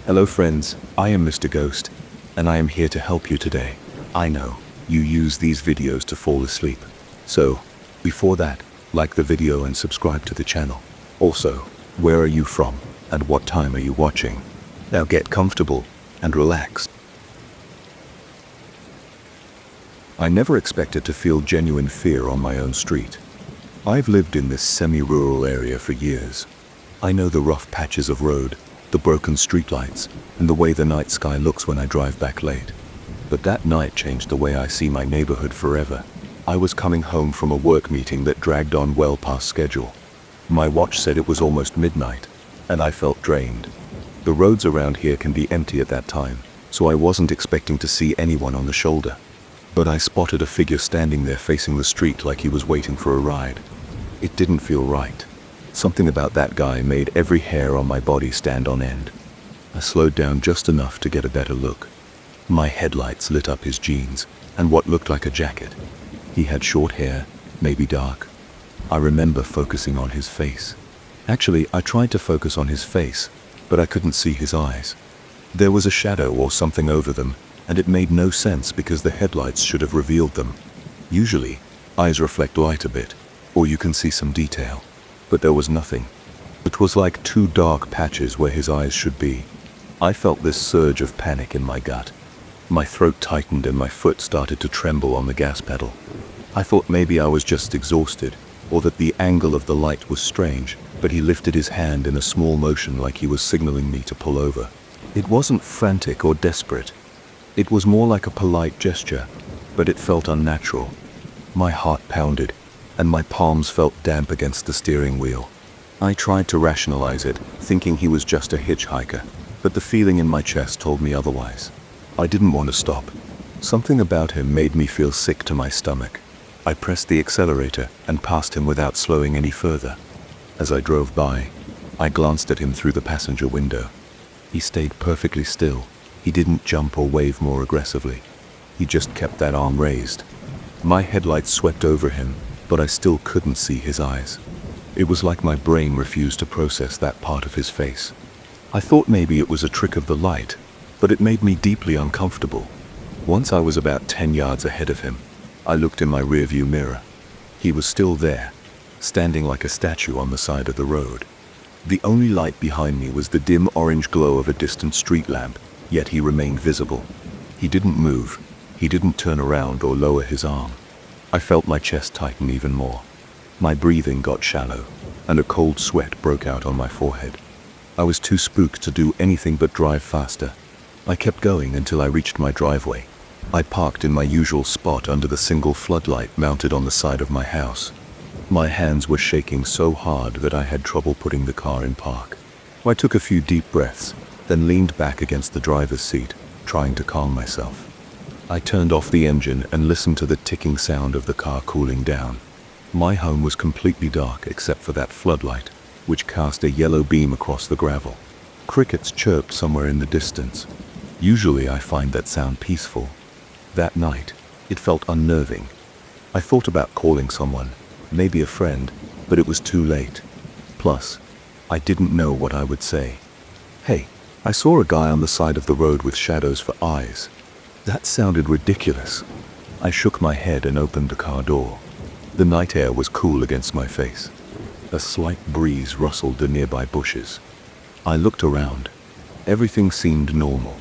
Hello friends, I am Mr. Ghost, and I am here to help you today. I know, you use these videos to fall asleep. So, before that, like the video and subscribe to the channel. Also, where are you from, and what time are you watching? Now get comfortable, and relax. I never expected to feel genuine fear on my own street. I've lived in this semi-rural area for years. I know the rough patches of road, the broken streetlights, and the way the night sky looks when I drive back late. But that night changed the way I see my neighborhood forever. I was coming home from a work meeting that dragged on well past schedule. My watch said it was almost midnight, and I felt drained. The roads around here can be empty at that time, so I wasn't expecting to see anyone on the shoulder. But I spotted a figure standing there facing the street like he was waiting for a ride. It didn't feel right. Something about that guy made every hair on my body stand on end. I slowed down just enough to get a better look. My headlights lit up his jeans and what looked like a jacket. He had short hair, maybe dark. I remember focusing on his face. Actually, I tried to focus on his face, but I couldn't see his eyes. There was a shadow or something over them, and it made no sense because the headlights should have revealed them. Usually, eyes reflect light a bit, or you can see some detail. But there was nothing. It was like two dark patches where his eyes should be. I felt this surge of panic in my gut. My throat tightened and my foot started to tremble on the gas pedal. I thought maybe I was just exhausted, or that the angle of the light was strange, but he lifted his hand in a small motion like he was signaling me to pull over. It wasn't frantic or desperate. It was more like a polite gesture, but it felt unnatural. My heart pounded, and my palms felt damp against the steering wheel. I tried to rationalize it, thinking he was just a hitchhiker, but the feeling in my chest told me otherwise. I didn't want to stop. Something about him made me feel sick to my stomach. I pressed the accelerator and passed him without slowing any further. As I drove by, I glanced at him through the passenger window. He stayed perfectly still. He didn't jump or wave more aggressively. He just kept that arm raised. My headlights swept over him, but I still couldn't see his eyes. It was like my brain refused to process that part of his face. I thought maybe it was a trick of the light, but it made me deeply uncomfortable. Once I was about 10 yards ahead of him, I looked in my rearview mirror. He was still there, standing like a statue on the side of the road. The only light behind me was the dim orange glow of a distant street lamp, yet he remained visible. He didn't move. He didn't turn around or lower his arm. I felt my chest tighten even more. My breathing got shallow, and a cold sweat broke out on my forehead. I was too spooked to do anything but drive faster. I kept going until I reached my driveway. I parked in my usual spot under the single floodlight mounted on the side of my house. My hands were shaking so hard that I had trouble putting the car in park. I took a few deep breaths, then leaned back against the driver's seat, trying to calm myself. I turned off the engine and listened to the ticking sound of the car cooling down. My home was completely dark except for that floodlight, which cast a yellow beam across the gravel. Crickets chirped somewhere in the distance. Usually I find that sound peaceful. That night, it felt unnerving. I thought about calling someone, maybe a friend, but it was too late. Plus, I didn't know what I would say. Hey, I saw a guy on the side of the road with shadows for eyes. That sounded ridiculous. I shook my head and opened the car door. The night air was cool against my face. A slight breeze rustled the nearby bushes. I looked around. Everything seemed normal.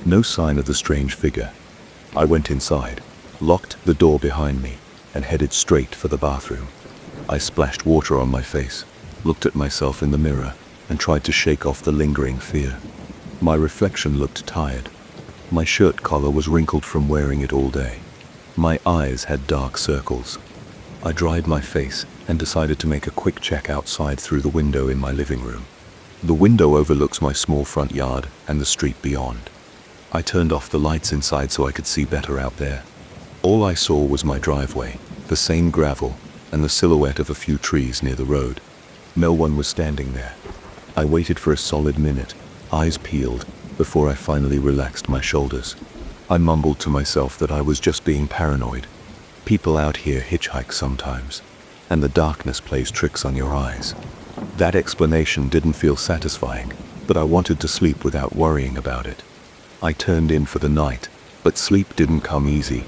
No sign of the strange figure. I went inside, locked the door behind me, and headed straight for the bathroom. I splashed water on my face, looked at myself in the mirror, and tried to shake off the lingering fear. My reflection looked tired. My shirt collar was wrinkled from wearing it all day. My eyes had dark circles. I dried my face and decided to make a quick check outside through the window in my living room. The window overlooks my small front yard and the street beyond. I turned off the lights inside so I could see better out there. All I saw was my driveway, the same gravel, and the silhouette of a few trees near the road. No one was standing there. I waited for a solid minute, eyes peeled, before I finally relaxed my shoulders. I mumbled to myself that I was just being paranoid. People out here hitchhike sometimes, and the darkness plays tricks on your eyes. That explanation didn't feel satisfying, but I wanted to sleep without worrying about it. I turned in for the night, but sleep didn't come easy.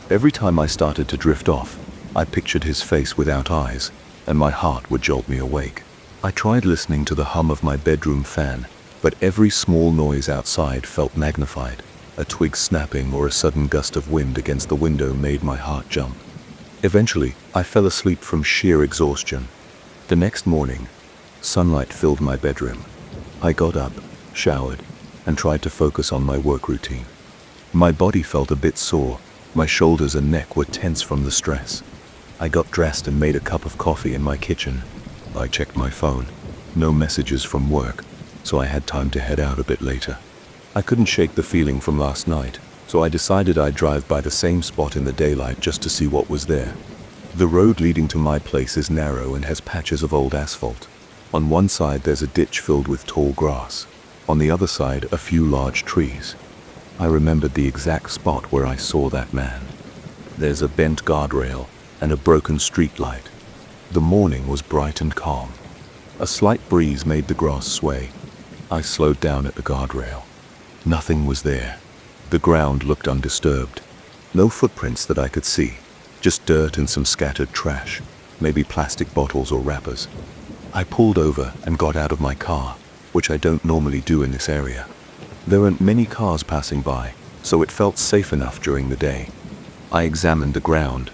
Every time I started to drift off, I pictured his face without eyes, and my heart would jolt me awake. I tried listening to the hum of my bedroom fan, but every small noise outside felt magnified. A twig snapping or a sudden gust of wind against the window made my heart jump. Eventually, I fell asleep from sheer exhaustion. The next morning, sunlight filled my bedroom. I got up, showered, and tried to focus on my work routine. My body felt a bit sore. My shoulders and neck were tense from the stress. I got dressed and made a cup of coffee in my kitchen. I checked my phone. No messages from work, so I had time to head out a bit later. I couldn't shake the feeling from last night, so I decided I'd drive by the same spot in the daylight just to see what was there. The road leading to my place is narrow and has patches of old asphalt. On one side there's a ditch filled with tall grass. On the other side, a few large trees. I remembered the exact spot where I saw that man. There's a bent guardrail and a broken street light. The morning was bright and calm. A slight breeze made the grass sway. I slowed down at the guardrail. Nothing was there. The ground looked undisturbed. No footprints that I could see, just dirt and some scattered trash, maybe plastic bottles or wrappers. I pulled over and got out of my car, which I don't normally do in this area. There weren't many cars passing by, so it felt safe enough during the day. I examined the ground.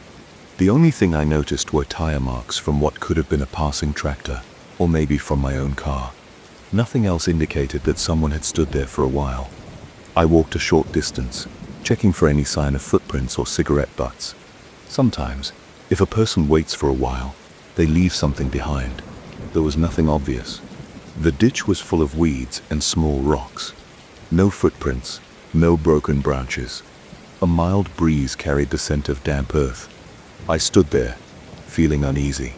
The only thing I noticed were tire marks from what could have been a passing tractor, or maybe from my own car. Nothing else indicated that someone had stood there for a while. I walked a short distance, checking for any sign of footprints or cigarette butts. Sometimes, if a person waits for a while, they leave something behind. There was nothing obvious. The ditch was full of weeds and small rocks. No footprints, no broken branches. A mild breeze carried the scent of damp earth. I stood there, feeling uneasy.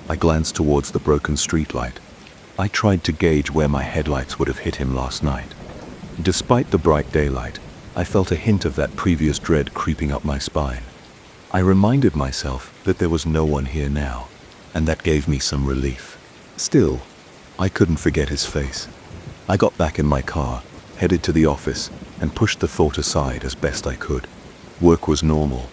I glanced towards the broken streetlight. I tried to gauge where my headlights would have hit him last night. Despite the bright daylight, I felt a hint of that previous dread creeping up my spine. I reminded myself that there was no one here now, and that gave me some relief. Still, I couldn't forget his face. I got back in my car, headed to the office, and pushed the thought aside as best I could. Work was normal.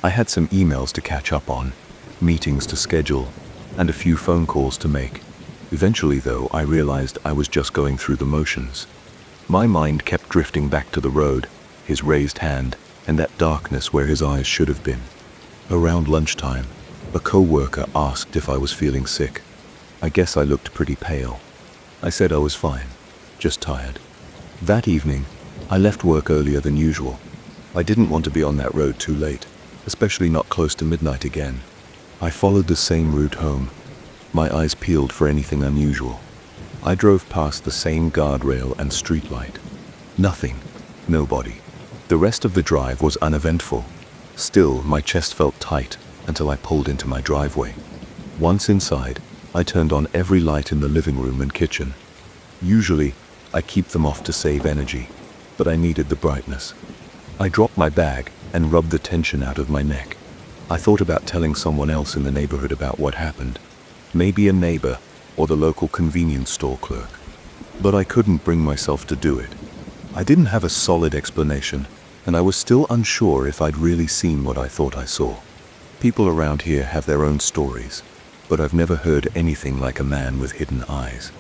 I had some emails to catch up on, meetings to schedule, and a few phone calls to make. Eventually, though, I realized I was just going through the motions. My mind kept drifting back to the road, his raised hand, and that darkness where his eyes should have been. Around lunchtime, a co-worker asked if I was feeling sick. I guess I looked pretty pale. I said I was fine, just tired. That evening, I left work earlier than usual. I didn't want to be on that road too late, especially not close to midnight again. I followed the same route home, my eyes peeled for anything unusual. I drove past the same guardrail and streetlight. Nothing, nobody. The rest of the drive was uneventful. Still, my chest felt tight until I pulled into my driveway. Once inside, I turned on every light in the living room and kitchen. Usually, I keep them off to save energy, but I needed the brightness. I dropped my bag and rubbed the tension out of my neck. I thought about telling someone else in the neighborhood about what happened. Maybe a neighbor or the local convenience store clerk. But I couldn't bring myself to do it. I didn't have a solid explanation, and I was still unsure if I'd really seen what I thought I saw. People around here have their own stories, but I've never heard anything like a man with hidden eyes.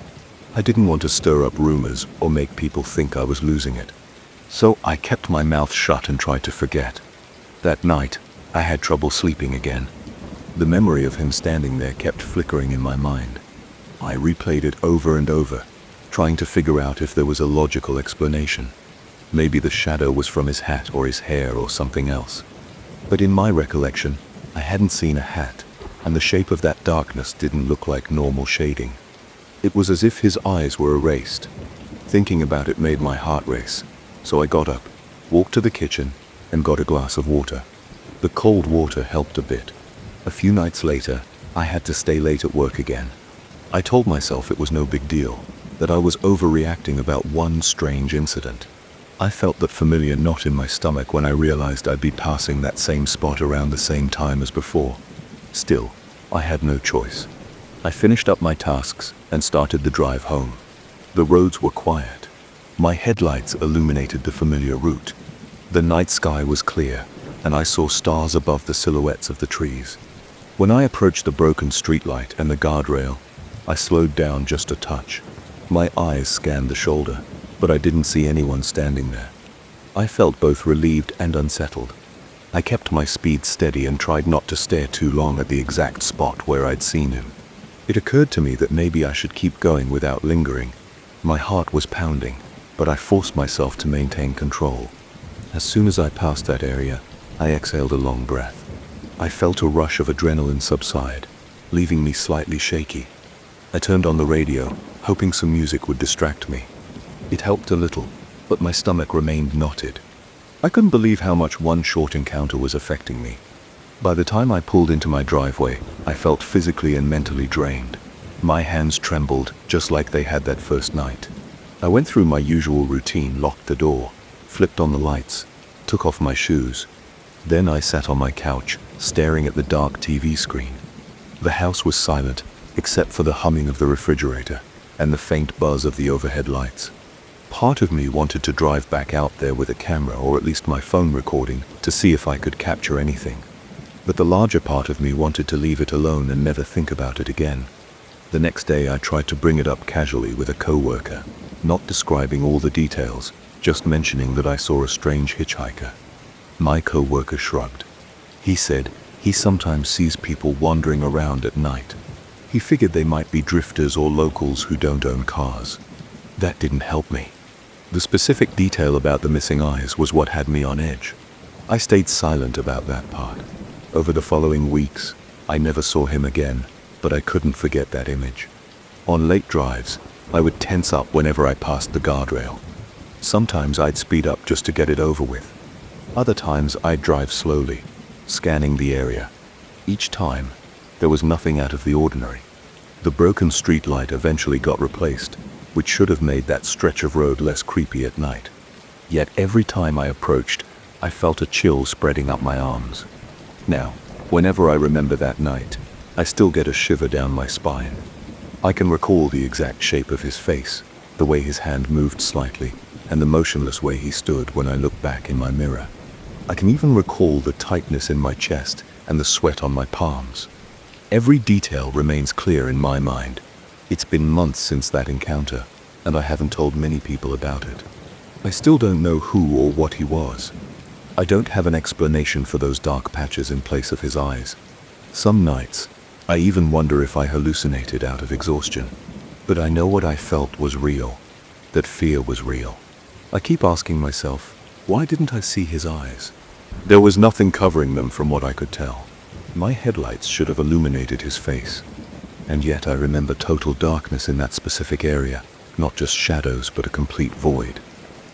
I didn't want to stir up rumors or make people think I was losing it. So I kept my mouth shut and tried to forget. That night, I had trouble sleeping again. The memory of him standing there kept flickering in my mind. I replayed it over and over, trying to figure out if there was a logical explanation. Maybe the shadow was from his hat or his hair or something else. But in my recollection, I hadn't seen a hat, and the shape of that darkness didn't look like normal shading. It was as if his eyes were erased. Thinking about it made my heart race, so I got up, walked to the kitchen, and got a glass of water. The cold water helped a bit. A few nights later, I had to stay late at work again. I told myself it was no big deal, that I was overreacting about one strange incident. I felt that familiar knot in my stomach when I realized I'd be passing that same spot around the same time as before. Still, I had no choice. I finished up my tasks and started the drive home. The roads were quiet. My headlights illuminated the familiar route. The night sky was clear, and I saw stars above the silhouettes of the trees. When I approached the broken streetlight and the guardrail, I slowed down just a touch. My eyes scanned the shoulder, but I didn't see anyone standing there. I felt both relieved and unsettled. I kept my speed steady and tried not to stare too long at the exact spot where I'd seen him. It occurred to me that maybe I should keep going without lingering. My heart was pounding, but I forced myself to maintain control. As soon as I passed that area, I exhaled a long breath. I felt a rush of adrenaline subside, leaving me slightly shaky. I turned on the radio, hoping some music would distract me. It helped a little, but my stomach remained knotted. I couldn't believe how much one short encounter was affecting me. By the time I pulled into my driveway, I felt physically and mentally drained. My hands trembled, just like they had that first night. I went through my usual routine, locked the door, flipped on the lights, took off my shoes. Then I sat on my couch, staring at the dark TV screen. The house was silent, except for the humming of the refrigerator and the faint buzz of the overhead lights. Part of me wanted to drive back out there with a camera, or at least my phone recording, to see if I could capture anything. But the larger part of me wanted to leave it alone and never think about it again. The next day I tried to bring it up casually with a coworker, not describing all the details, just mentioning that I saw a strange hitchhiker. My coworker shrugged. He said he sometimes sees people wandering around at night. He figured they might be drifters or locals who don't own cars. That didn't help me. The specific detail about the missing eyes was what had me on edge. I stayed silent about that part. Over the following weeks, I never saw him again, but I couldn't forget that image. On late drives, I would tense up whenever I passed the guardrail. Sometimes I'd speed up just to get it over with. Other times I'd drive slowly, scanning the area. Each time, there was nothing out of the ordinary. The broken streetlight eventually got replaced, which should have made that stretch of road less creepy at night. Yet every time I approached, I felt a chill spreading up my arms. Now, whenever I remember that night, I still get a shiver down my spine. I can recall the exact shape of his face, the way his hand moved slightly, and the motionless way he stood when I looked back in my mirror. I can even recall the tightness in my chest and the sweat on my palms. Every detail remains clear in my mind. It's been months since that encounter, and I haven't told many people about it. I still don't know who or what he was. I don't have an explanation for those dark patches in place of his eyes. Some nights, I even wonder if I hallucinated out of exhaustion. But I know what I felt was real, that fear was real. I keep asking myself, why didn't I see his eyes? There was nothing covering them from what I could tell. My headlights should have illuminated his face. And yet I remember total darkness in that specific area, not just shadows but a complete void.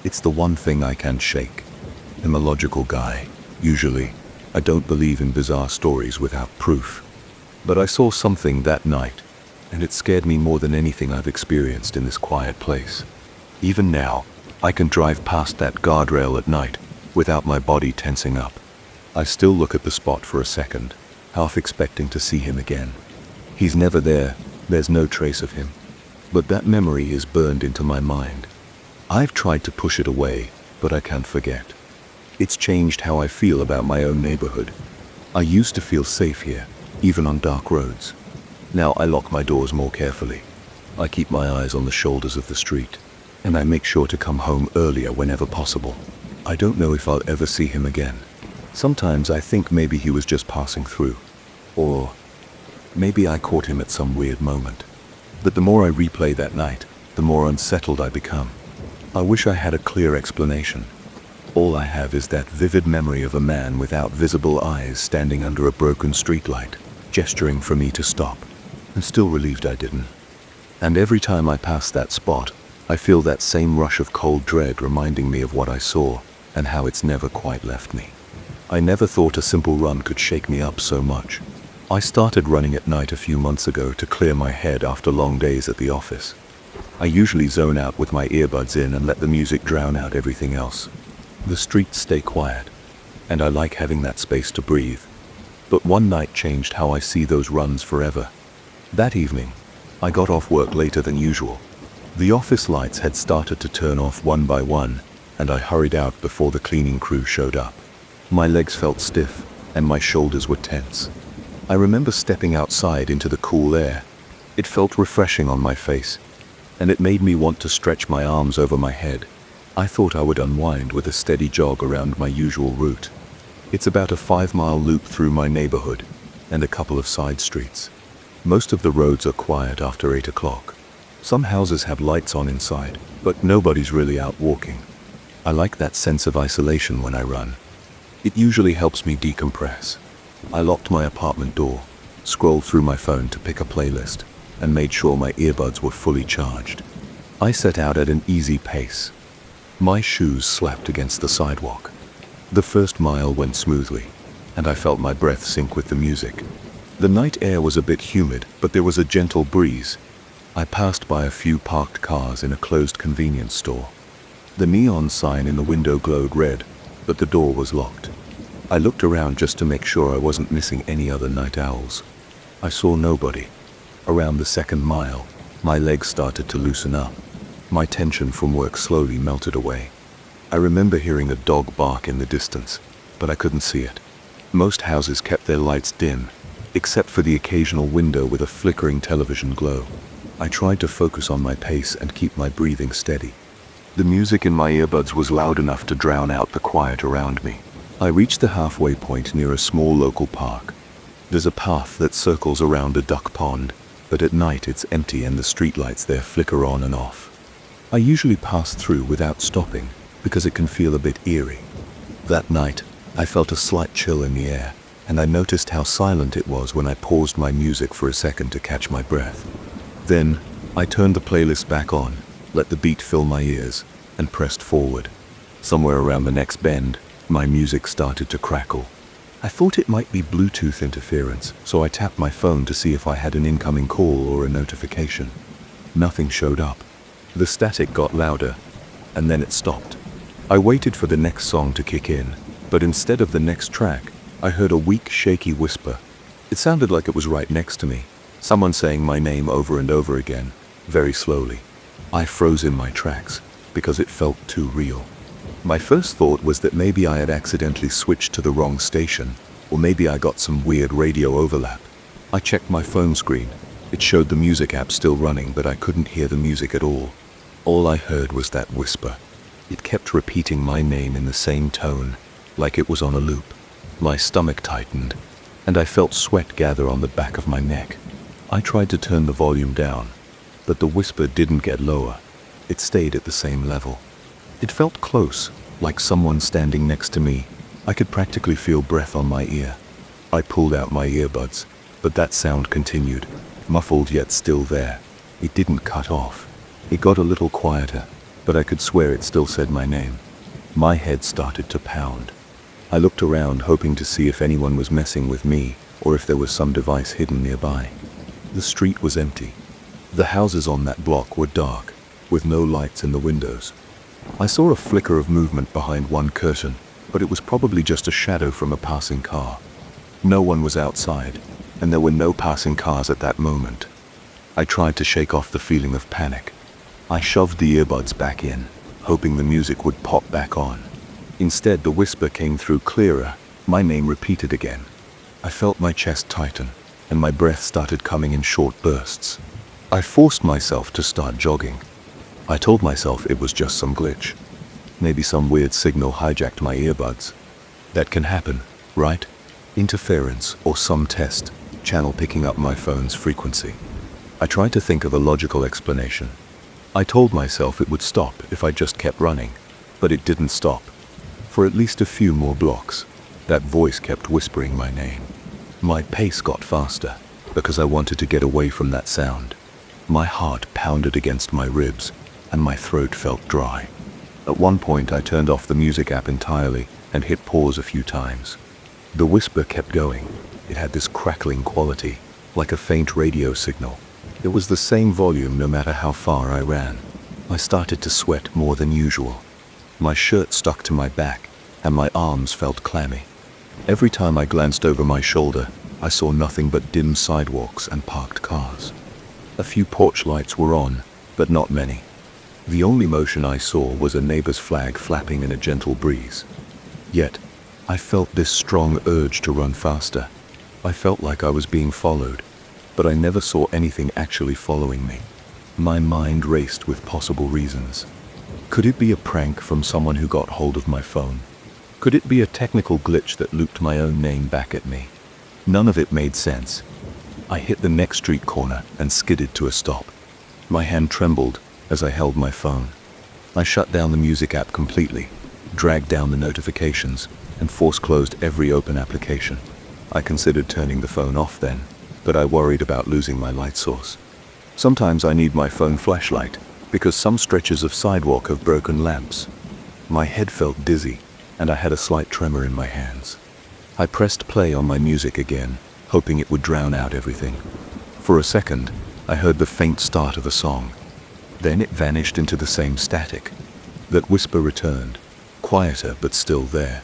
It's the one thing I can't shake. I'm a logical guy. Usually, I don't believe in bizarre stories without proof. But I saw something that night, and it scared me more than anything I've experienced in this quiet place. Even now, I can drive past that guardrail at night without my body tensing up. I still look at the spot for a second, half expecting to see him again. He's never there, there's no trace of him. But that memory is burned into my mind. I've tried to push it away, but I can't forget. It's changed how I feel about my own neighborhood. I used to feel safe here, even on dark roads. Now I lock my doors more carefully. I keep my eyes on the shoulders of the street, and I make sure to come home earlier whenever possible. I don't know if I'll ever see him again. Sometimes I think maybe he was just passing through, or maybe I caught him at some weird moment. But the more I replay that night, the more unsettled I become. I wish I had a clear explanation. All I have is that vivid memory of a man without visible eyes standing under a broken streetlight, gesturing for me to stop. I'm still relieved I didn't. And every time I pass that spot, I feel that same rush of cold dread reminding me of what I saw and how it's never quite left me. I never thought a simple run could shake me up so much. I started running at night a few months ago to clear my head after long days at the office. I usually zone out with my earbuds in and let the music drown out everything else. The streets stay quiet, and I like having that space to breathe. But one night changed how I see those runs forever. That evening, I got off work later than usual. The office lights had started to turn off one by one, and I hurried out before the cleaning crew showed up. My legs felt stiff, and my shoulders were tense. I remember stepping outside into the cool air. It felt refreshing on my face, and it made me want to stretch my arms over my head. I thought I would unwind with a steady jog around my usual route. It's about a 5-mile loop through my neighborhood, and a couple of side streets. Most of the roads are quiet after 8 o'clock. Some houses have lights on inside, but nobody's really out walking. I like that sense of isolation when I run. It usually helps me decompress. I locked my apartment door, scrolled through my phone to pick a playlist, and made sure my earbuds were fully charged. I set out at an easy pace. My shoes slapped against the sidewalk. The first mile went smoothly, and I felt my breath sink with the music. The night air was a bit humid, but there was a gentle breeze. I passed by a few parked cars in a closed convenience store. The neon sign in the window glowed red, but the door was locked. I looked around just to make sure I wasn't missing any other night owls. I saw nobody. Around the second mile, my legs started to loosen up. My tension from work slowly melted away. I remember hearing a dog bark in the distance, but I couldn't see it. Most houses kept their lights dim, except for the occasional window with a flickering television glow. I tried to focus on my pace and keep my breathing steady. The music in my earbuds was loud enough to drown out the quiet around me. I reached the halfway point near a small local park. There's a path that circles around a duck pond, but at night it's empty and the streetlights there flicker on and off. I usually pass through without stopping because it can feel a bit eerie. That night, I felt a slight chill in the air, and I noticed how silent it was when I paused my music for a second to catch my breath. Then, I turned the playlist back on, let the beat fill my ears, and pressed forward. Somewhere around the next bend, my music started to crackle. I thought it might be Bluetooth interference, so I tapped my phone to see if I had an incoming call or a notification. Nothing showed up. The static got louder, and then it stopped. I waited for the next song to kick in, but instead of the next track, I heard a weak, shaky whisper. It sounded like it was right next to me, someone saying my name over and over again, very slowly. I froze in my tracks, because it felt too real. My first thought was that maybe I had accidentally switched to the wrong station, or maybe I got some weird radio overlap. I checked my phone screen. It showed the music app still running, but I couldn't hear the music at all. All I heard was that whisper. It kept repeating my name in the same tone, like it was on a loop. My stomach tightened, and I felt sweat gather on the back of my neck. I tried to turn the volume down, but the whisper didn't get lower. It stayed at the same level. It felt close, like someone standing next to me. I could practically feel breath on my ear. I pulled out my earbuds, but that sound continued, muffled yet still there. It didn't cut off. It got a little quieter, but I could swear it still said my name. My head started to pound. I looked around, hoping to see if anyone was messing with me, or if there was some device hidden nearby. The street was empty. The houses on that block were dark, with no lights in the windows. I saw a flicker of movement behind one curtain, but it was probably just a shadow from a passing car. No one was outside, and there were no passing cars at that moment. I tried to shake off the feeling of panic. I shoved the earbuds back in, hoping the music would pop back on. Instead, the whisper came through clearer. My name repeated again. I felt my chest tighten, and my breath started coming in short bursts. I forced myself to start jogging. I told myself it was just some glitch. Maybe some weird signal hijacked my earbuds. That can happen, right? Interference or some test, channel picking up my phone's frequency. I tried to think of a logical explanation. I told myself it would stop if I just kept running, but it didn't stop. For at least a few more blocks, that voice kept whispering my name. My pace got faster, because I wanted to get away from that sound. My heart pounded against my ribs, and my throat felt dry. At one point, I turned off the music app entirely and hit pause a few times. The whisper kept going. It had this crackling quality, like a faint radio signal. It was the same volume no matter how far I ran. I started to sweat more than usual. My shirt stuck to my back, and my arms felt clammy. Every time I glanced over my shoulder, I saw nothing but dim sidewalks and parked cars. A few porch lights were on, but not many. The only motion I saw was a neighbor's flag flapping in a gentle breeze. Yet, I felt this strong urge to run faster. I felt like I was being followed, but I never saw anything actually following me. My mind raced with possible reasons. Could it be a prank from someone who got hold of my phone? Could it be a technical glitch that looped my own name back at me? None of it made sense. I hit the next street corner and skidded to a stop. My hand trembled as I held my phone. I shut down the music app completely, dragged down the notifications, and force-closed every open application. I considered turning the phone off then, but I worried about losing my light source. Sometimes I need my phone flashlight, because some stretches of sidewalk have broken lamps. My head felt dizzy, and I had a slight tremor in my hands. I pressed play on my music again, hoping it would drown out everything. For a second, I heard the faint start of a song. Then it vanished into the same static. That whisper returned, quieter but still there.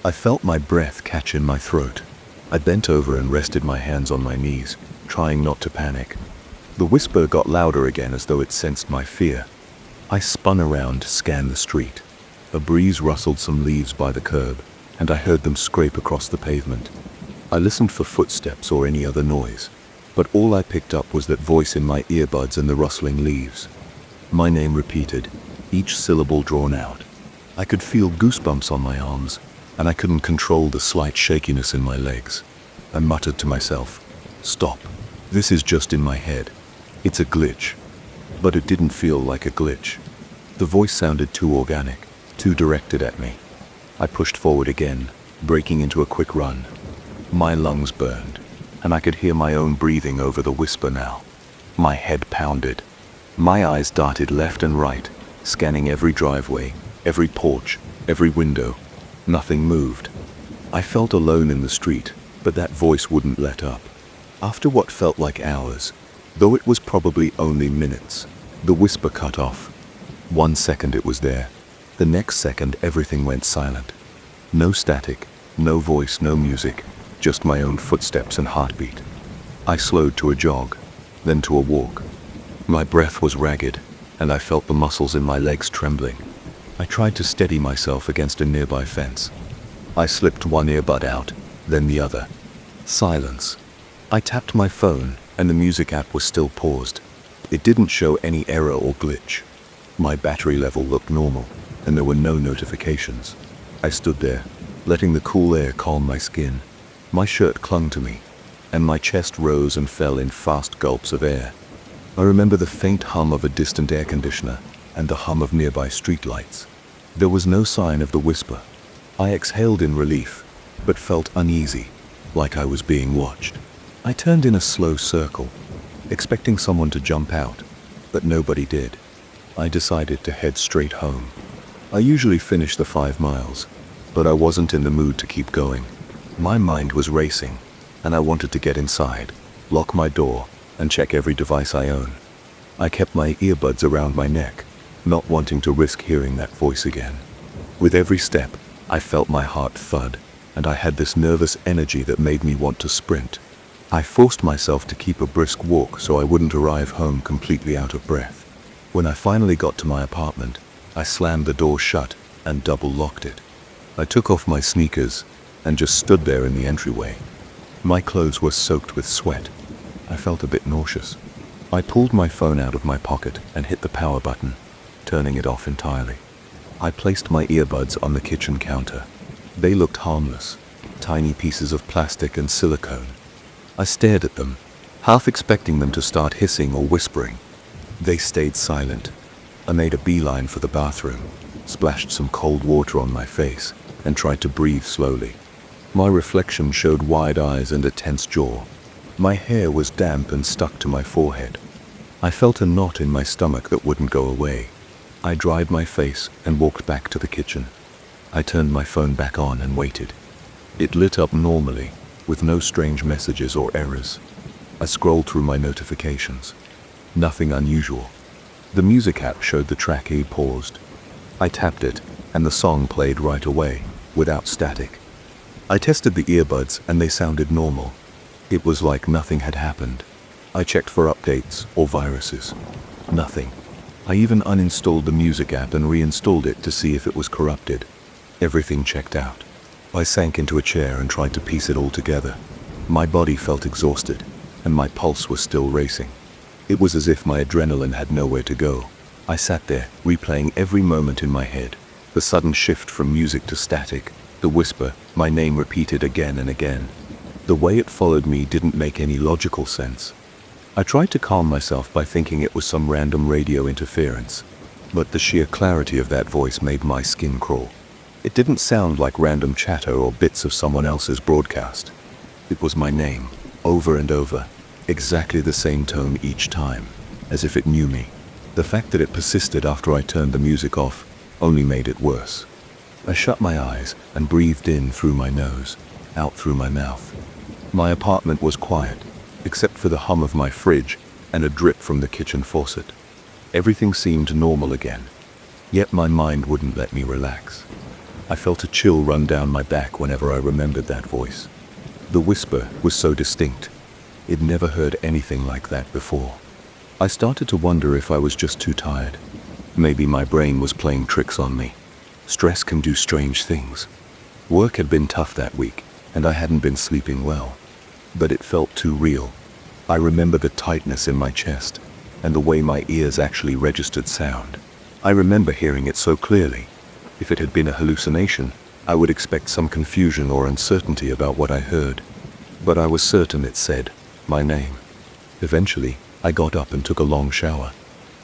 I felt my breath catch in my throat. I bent over and rested my hands on my knees, trying not to panic. The whisper got louder again as though it sensed my fear. I spun around to scan the street. A breeze rustled some leaves by the curb, and I heard them scrape across the pavement. I listened for footsteps or any other noise, but all I picked up was that voice in my earbuds and the rustling leaves. My name repeated, each syllable drawn out. I could feel goosebumps on my arms, and I couldn't control the slight shakiness in my legs. I muttered to myself, "Stop. This is just in my head. It's a glitch." But it didn't feel like a glitch. The voice sounded too organic, too directed at me. I pushed forward again, breaking into a quick run. My lungs burned, and I could hear my own breathing over the whisper now. My head pounded. My eyes darted left and right, scanning every driveway, every porch, every window. Nothing moved. I felt alone in the street, but that voice wouldn't let up. After what felt like hours, though it was probably only minutes, the whisper cut off. 1 second it was there. The next second everything went silent. No static, no voice, no music, just my own footsteps and heartbeat. I slowed to a jog, then to a walk. My breath was ragged, and I felt the muscles in my legs trembling. I tried to steady myself against a nearby fence. I slipped one earbud out, then the other. Silence. I tapped my phone, and the music app was still paused. It didn't show any error or glitch. My battery level looked normal, and there were no notifications. I stood there, letting the cool air calm my skin. My shirt clung to me, and my chest rose and fell in fast gulps of air. I remember the faint hum of a distant air conditioner and the hum of nearby streetlights. There was no sign of the whisper. I exhaled in relief, but felt uneasy, like I was being watched. I turned in a slow circle, expecting someone to jump out, but nobody did. I decided to head straight home. I usually finish the 5 miles, but I wasn't in the mood to keep going. My mind was racing, and I wanted to get inside, lock my door, and check every device I own. I kept my earbuds around my neck, not wanting to risk hearing that voice again. With every step, I felt my heart thud, and I had this nervous energy that made me want to sprint. I forced myself to keep a brisk walk so I wouldn't arrive home completely out of breath. When I finally got to my apartment, I slammed the door shut and double-locked it. I took off my sneakers and just stood there in the entryway. My clothes were soaked with sweat. I felt a bit nauseous. I pulled my phone out of my pocket and hit the power button, turning it off entirely. I placed my earbuds on the kitchen counter. They looked harmless, tiny pieces of plastic and silicone. I stared at them, half expecting them to start hissing or whispering. They stayed silent. I made a beeline for the bathroom, splashed some cold water on my face, and tried to breathe slowly. My reflection showed wide eyes and a tense jaw. My hair was damp and stuck to my forehead. I felt a knot in my stomach that wouldn't go away. I dried my face and walked back to the kitchen. I turned my phone back on and waited. It lit up normally, with no strange messages or errors. I scrolled through my notifications. Nothing unusual. The music app showed the track he'd paused. I tapped it, and the song played right away, without static. I tested the earbuds, and they sounded normal. It was like nothing had happened. I checked for updates or viruses. Nothing. I even uninstalled the music app and reinstalled it to see if it was corrupted. Everything checked out. I sank into a chair and tried to piece it all together. My body felt exhausted, and my pulse was still racing. It was as if my adrenaline had nowhere to go. I sat there, replaying every moment in my head. The sudden shift from music to static, the whisper, my name repeated again and again. The way it followed me didn't make any logical sense. I tried to calm myself by thinking it was some random radio interference, but the sheer clarity of that voice made my skin crawl. It didn't sound like random chatter or bits of someone else's broadcast. It was my name, over and over, exactly the same tone each time, as if it knew me. The fact that it persisted after I turned the music off only made it worse. I shut my eyes and breathed in through my nose, out through my mouth. My apartment was quiet, except for the hum of my fridge and a drip from the kitchen faucet. Everything seemed normal again, yet my mind wouldn't let me relax. I felt a chill run down my back whenever I remembered that voice. The whisper was so distinct. I'd never heard anything like that before. I started to wonder if I was just too tired. Maybe my brain was playing tricks on me. Stress can do strange things. Work had been tough that week, and I hadn't been sleeping well. But it felt too real. I remember the tightness in my chest, and the way my ears actually registered sound. I remember hearing it so clearly. If it had been a hallucination, I would expect some confusion or uncertainty about what I heard. But I was certain it said my name. Eventually, I got up and took a long shower.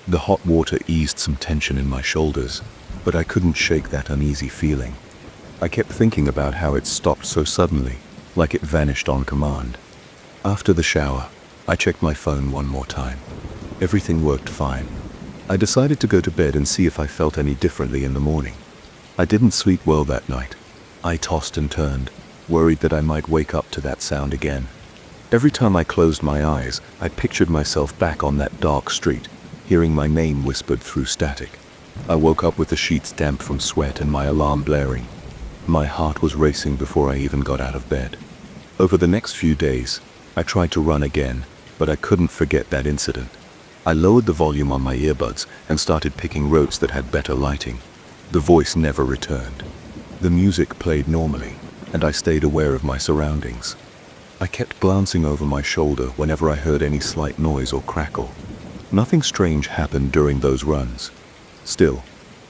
The hot water eased some tension in my shoulders, but I couldn't shake that uneasy feeling. I kept thinking about how it stopped so suddenly, like it vanished on command. After the shower, I checked my phone one more time. Everything worked fine. I decided to go to bed and see if I felt any differently in the morning. I didn't sleep well that night. I tossed and turned, worried that I might wake up to that sound again. Every time I closed my eyes, I pictured myself back on that dark street, hearing my name whispered through static. I woke up with the sheets damp from sweat and my alarm blaring. My heart was racing before I even got out of bed. Over the next few days, I tried to run again, but I couldn't forget that incident. I lowered the volume on my earbuds and started picking roads that had better lighting. The voice never returned. The music played normally, and I stayed aware of my surroundings. I kept glancing over my shoulder whenever I heard any slight noise or crackle. Nothing strange happened during those runs. Still,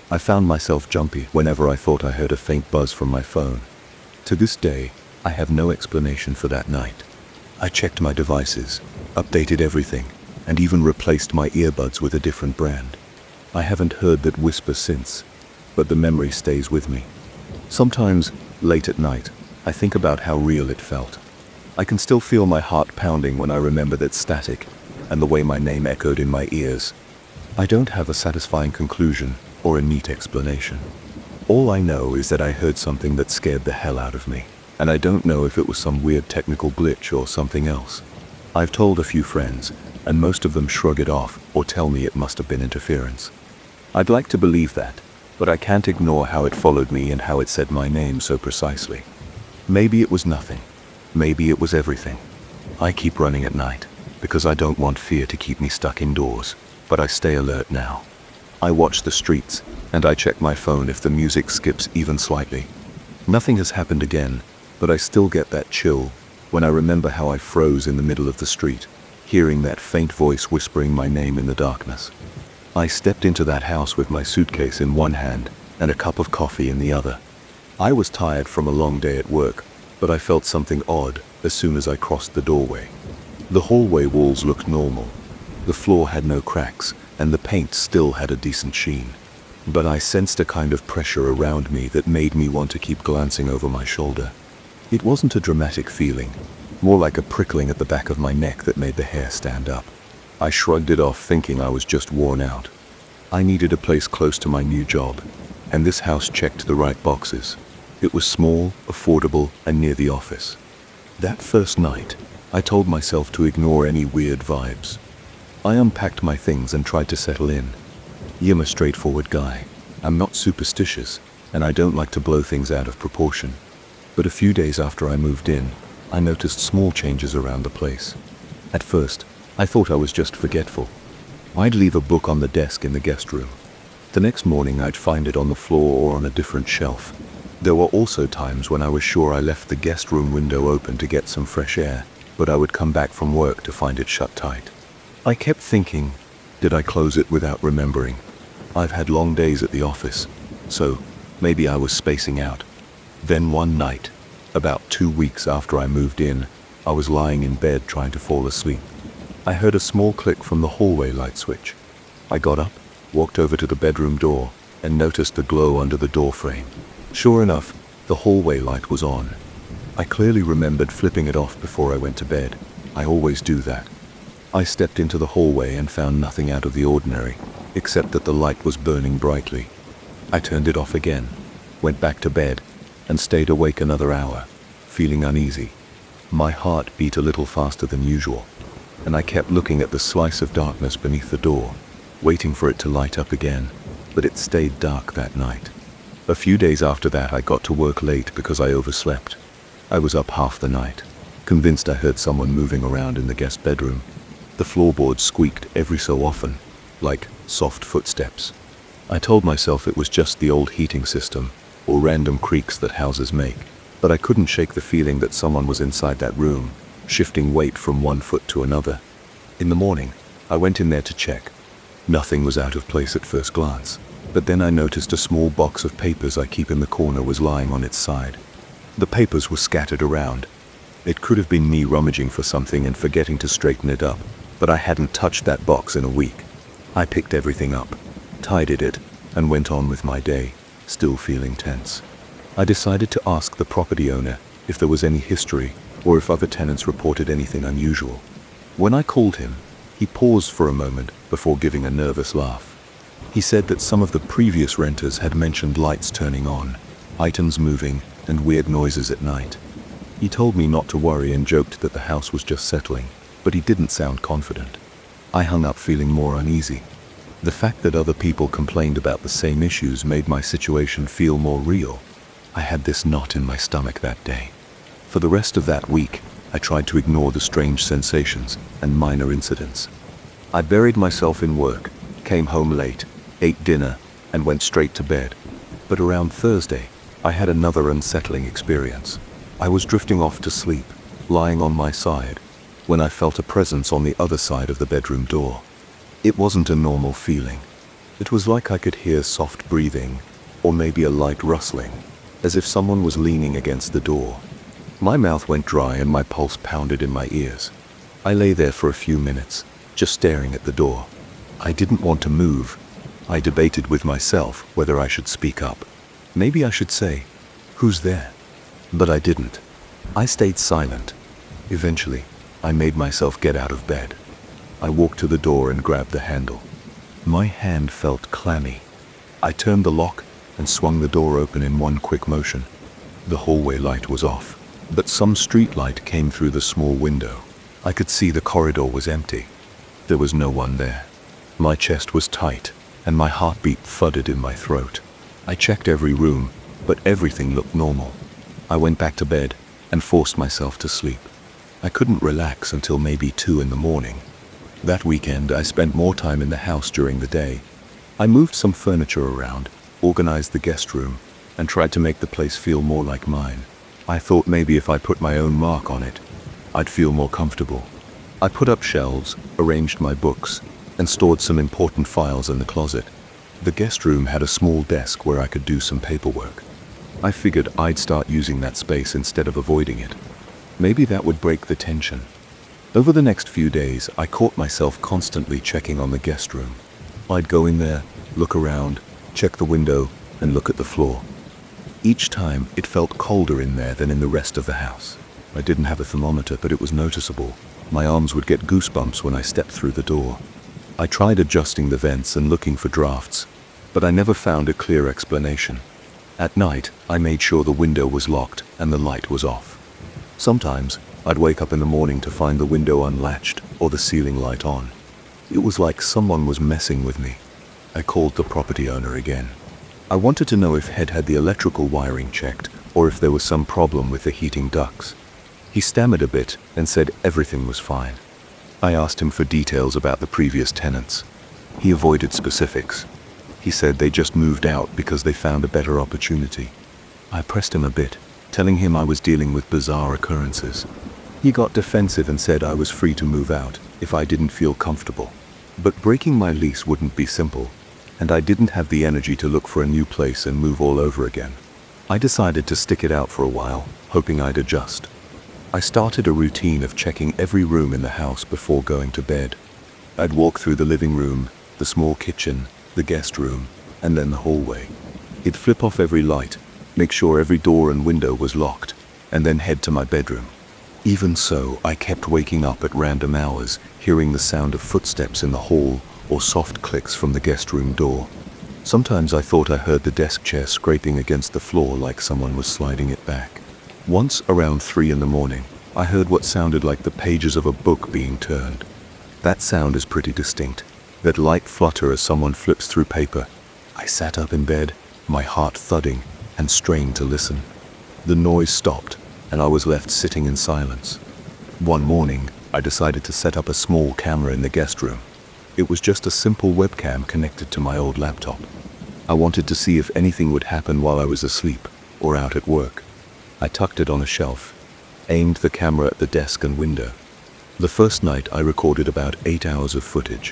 I found myself jumpy whenever I thought I heard a faint buzz from my phone. To this day, I have no explanation for that night. I checked my devices, updated everything, and even replaced my earbuds with a different brand. I haven't heard that whisper since, but the memory stays with me. Sometimes, late at night, I think about how real it felt. I can still feel my heart pounding when I remember that static and the way my name echoed in my ears. I don't have a satisfying conclusion or a neat explanation. All I know is that I heard something that scared the hell out of me, and I don't know if it was some weird technical glitch or something else. I've told a few friends, and most of them shrug it off or tell me it must have been interference. I'd like to believe that, but I can't ignore how it followed me and how it said my name so precisely. Maybe it was nothing. Maybe it was everything. I keep running at night because I don't want fear to keep me stuck indoors, but I stay alert now. I watch the streets, and I check my phone if the music skips even slightly. Nothing has happened again, but I still get that chill when I remember how I froze in the middle of the street, hearing that faint voice whispering my name in the darkness. I stepped into that house with my suitcase in one hand and a cup of coffee in the other. I was tired from a long day at work, but I felt something odd as soon as I crossed the doorway. The hallway walls looked normal. The floor had no cracks, and the paint still had a decent sheen. But I sensed a kind of pressure around me that made me want to keep glancing over my shoulder. It wasn't a dramatic feeling, more like a prickling at the back of my neck that made the hair stand up. I shrugged it off, thinking I was just worn out. I needed a place close to my new job, and this house checked the right boxes. It was small, affordable, and near the office. That first night, I told myself to ignore any weird vibes. I unpacked my things and tried to settle in. I'm a straightforward guy. I'm not superstitious, and I don't like to blow things out of proportion. But a few days after I moved in, I noticed small changes around the place. At first, I thought I was just forgetful. I'd leave a book on the desk in the guest room. The next morning I'd find it on the floor or on a different shelf. There were also times when I was sure I left the guest room window open to get some fresh air, but I would come back from work to find it shut tight. I kept thinking, did I close it without remembering? I've had long days at the office, so maybe I was spacing out. Then one night, about 2 weeks after I moved in, I was lying in bed trying to fall asleep. I heard a small click from the hallway light switch. I got up, walked over to the bedroom door, and noticed the glow under the door frame. Sure enough, the hallway light was on. I clearly remembered flipping it off before I went to bed. I always do that. I stepped into the hallway and found nothing out of the ordinary, except that the light was burning brightly. I turned it off again, went back to bed, and stayed awake another hour, feeling uneasy. My heart beat a little faster than usual, and I kept looking at the slice of darkness beneath the door, waiting for it to light up again, but it stayed dark that night. A few days after that, I got to work late because I overslept. I was up half the night, convinced I heard someone moving around in the guest bedroom. The floorboards squeaked every so often, like soft footsteps. I told myself it was just the old heating system, or random creaks that houses make, but I couldn't shake the feeling that someone was inside that room, shifting weight from one foot to another. In the morning, I went in there to check. Nothing was out of place at first glance, but then I noticed a small box of papers I keep in the corner was lying on its side. The papers were scattered around. It could have been me rummaging for something and forgetting to straighten it up, but I hadn't touched that box in a week. I picked everything up, tidied it, and went on with my day, still feeling tense. I decided to ask the property owner if there was any history or if other tenants reported anything unusual. When I called him, he paused for a moment before giving a nervous laugh. He said that some of the previous renters had mentioned lights turning on, items moving, and weird noises at night. He told me not to worry and joked that the house was just settling, but he didn't sound confident. I hung up feeling more uneasy. The fact that other people complained about the same issues made my situation feel more real. I had this knot in my stomach that day. For the rest of that week, I tried to ignore the strange sensations and minor incidents. I buried myself in work, came home late, ate dinner, and went straight to bed. But around Thursday, I had another unsettling experience. I was drifting off to sleep, lying on my side, when I felt a presence on the other side of the bedroom door. It wasn't a normal feeling. It was like I could hear soft breathing, or maybe a light rustling, as if someone was leaning against the door. My mouth went dry and my pulse pounded in my ears. I lay there for a few minutes, just staring at the door. I didn't want to move. I debated with myself whether I should speak up. Maybe I should say, "Who's there?" But I didn't. I stayed silent. Eventually, I made myself get out of bed. I walked to the door and grabbed the handle. My hand felt clammy. I turned the lock and swung the door open in one quick motion. The hallway light was off, but some street light came through the small window. I could see the corridor was empty. There was no one there. My chest was tight, and my heartbeat thudded in my throat. I checked every room, but everything looked normal. I went back to bed and forced myself to sleep. I couldn't relax until maybe 2 in the morning. That weekend, I spent more time in the house during the day. I moved some furniture around, organized the guest room, and tried to make the place feel more like mine. I thought maybe if I put my own mark on it, I'd feel more comfortable. I put up shelves, arranged my books, and stored some important files in the closet. The guest room had a small desk where I could do some paperwork. I figured I'd start using that space instead of avoiding it. Maybe that would break the tension. Over the next few days, I caught myself constantly checking on the guest room. I'd go in there, look around, check the window, and look at the floor. Each time, it felt colder in there than in the rest of the house. I didn't have a thermometer, but it was noticeable. My arms would get goosebumps when I stepped through the door. I tried adjusting the vents and looking for drafts, but I never found a clear explanation. At night, I made sure the window was locked and the light was off. Sometimes, I'd wake up in the morning to find the window unlatched or the ceiling light on. It was like someone was messing with me. I called the property owner again. I wanted to know if Head had the electrical wiring checked or if there was some problem with the heating ducts. He stammered a bit and said everything was fine. I asked him for details about the previous tenants. He avoided specifics. He said they just moved out because they found a better opportunity. I pressed him a bit, telling him I was dealing with bizarre occurrences. He got defensive and said I was free to move out if I didn't feel comfortable. But breaking my lease wouldn't be simple, and I didn't have the energy to look for a new place and move all over again. I decided to stick it out for a while, hoping I'd adjust. I started a routine of checking every room in the house before going to bed. I'd walk through the living room, the small kitchen, the guest room, and then the hallway. I'd flip off every light, make sure every door and window was locked, and then head to my bedroom. Even so, I kept waking up at random hours, hearing the sound of footsteps in the hall or soft clicks from the guest room door. Sometimes I thought I heard the desk chair scraping against the floor like someone was sliding it back. Once, around 3 in the morning, I heard what sounded like the pages of a book being turned. That sound is pretty distinct, that light flutter as someone flips through paper. I sat up in bed, my heart thudding, and strained to listen. The noise stopped, and I was left sitting in silence. One morning, I decided to set up a small camera in the guest room. It was just a simple webcam connected to my old laptop. I wanted to see if anything would happen while I was asleep or out at work. I tucked it on a shelf, aimed the camera at the desk and window. The first night I recorded about 8 hours of footage.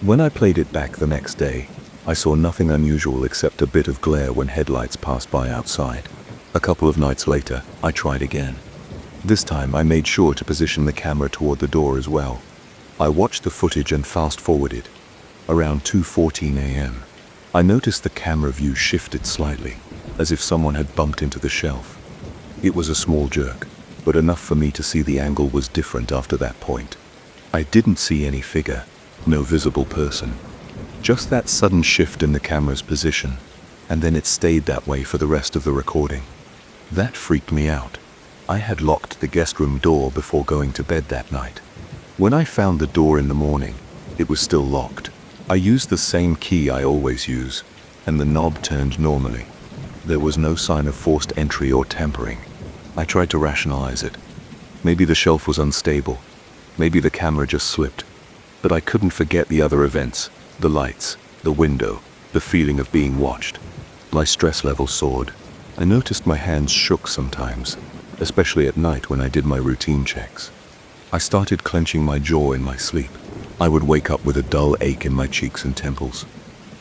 When I played it back the next day, I saw nothing unusual except a bit of glare when headlights passed by outside. A couple of nights later, I tried again. This time I made sure to position the camera toward the door as well. I watched the footage and fast-forwarded. Around 2:14 a.m., I noticed the camera view shifted slightly, as if someone had bumped into the shelf. It was a small jerk, but enough for me to see the angle was different after that point. I didn't see any figure, no visible person. Just that sudden shift in the camera's position, and then it stayed that way for the rest of the recording. That freaked me out. I had locked the guest room door before going to bed that night. When I found the door in the morning, it was still locked. I used the same key I always use, and the knob turned normally. There was no sign of forced entry or tampering. I tried to rationalize it. Maybe the shelf was unstable. Maybe the camera just slipped. But I couldn't forget the other events, the lights, the window, the feeling of being watched. My stress level soared. I noticed my hands shook sometimes, especially at night when I did my routine checks. I started clenching my jaw in my sleep. I would wake up with a dull ache in my cheeks and temples.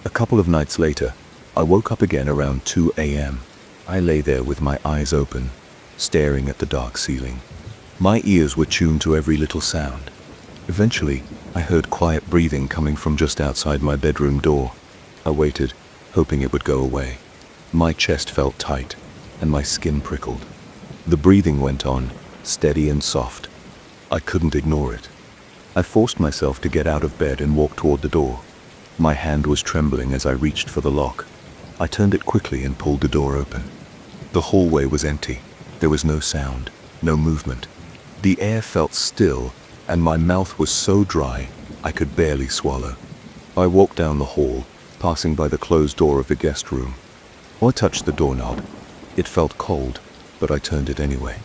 A couple of nights later, I woke up again around 2 a.m. I lay there with my eyes open, staring at the dark ceiling. My ears were tuned to every little sound. Eventually, I heard quiet breathing coming from just outside my bedroom door. I waited, hoping it would go away. My chest felt tight, and my skin prickled. The breathing went on, steady and soft. I couldn't ignore it. I forced myself to get out of bed and walk toward the door. My hand was trembling as I reached for the lock. I turned it quickly and pulled the door open. The hallway was empty. There was no sound, no movement. The air felt still, and my mouth was so dry I could barely swallow. I walked down the hall, passing by the closed door of the guest room. I touched the doorknob. It felt cold, but I turned it anyway.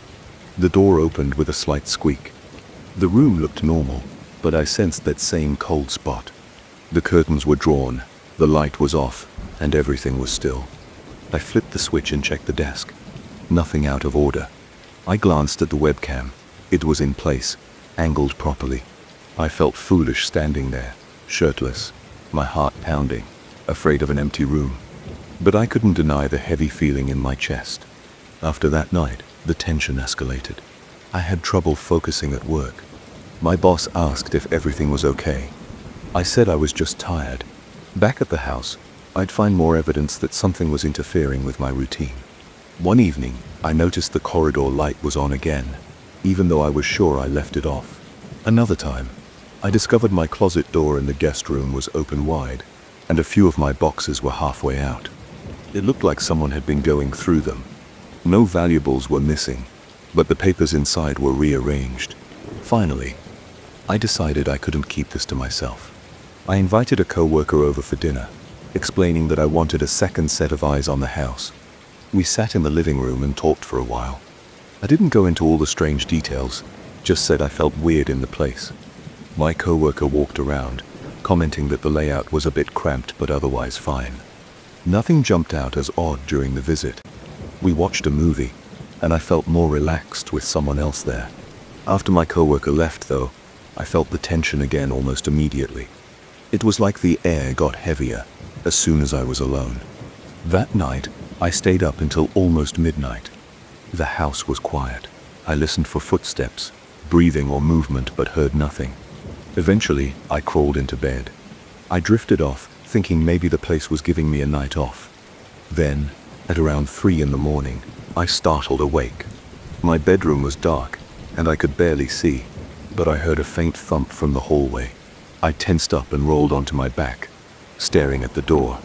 The door opened with a slight squeak. The room looked normal, but I sensed that same cold spot. The curtains were drawn, the light was off, and everything was still. I flipped the switch and checked the desk. Nothing out of order. I glanced at the webcam. It was in place, angled properly. I felt foolish standing there, shirtless, my heart pounding, afraid of an empty room. But I couldn't deny the heavy feeling in my chest. After that night, the tension escalated. I had trouble focusing at work. My boss asked if everything was okay. I said I was just tired. Back at the house, I'd find more evidence that something was interfering with my routine. One evening, I noticed the corridor light was on again, even though I was sure I left it off. Another time, I discovered my closet door in the guest room was open wide, and a few of my boxes were halfway out. It looked like someone had been going through them. No valuables were missing, but the papers inside were rearranged. Finally, I decided I couldn't keep this to myself. I invited a co-worker over for dinner, explaining that I wanted a second set of eyes on the house. We sat in the living room and talked for a while. I didn't go into all the strange details, just said I felt weird in the place. My co-worker walked around, commenting that the layout was a bit cramped but otherwise fine. Nothing jumped out as odd during the visit. We watched a movie, and I felt more relaxed with someone else there. After my coworker left, though, I felt the tension again almost immediately. It was like the air got heavier as soon as I was alone. That night, I stayed up until almost midnight. The house was quiet. I listened for footsteps, breathing or movement, but heard nothing. Eventually, I crawled into bed. I drifted off, thinking maybe the place was giving me a night off. Then, at around 3 in the morning, I startled awake. My bedroom was dark, and I could barely see, but I heard a faint thump from the hallway. I tensed up and rolled onto my back, staring at the door.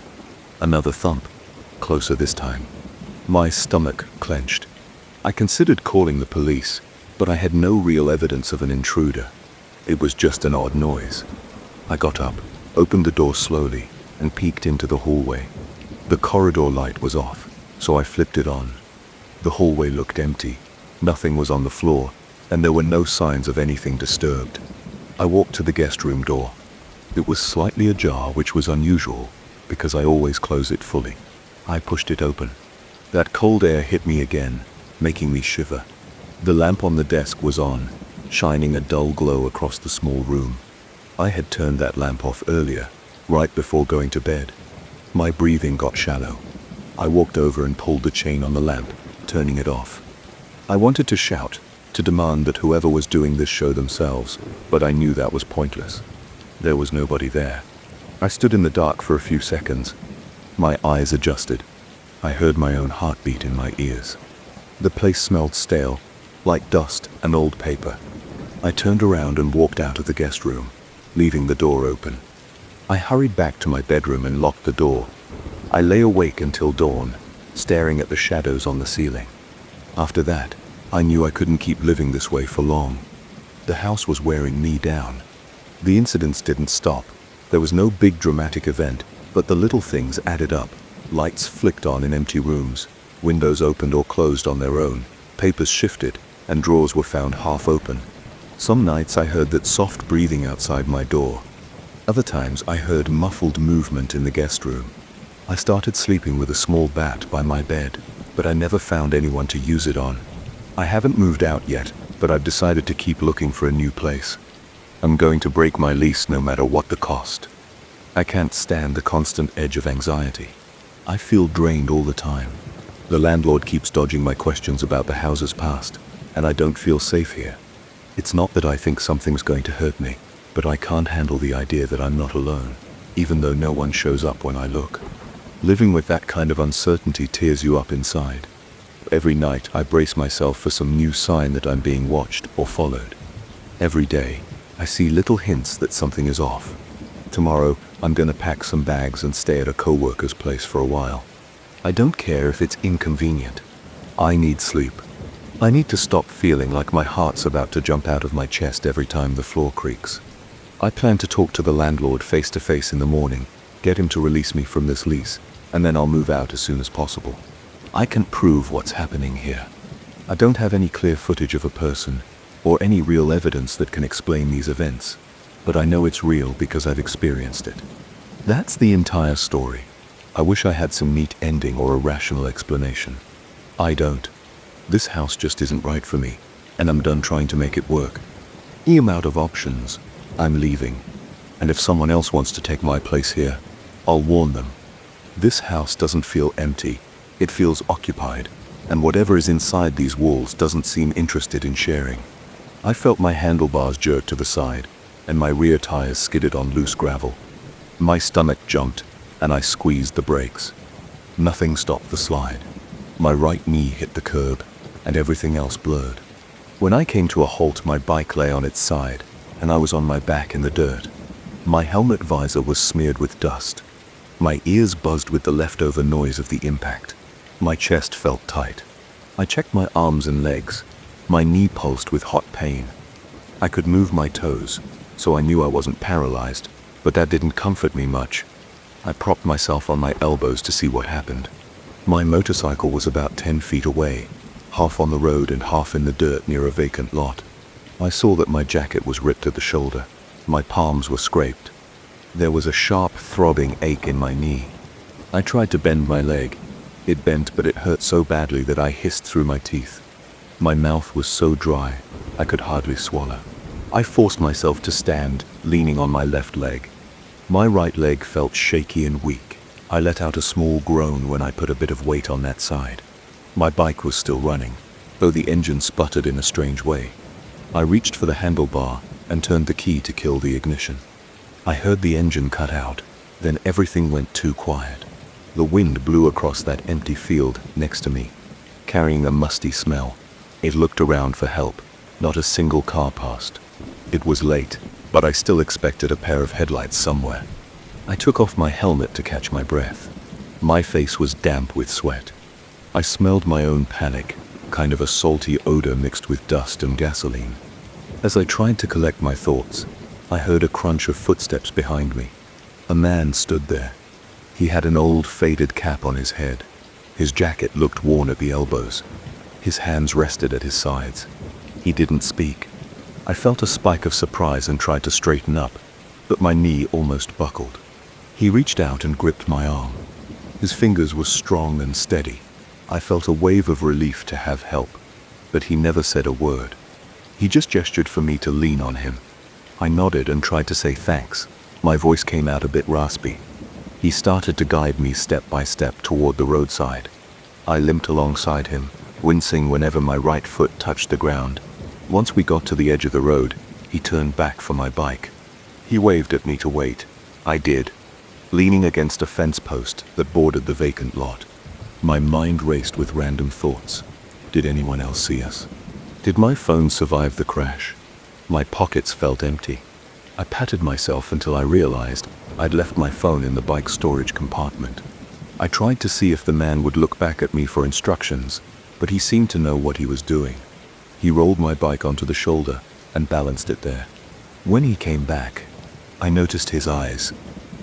Another thump, closer this time. My stomach clenched. I considered calling the police, but I had no real evidence of an intruder. It was just an odd noise. I got up, opened the door slowly, and peeked into the hallway. The corridor light was off, so I flipped it on. The hallway looked empty. Nothing was on the floor, and there were no signs of anything disturbed. I walked to the guest room door. It was slightly ajar, which was unusual, because I always close it fully. I pushed it open. That cold air hit me again, making me shiver. The lamp on the desk was on, shining a dull glow across the small room. I had turned that lamp off earlier, right before going to bed. My breathing got shallow. I walked over and pulled the chain on the lamp, turning it off. I wanted to shout, to demand that whoever was doing this show themselves, but I knew that was pointless. There was nobody there. I stood in the dark for a few seconds. My eyes adjusted. I heard my own heartbeat in my ears. The place smelled stale, like dust and old paper. I turned around and walked out of the guest room, leaving the door open. I hurried back to my bedroom and locked the door. I lay awake until dawn, staring at the shadows on the ceiling. After that, I knew I couldn't keep living this way for long. The house was wearing me down. The incidents didn't stop. There was no big dramatic event, but the little things added up. Lights flicked on in empty rooms, windows opened or closed on their own, papers shifted, and drawers were found half open. Some nights I heard that soft breathing outside my door. Other times I heard muffled movement in the guest room. I started sleeping with a small bat by my bed, but I never found anyone to use it on. I haven't moved out yet, but I've decided to keep looking for a new place. I'm going to break my lease no matter what the cost. I can't stand the constant edge of anxiety. I feel drained all the time. The landlord keeps dodging my questions about the house's past, and I don't feel safe here. It's not that I think something's going to hurt me, but I can't handle the idea that I'm not alone, even though no one shows up when I look. Living with that kind of uncertainty tears you up inside. Every night I brace myself for some new sign that I'm being watched or followed. Every day, I see little hints that something is off. Tomorrow, I'm gonna pack some bags and stay at a coworker's place for a while. I don't care if it's inconvenient. I need sleep. I need to stop feeling like my heart's about to jump out of my chest every time the floor creaks. I plan to talk to the landlord face to face in the morning, get him to release me from this lease, and then I'll move out as soon as possible. I can prove what's happening here. I don't have any clear footage of a person, or any real evidence that can explain these events, but I know it's real because I've experienced it. That's the entire story. I wish I had some neat ending or a rational explanation. I don't. This house just isn't right for me, and I'm done trying to make it work. I'm out of options. I'm leaving. And if someone else wants to take my place here, I'll warn them. This house doesn't feel empty. It feels occupied, and whatever is inside these walls doesn't seem interested in sharing. I felt my handlebars jerk to the side, and my rear tires skidded on loose gravel. My stomach jumped, and I squeezed the brakes. Nothing stopped the slide. My right knee hit the curb, and everything else blurred. When I came to a halt, my bike lay on its side, and I was on my back in the dirt. My helmet visor was smeared with dust. My ears buzzed with the leftover noise of the impact. My chest felt tight. I checked my arms and legs. My knee pulsed with hot pain. I could move my toes, so I knew I wasn't paralyzed, but that didn't comfort me much. I propped myself on my elbows to see what happened. My motorcycle was about 10 feet away, half on the road and half in the dirt near a vacant lot. I saw that my jacket was ripped at the shoulder. My palms were scraped. There was a sharp, throbbing ache in my knee. I tried to bend my leg. It bent, but it hurt so badly that I hissed through my teeth. My mouth was so dry, I could hardly swallow. I forced myself to stand, leaning on my left leg. My right leg felt shaky and weak. I let out a small groan when I put a bit of weight on that side. My bike was still running, though the engine sputtered in a strange way. I reached for the handlebar and turned the key to kill the ignition. I heard the engine cut out, then everything went too quiet. The wind blew across that empty field next to me, carrying a musty smell. It looked around for help. Not a single car passed. It was late, but I still expected a pair of headlights somewhere. I took off my helmet to catch my breath. My face was damp with sweat. I smelled my own panic, kind of a salty odor mixed with dust and gasoline. As I tried to collect my thoughts, I heard a crunch of footsteps behind me. A man stood there. He had an old faded cap on his head. His jacket looked worn at the elbows. His hands rested at his sides. He didn't speak. I felt a spike of surprise and tried to straighten up, but my knee almost buckled. He reached out and gripped my arm. His fingers were strong and steady. I felt a wave of relief to have help, but he never said a word. He just gestured for me to lean on him. I nodded and tried to say thanks. My voice came out a bit raspy. He started to guide me step by step toward the roadside. I limped alongside him, wincing whenever my right foot touched the ground. Once we got to the edge of the road, he turned back for my bike. He waved at me to wait. I did, leaning against a fence post that bordered the vacant lot. My mind raced with random thoughts. Did anyone else see us? Did my phone survive the crash? My pockets felt empty. I patted myself until I realized I'd left my phone in the bike storage compartment. I tried to see if the man would look back at me for instructions, but he seemed to know what he was doing. He rolled my bike onto the shoulder and balanced it there. When he came back, I noticed his eyes.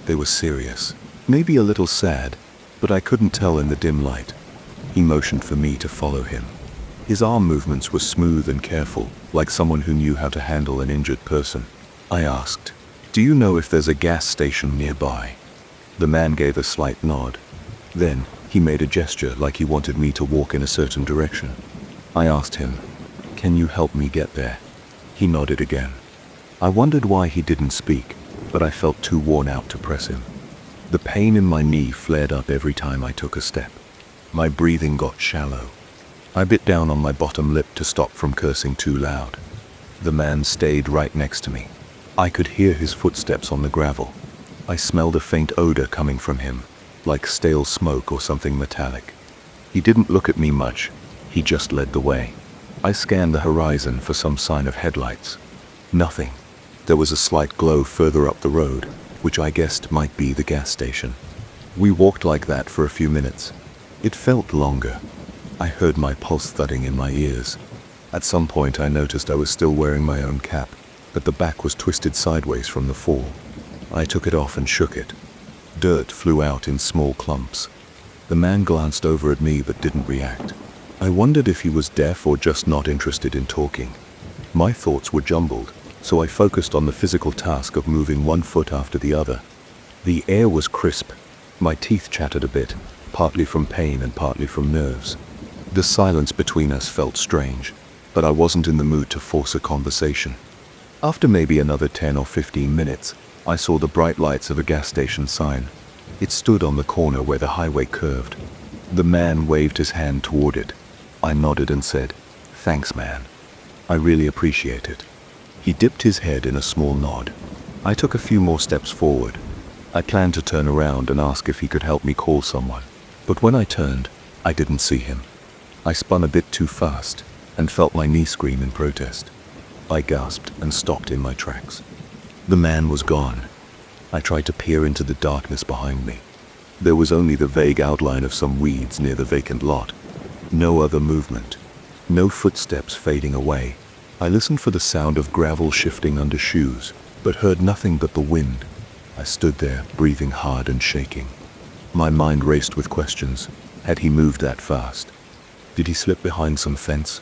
They were serious, maybe a little sad, but I couldn't tell in the dim light. He motioned for me to follow him. His arm movements were smooth and careful, like someone who knew how to handle an injured person. I asked, "Do you know if there's a gas station nearby?" The man gave a slight nod. Then, he made a gesture like he wanted me to walk in a certain direction. I asked him, "Can you help me get there?" He nodded again. I wondered why he didn't speak, but I felt too worn out to press him. The pain in my knee flared up every time I took a step. My breathing got shallow. I bit down on my bottom lip to stop from cursing too loud. The man stayed right next to me. I could hear his footsteps on the gravel. I smelled a faint odor coming from him, like stale smoke or something metallic. He didn't look at me much. He just led the way. I scanned the horizon for some sign of headlights. Nothing. There was a slight glow further up the road, which I guessed might be the gas station. We walked like that for a few minutes. It felt longer. I heard my pulse thudding in my ears. At some point I noticed I was still wearing my own cap, but the back was twisted sideways from the fall. I took it off and shook it. Dirt flew out in small clumps. The man glanced over at me but didn't react. I wondered if he was deaf or just not interested in talking. My thoughts were jumbled, so I focused on the physical task of moving one foot after the other. The air was crisp. My teeth chattered a bit, partly from pain and partly from nerves. The silence between us felt strange, but I wasn't in the mood to force a conversation. After maybe another 10 or 15 minutes, I saw the bright lights of a gas station sign. It stood on the corner where the highway curved. The man waved his hand toward it. I nodded and said, "Thanks, man. I really appreciate it." He dipped his head in a small nod. I took a few more steps forward. I planned to turn around and ask if he could help me call someone, but when I turned, I didn't see him. I spun a bit too fast and felt my knee scream in protest. I gasped and stopped in my tracks. The man was gone. I tried to peer into the darkness behind me. There was only the vague outline of some weeds near the vacant lot. No other movement. No footsteps fading away. I listened for the sound of gravel shifting under shoes, but heard nothing but the wind. I stood there, breathing hard and shaking. My mind raced with questions. Had he moved that fast? Did he slip behind some fence?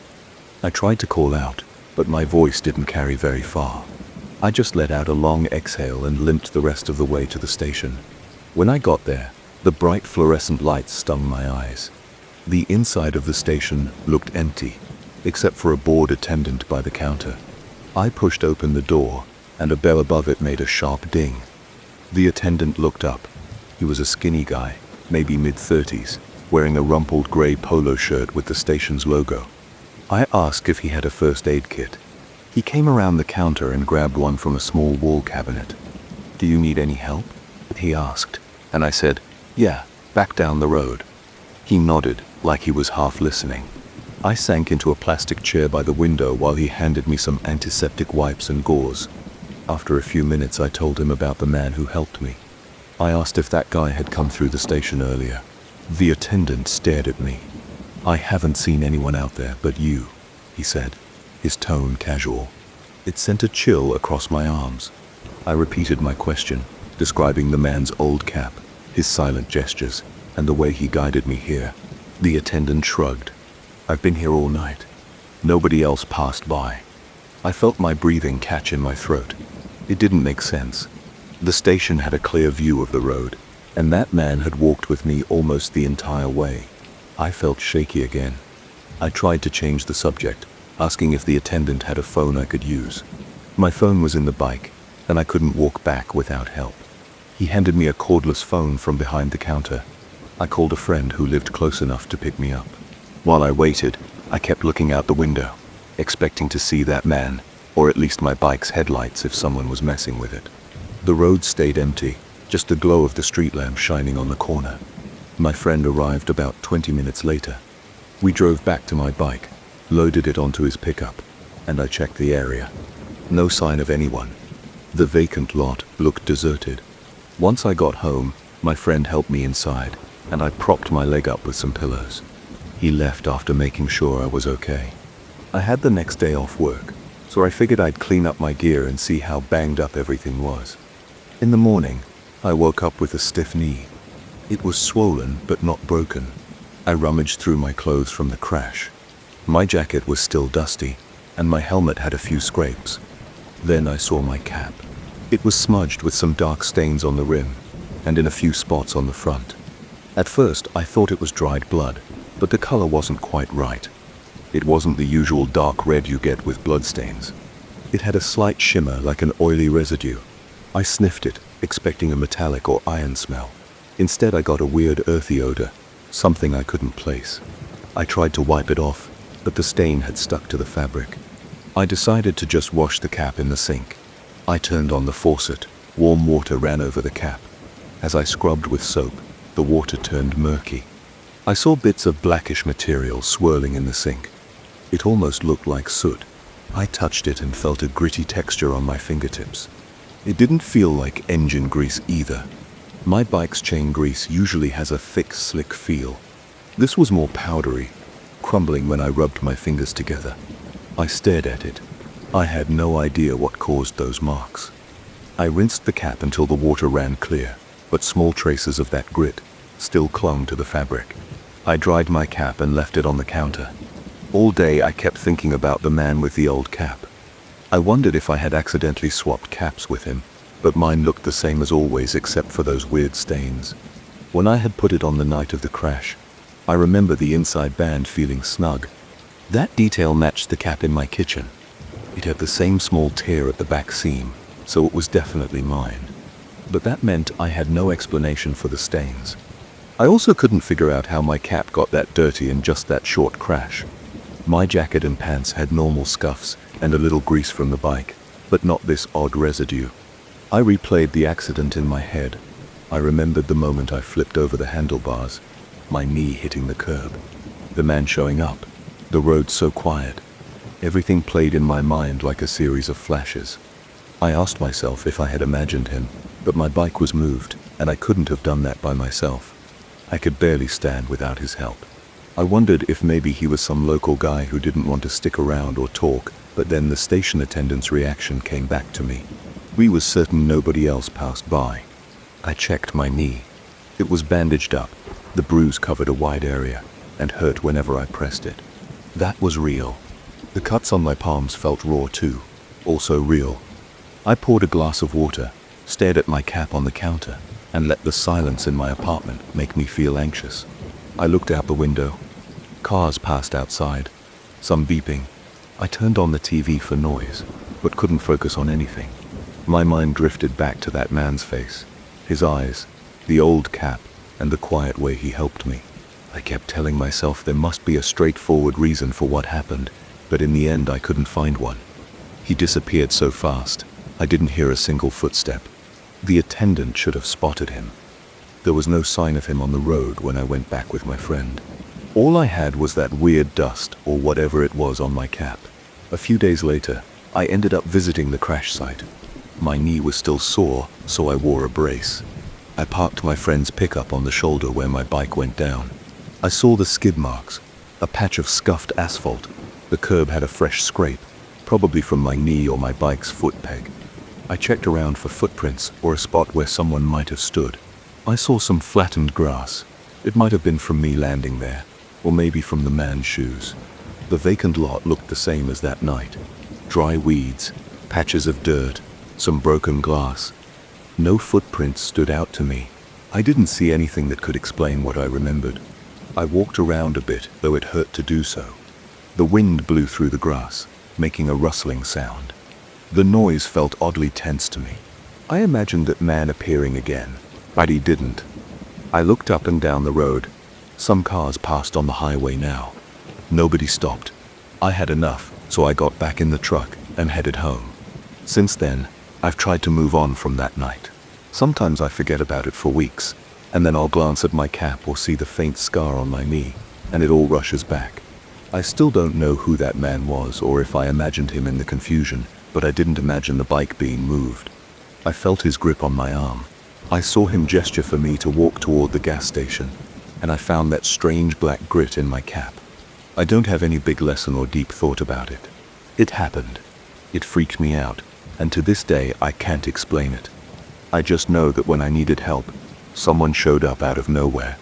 I tried to call out, but my voice didn't carry very far. I just let out a long exhale and limped the rest of the way to the station. When I got there, the bright fluorescent lights stung my eyes. The inside of the station looked empty, except for a bored attendant by the counter. I pushed open the door, and a bell above it made a sharp ding. The attendant looked up. He was a skinny guy, maybe mid-30s, wearing a rumpled grey polo shirt with the station's logo. I asked if he had a first aid kit. He came around the counter and grabbed one from a small wall cabinet. "Do you need any help?" he asked, and I said, "Yeah, back down the road." He nodded, like he was half listening. I sank into a plastic chair by the window while he handed me some antiseptic wipes and gauze. After a few minutes, I told him about the man who helped me. I asked if that guy had come through the station earlier. The attendant stared at me. "I haven't seen anyone out there but you," he said, his tone casual. It sent a chill across my arms. I repeated my question, describing the man's old cap, his silent gestures, and the way he guided me here. The attendant shrugged. "I've been here all night. Nobody else passed by." I felt my breathing catch in my throat. It didn't make sense. The station had a clear view of the road, and that man had walked with me almost the entire way. I felt shaky again. I tried to change the subject, asking if the attendant had a phone I could use. My phone was in the bike, and I couldn't walk back without help. He handed me a cordless phone from behind the counter. I called a friend who lived close enough to pick me up. While I waited, I kept looking out the window, expecting to see that man, or at least my bike's headlights if someone was messing with it. The road stayed empty, just the glow of the street lamp shining on the corner. My friend arrived about 20 minutes later. We drove back to my bike, loaded it onto his pickup, and I checked the area. No sign of anyone. The vacant lot looked deserted. Once I got home, my friend helped me inside, and I propped my leg up with some pillows. He left after making sure I was okay. I had the next day off work, so I figured I'd clean up my gear and see how banged up everything was. In the morning, I woke up with a stiff knee. It was swollen but not broken. I rummaged through my clothes from the crash. My jacket was still dusty, and my helmet had a few scrapes. Then I saw my cap. It was smudged with some dark stains on the rim, and in a few spots on the front. At first, I thought it was dried blood, but the color wasn't quite right. It wasn't the usual dark red you get with bloodstains. It had a slight shimmer like an oily residue. I sniffed it, expecting a metallic or iron smell. Instead, I got a weird earthy odor, something I couldn't place. I tried to wipe it off, but the stain had stuck to the fabric. I decided to just wash the cap in the sink. I turned on the faucet. Warm water ran over the cap. As I scrubbed with soap, the water turned murky. I saw bits of blackish material swirling in the sink. It almost looked like soot. I touched it and felt a gritty texture on my fingertips. It didn't feel like engine grease either. My bike's chain grease usually has a thick, slick feel. This was more powdery, crumbling when I rubbed my fingers together. I stared at it. I had no idea what caused those marks. I rinsed the cap until the water ran clear, but small traces of that grit still clung to the fabric. I dried my cap and left it on the counter. All day I kept thinking about the man with the old cap. I wondered if I had accidentally swapped caps with him, but mine looked the same as always except for those weird stains. When I had put it on the night of the crash, I remember the inside band feeling snug. That detail matched the cap in my kitchen. It had the same small tear at the back seam, so it was definitely mine. But that meant I had no explanation for the stains. I also couldn't figure out how my cap got that dirty in just that short crash. My jacket and pants had normal scuffs and a little grease from the bike, but not this odd residue. I replayed the accident in my head. I remembered the moment I flipped over the handlebars, my knee hitting the curb, the man showing up, the road so quiet. Everything played in my mind like a series of flashes. I asked myself if I had imagined him, but my bike was moved, and I couldn't have done that by myself. I could barely stand without his help. I wondered if maybe he was some local guy who didn't want to stick around or talk, but then the station attendant's reaction came back to me. We was certain nobody else passed by. I checked my knee. It was bandaged up. The bruise covered a wide area and hurt whenever I pressed it. That was real. The cuts on my palms felt raw too, also real. I poured a glass of water, stared at my cap on the counter, and let the silence in my apartment make me feel anxious. I looked out the window. Cars passed outside, some beeping. I turned on the TV for noise, but couldn't focus on anything. My mind drifted back to that man's face, his eyes, the old cap, and the quiet way he helped me. I kept telling myself there must be a straightforward reason for what happened, but in the end I couldn't find one. He disappeared so fast, I didn't hear a single footstep. The attendant should have spotted him. There was no sign of him on the road when I went back with my friend. All I had was that weird dust, or whatever it was, on my cap. A few days later, I ended up visiting the crash site. My knee was still sore, so I wore a brace. I parked my friend's pickup on the shoulder where my bike went down. I saw the skid marks, a patch of scuffed asphalt. The curb had a fresh scrape, probably from my knee or my bike's foot peg. I checked around for footprints or a spot where someone might have stood. I saw some flattened grass. It might have been from me landing there, or maybe from the man's shoes. The vacant lot looked the same as that night. Dry weeds, patches of dirt, some broken glass. No footprints stood out to me. I didn't see anything that could explain what I remembered. I walked around a bit, though it hurt to do so. The wind blew through the grass, making a rustling sound. The noise felt oddly tense to me. I imagined that man appearing again, but he didn't. I looked up and down the road. Some cars passed on the highway now. Nobody stopped. I had enough, so I got back in the truck and headed home. Since then, I've tried to move on from that night. Sometimes I forget about it for weeks, and then I'll glance at my cap or see the faint scar on my knee, and it all rushes back. I still don't know who that man was or if I imagined him in the confusion, but I didn't imagine the bike being moved. I felt his grip on my arm. I saw him gesture for me to walk toward the gas station, and I found that strange black grit in my cap. I don't have any big lesson or deep thought about it. It happened. It freaked me out, and to this day I can't explain it. I just know that when I needed help, someone showed up out of nowhere.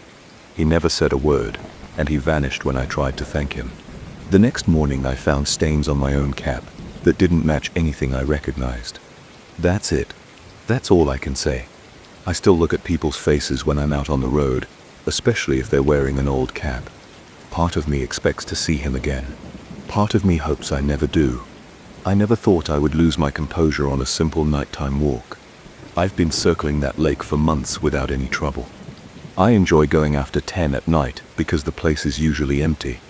He never said a word, and he vanished when I tried to thank him. The next morning I found stains on my own cap that didn't match anything I recognized. That's it. That's all I can say. I still look at people's faces when I'm out on the road, especially if they're wearing an old cap. Part of me expects to see him again. Part of me hopes I never do. I never thought I would lose my composure on a simple nighttime walk. I've been circling that lake for months without any trouble. I enjoy going after 10 at night because the place is usually empty.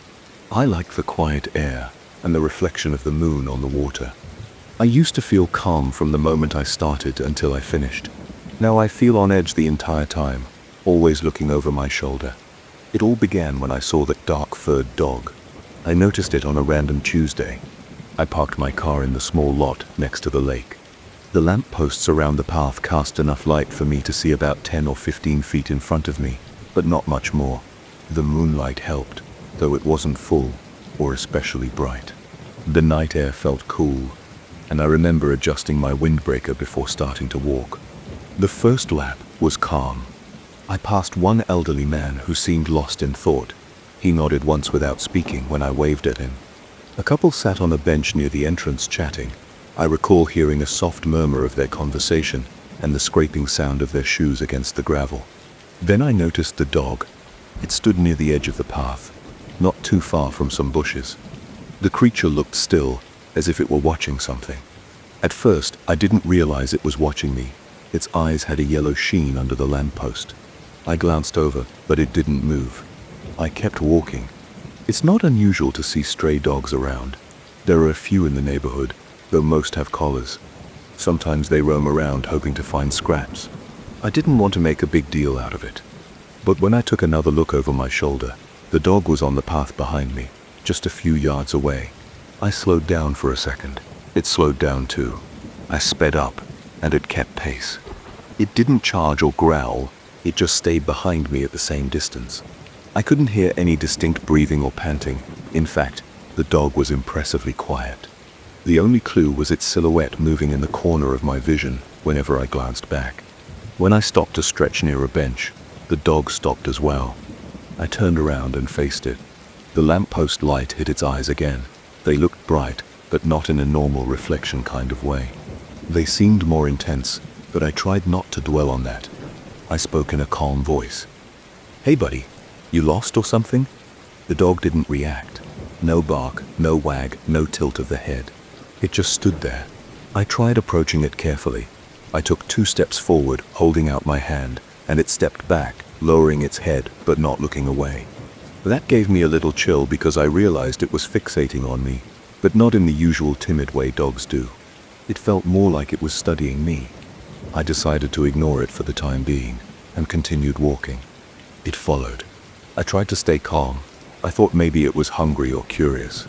I like the quiet air and the reflection of the moon on the water. I used to feel calm from the moment I started until I finished. Now I feel on edge the entire time, always looking over my shoulder. It all began when I saw that dark-furred dog. I noticed it on a random Tuesday. I parked my car in the small lot next to the lake. The lamp posts around the path cast enough light for me to see about 10 or 15 feet in front of me, but not much more. The moonlight helped, though it wasn't full or especially bright. The night air felt cool, and I remember adjusting my windbreaker before starting to walk. The first lap was calm. I passed one elderly man who seemed lost in thought. He nodded once without speaking when I waved at him. A couple sat on a bench near the entrance chatting. I recall hearing a soft murmur of their conversation and the scraping sound of their shoes against the gravel. Then I noticed the dog. It stood near the edge of the path, not too far from some bushes. The creature looked still, as if it were watching something. At first, I didn't realize it was watching me. Its eyes had a yellow sheen under the lamppost. I glanced over, but it didn't move. I kept walking. It's not unusual to see stray dogs around. There are a few in the neighborhood, though most have collars. Sometimes they roam around hoping to find scraps. I didn't want to make a big deal out of it. But when I took another look over my shoulder, the dog was on the path behind me, just a few yards away. I slowed down for a second. It slowed down too. I sped up, and it kept pace. It didn't charge or growl, it just stayed behind me at the same distance. I couldn't hear any distinct breathing or panting. In fact, the dog was impressively quiet. The only clue was its silhouette moving in the corner of my vision whenever I glanced back. When I stopped to stretch near a bench, the dog stopped as well. I turned around and faced it. The lamppost light hit its eyes again. They looked bright, but not in a normal reflection kind of way. They seemed more intense, but I tried not to dwell on that. I spoke in a calm voice. "Hey buddy, you lost or something?" The dog didn't react. No bark, no wag, no tilt of the head. It just stood there. I tried approaching it carefully. I took 2 steps forward, holding out my hand, and it stepped back, lowering its head, but not looking away. That gave me a little chill because I realized it was fixating on me, but not in the usual timid way dogs do. It felt more like it was studying me. I decided to ignore it for the time being, and continued walking. It followed. I tried to stay calm. I thought maybe it was hungry or curious.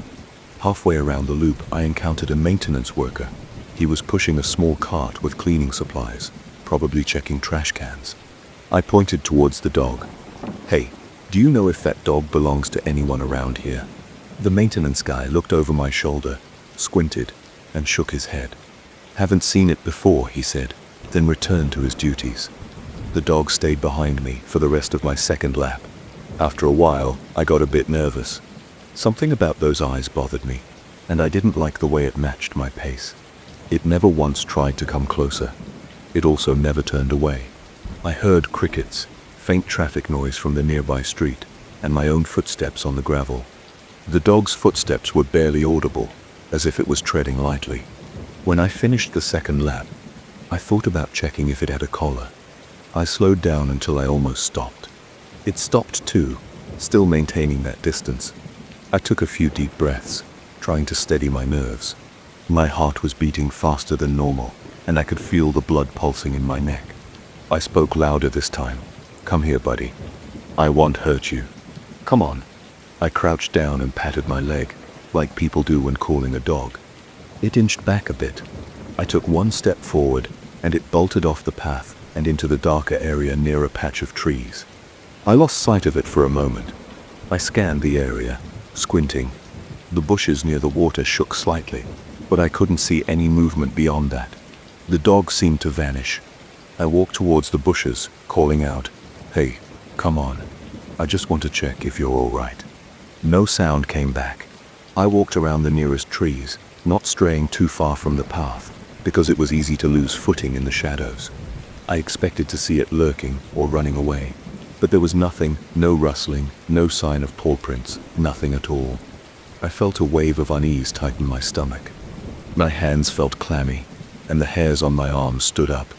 Halfway around the loop, I encountered a maintenance worker. He was pushing a small cart with cleaning supplies, probably checking trash cans. I pointed towards the dog. "Hey, do you know if that dog belongs to anyone around here?" The maintenance guy looked over my shoulder, squinted, and shook his head. "Haven't seen it before," he said, then returned to his duties. The dog stayed behind me for the rest of my second lap. After a while, I got a bit nervous. Something about those eyes bothered me, and I didn't like the way it matched my pace. It never once tried to come closer. It also never turned away. I heard crickets, faint traffic noise from the nearby street, and my own footsteps on the gravel. The dog's footsteps were barely audible, as if it was treading lightly. When I finished the second lap, I thought about checking if it had a collar. I slowed down until I almost stopped. It stopped too, still maintaining that distance. I took a few deep breaths, trying to steady my nerves. My heart was beating faster than normal, and I could feel the blood pulsing in my neck. I spoke louder this time. "Come here, buddy. I won't hurt you. Come on." I crouched down and patted my leg, like people do when calling a dog. It inched back a bit. I took 1 step forward, and it bolted off the path and into the darker area near a patch of trees. I lost sight of it for a moment. I scanned the area, squinting. The bushes near the water shook slightly, but I couldn't see any movement beyond that. The dog seemed to vanish. I walked towards the bushes, calling out, "Hey, come on. I just want to check if you're all right." No sound came back. I walked around the nearest trees, not straying too far from the path, because it was easy to lose footing in the shadows. I expected to see it lurking or running away, but there was nothing, no rustling, no sign of paw prints, nothing at all. I felt a wave of unease tighten my stomach. My hands felt clammy, and the hairs on my arms stood up.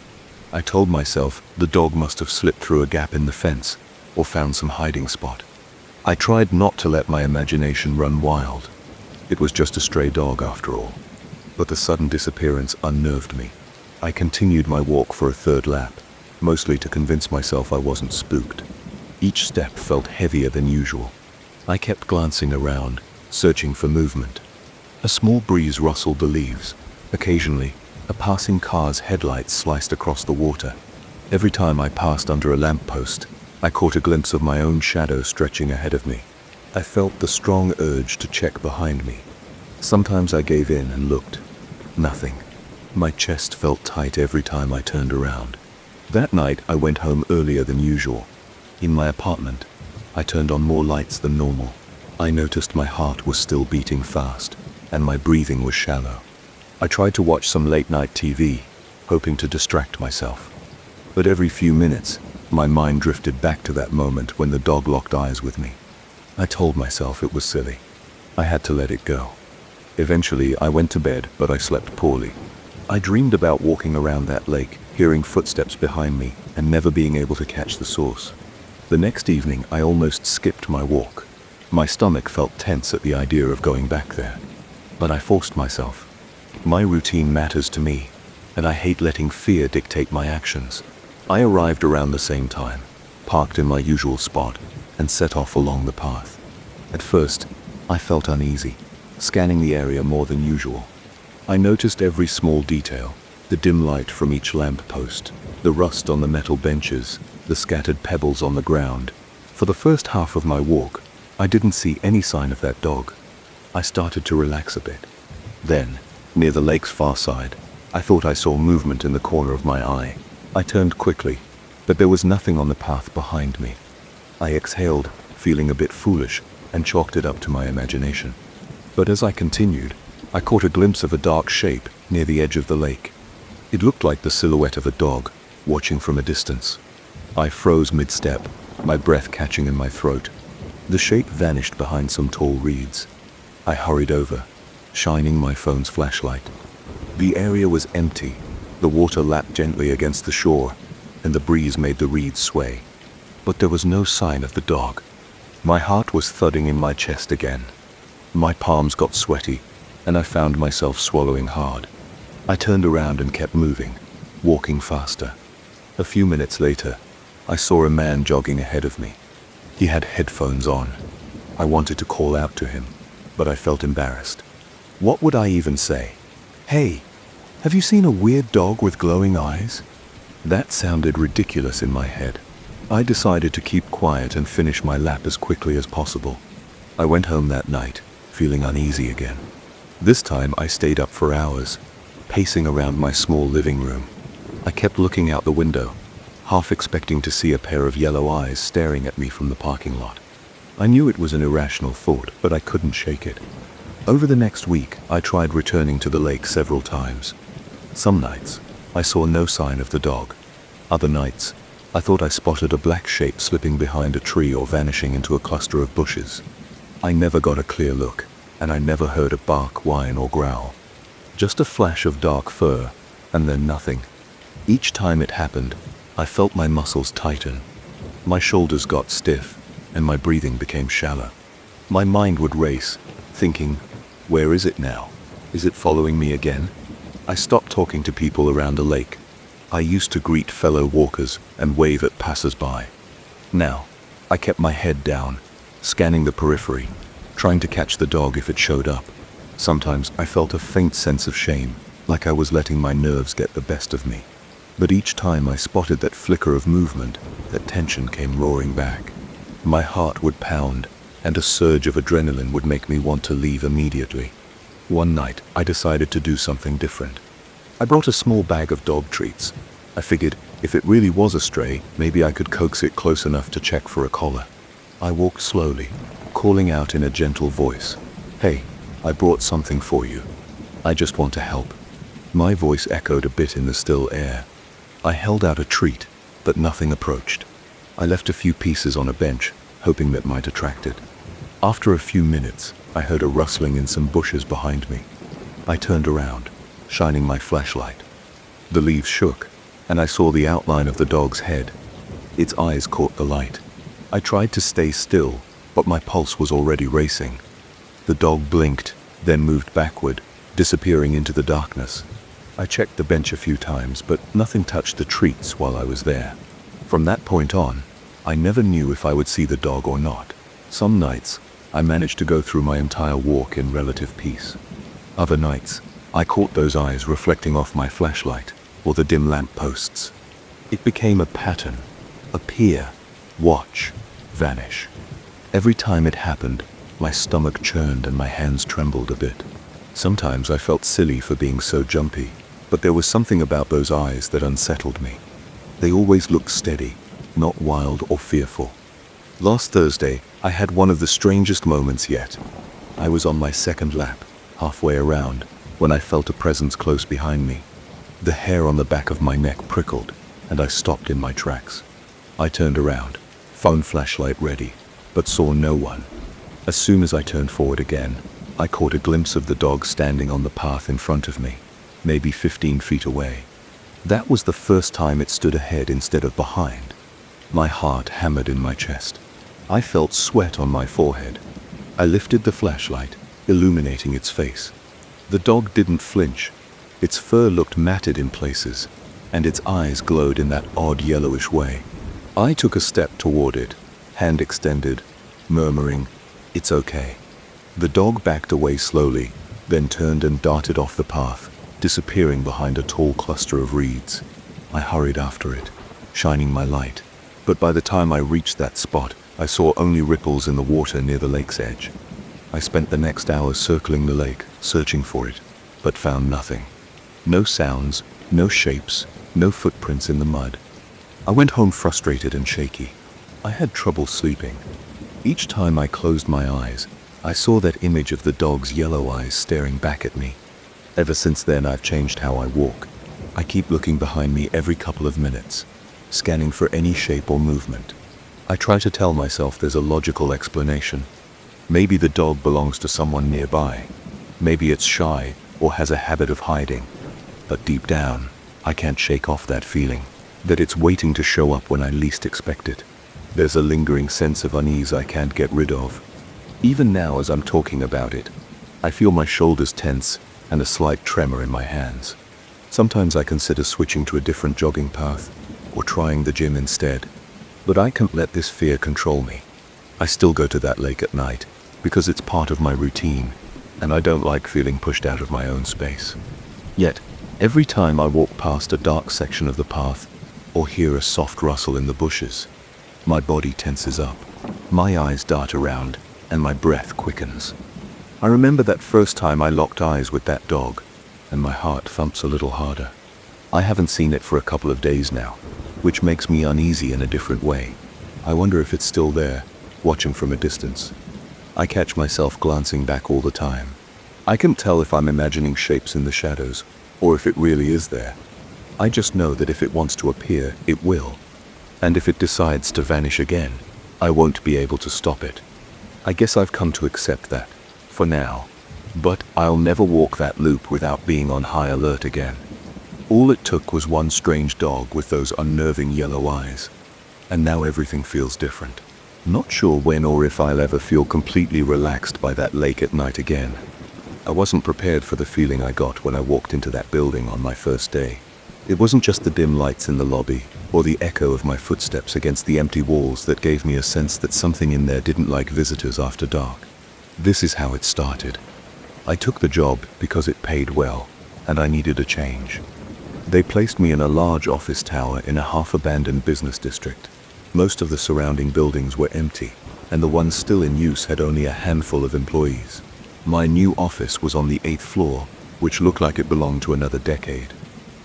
I told myself the dog must have slipped through a gap in the fence or found some hiding spot. I tried not to let my imagination run wild. It was just a stray dog after all. But the sudden disappearance unnerved me. I continued my walk for a third lap, mostly to convince myself I wasn't spooked. Each step felt heavier than usual. I kept glancing around, searching for movement. A small breeze rustled the leaves. Occasionally, a passing car's headlights sliced across the water. Every time I passed under a lamppost, I caught a glimpse of my own shadow stretching ahead of me. I felt the strong urge to check behind me. Sometimes I gave in and looked. Nothing. My chest felt tight every time I turned around. That night, I went home earlier than usual. In my apartment, I turned on more lights than normal. I noticed my heart was still beating fast, and my breathing was shallow. I tried to watch some late-night TV, hoping to distract myself. But every few minutes, my mind drifted back to that moment when the dog locked eyes with me. I told myself it was silly. I had to let it go. Eventually, I went to bed, but I slept poorly. I dreamed about walking around that lake, hearing footsteps behind me, and never being able to catch the source. The next evening, I almost skipped my walk. My stomach felt tense at the idea of going back there. But I forced myself. My routine matters to me, and I hate letting fear dictate my actions. I arrived around the same time, parked in my usual spot, and set off along the path. At first, I felt uneasy, scanning the area more than usual. I noticed every small detail, the dim light from each lamp post, the rust on the metal benches, the scattered pebbles on the ground. For the first half of my walk, I didn't see any sign of that dog. I started to relax a bit. Then, near the lake's far side, I thought I saw movement in the corner of my eye. I turned quickly, but there was nothing on the path behind me. I exhaled, feeling a bit foolish, and chalked it up to my imagination. But as I continued, I caught a glimpse of a dark shape near the edge of the lake. It looked like the silhouette of a dog, watching from a distance. I froze mid-step, my breath catching in my throat. The shape vanished behind some tall reeds. I hurried over, shining my phone's flashlight. The area was empty. The water lapped gently against the shore, and the breeze made the reeds sway. But there was no sign of the dog. My heart was thudding in my chest again. My palms got sweaty, and I found myself swallowing hard. I turned around and kept moving, walking faster. A few minutes later, I saw a man jogging ahead of me. He had headphones on. I wanted to call out to him, but I felt embarrassed. What would I even say? "Hey, have you seen a weird dog with glowing eyes?" That sounded ridiculous in my head. I decided to keep quiet and finish my lap as quickly as possible. I went home that night, feeling uneasy again. This time I stayed up for hours, pacing around my small living room. I kept looking out the window, half expecting to see a pair of yellow eyes staring at me from the parking lot. I knew it was an irrational thought, but I couldn't shake it. Over the next week, I tried returning to the lake several times. Some nights, I saw no sign of the dog. Other nights, I thought I spotted a black shape slipping behind a tree or vanishing into a cluster of bushes. I never got a clear look, and I never heard a bark, whine, or growl. Just a flash of dark fur, and then nothing. Each time it happened, I felt my muscles tighten. My shoulders got stiff, and my breathing became shallow. My mind would race, thinking, where is it now? Is it following me again? I stopped talking to people around the lake. I used to greet fellow walkers and wave at passers-by. Now, I kept my head down, scanning the periphery, trying to catch the dog if it showed up. Sometimes I felt a faint sense of shame, like I was letting my nerves get the best of me. But each time I spotted that flicker of movement, that tension came roaring back. My heart would pound, and a surge of adrenaline would make me want to leave immediately. One night, I decided to do something different. I brought a small bag of dog treats. I figured if it really was a stray, maybe I could coax it close enough to check for a collar. I walked slowly, calling out in a gentle voice, "Hey, I brought something for you. I just want to help." My voice echoed a bit in the still air. I held out a treat, but nothing approached. I left a few pieces on a bench, hoping that might attract it. After a few minutes, I heard a rustling in some bushes behind me. I turned around, shining my flashlight. The leaves shook, and I saw the outline of the dog's head. Its eyes caught the light. I tried to stay still, but my pulse was already racing. The dog blinked, then moved backward, disappearing into the darkness. I checked the bench a few times, but nothing touched the treats while I was there. From that point on, I never knew if I would see the dog or not. Some nights, I managed to go through my entire walk in relative peace. Other nights, I caught those eyes reflecting off my flashlight or the dim lamp posts. It became a pattern: appear, watch, vanish. Every time it happened, my stomach churned and my hands trembled a bit. Sometimes I felt silly for being so jumpy, but there was something about those eyes that unsettled me. They always looked steady, not wild or fearful. Last Thursday, I had one of the strangest moments yet. I was on my second lap, halfway around, when I felt a presence close behind me. The hair on the back of my neck prickled, and I stopped in my tracks. I turned around, phone flashlight ready, but saw no one. As soon as I turned forward again, I caught a glimpse of the dog standing on the path in front of me, maybe 15 feet away. That was the first time it stood ahead instead of behind. My heart hammered in my chest. I felt sweat on my forehead. I lifted the flashlight, illuminating its face. The dog didn't flinch. Its fur looked matted in places, and its eyes glowed in that odd yellowish way. I took a step toward it, hand extended, murmuring, "It's okay." The dog backed away slowly, then turned and darted off the path, disappearing behind a tall cluster of reeds. I hurried after it, shining my light, but by the time I reached that spot, I saw only ripples in the water near the lake's edge. I spent the next hour circling the lake, searching for it, but found nothing. No sounds, no shapes, no footprints in the mud. I went home frustrated and shaky. I had trouble sleeping. Each time I closed my eyes, I saw that image of the dog's yellow eyes staring back at me. Ever since then, I've changed how I walk. I keep looking behind me every couple of minutes, scanning for any shape or movement. I try to tell myself there's a logical explanation. Maybe the dog belongs to someone nearby. Maybe it's shy or has a habit of hiding. But deep down, I can't shake off that feeling that it's waiting to show up when I least expect it. There's a lingering sense of unease I can't get rid of. Even now as I'm talking about it, I feel my shoulders tense and a slight tremor in my hands. Sometimes I consider switching to a different jogging path or trying the gym instead, but I can't let this fear control me. I still go to that lake at night because it's part of my routine, and I don't like feeling pushed out of my own space. Yet, every time I walk past a dark section of the path or hear a soft rustle in the bushes, my body tenses up, my eyes dart around, and my breath quickens. I remember that first time I locked eyes with that dog, and my heart thumps a little harder. I haven't seen it for a couple of days now, which makes me uneasy in a different way. I wonder if it's still there, watching from a distance. I catch myself glancing back all the time. I can't tell if I'm imagining shapes in the shadows, or if it really is there. I just know that if it wants to appear, it will. And if it decides to vanish again, I won't be able to stop it. I guess I've come to accept that, for now. But I'll never walk that loop without being on high alert again. All it took was one strange dog with those unnerving yellow eyes. And now everything feels different. Not sure when or if I'll ever feel completely relaxed by that lake at night again. I wasn't prepared for the feeling I got when I walked into that building on my first day. It wasn't just the dim lights in the lobby, or the echo of my footsteps against the empty walls that gave me a sense that something in there didn't like visitors after dark. This is how it started. I took the job because it paid well, and I needed a change. They placed me in a large office tower in a half-abandoned business district. Most of the surrounding buildings were empty, and the ones still in use had only a handful of employees. My new office was on the 8th floor, which looked like it belonged to another decade.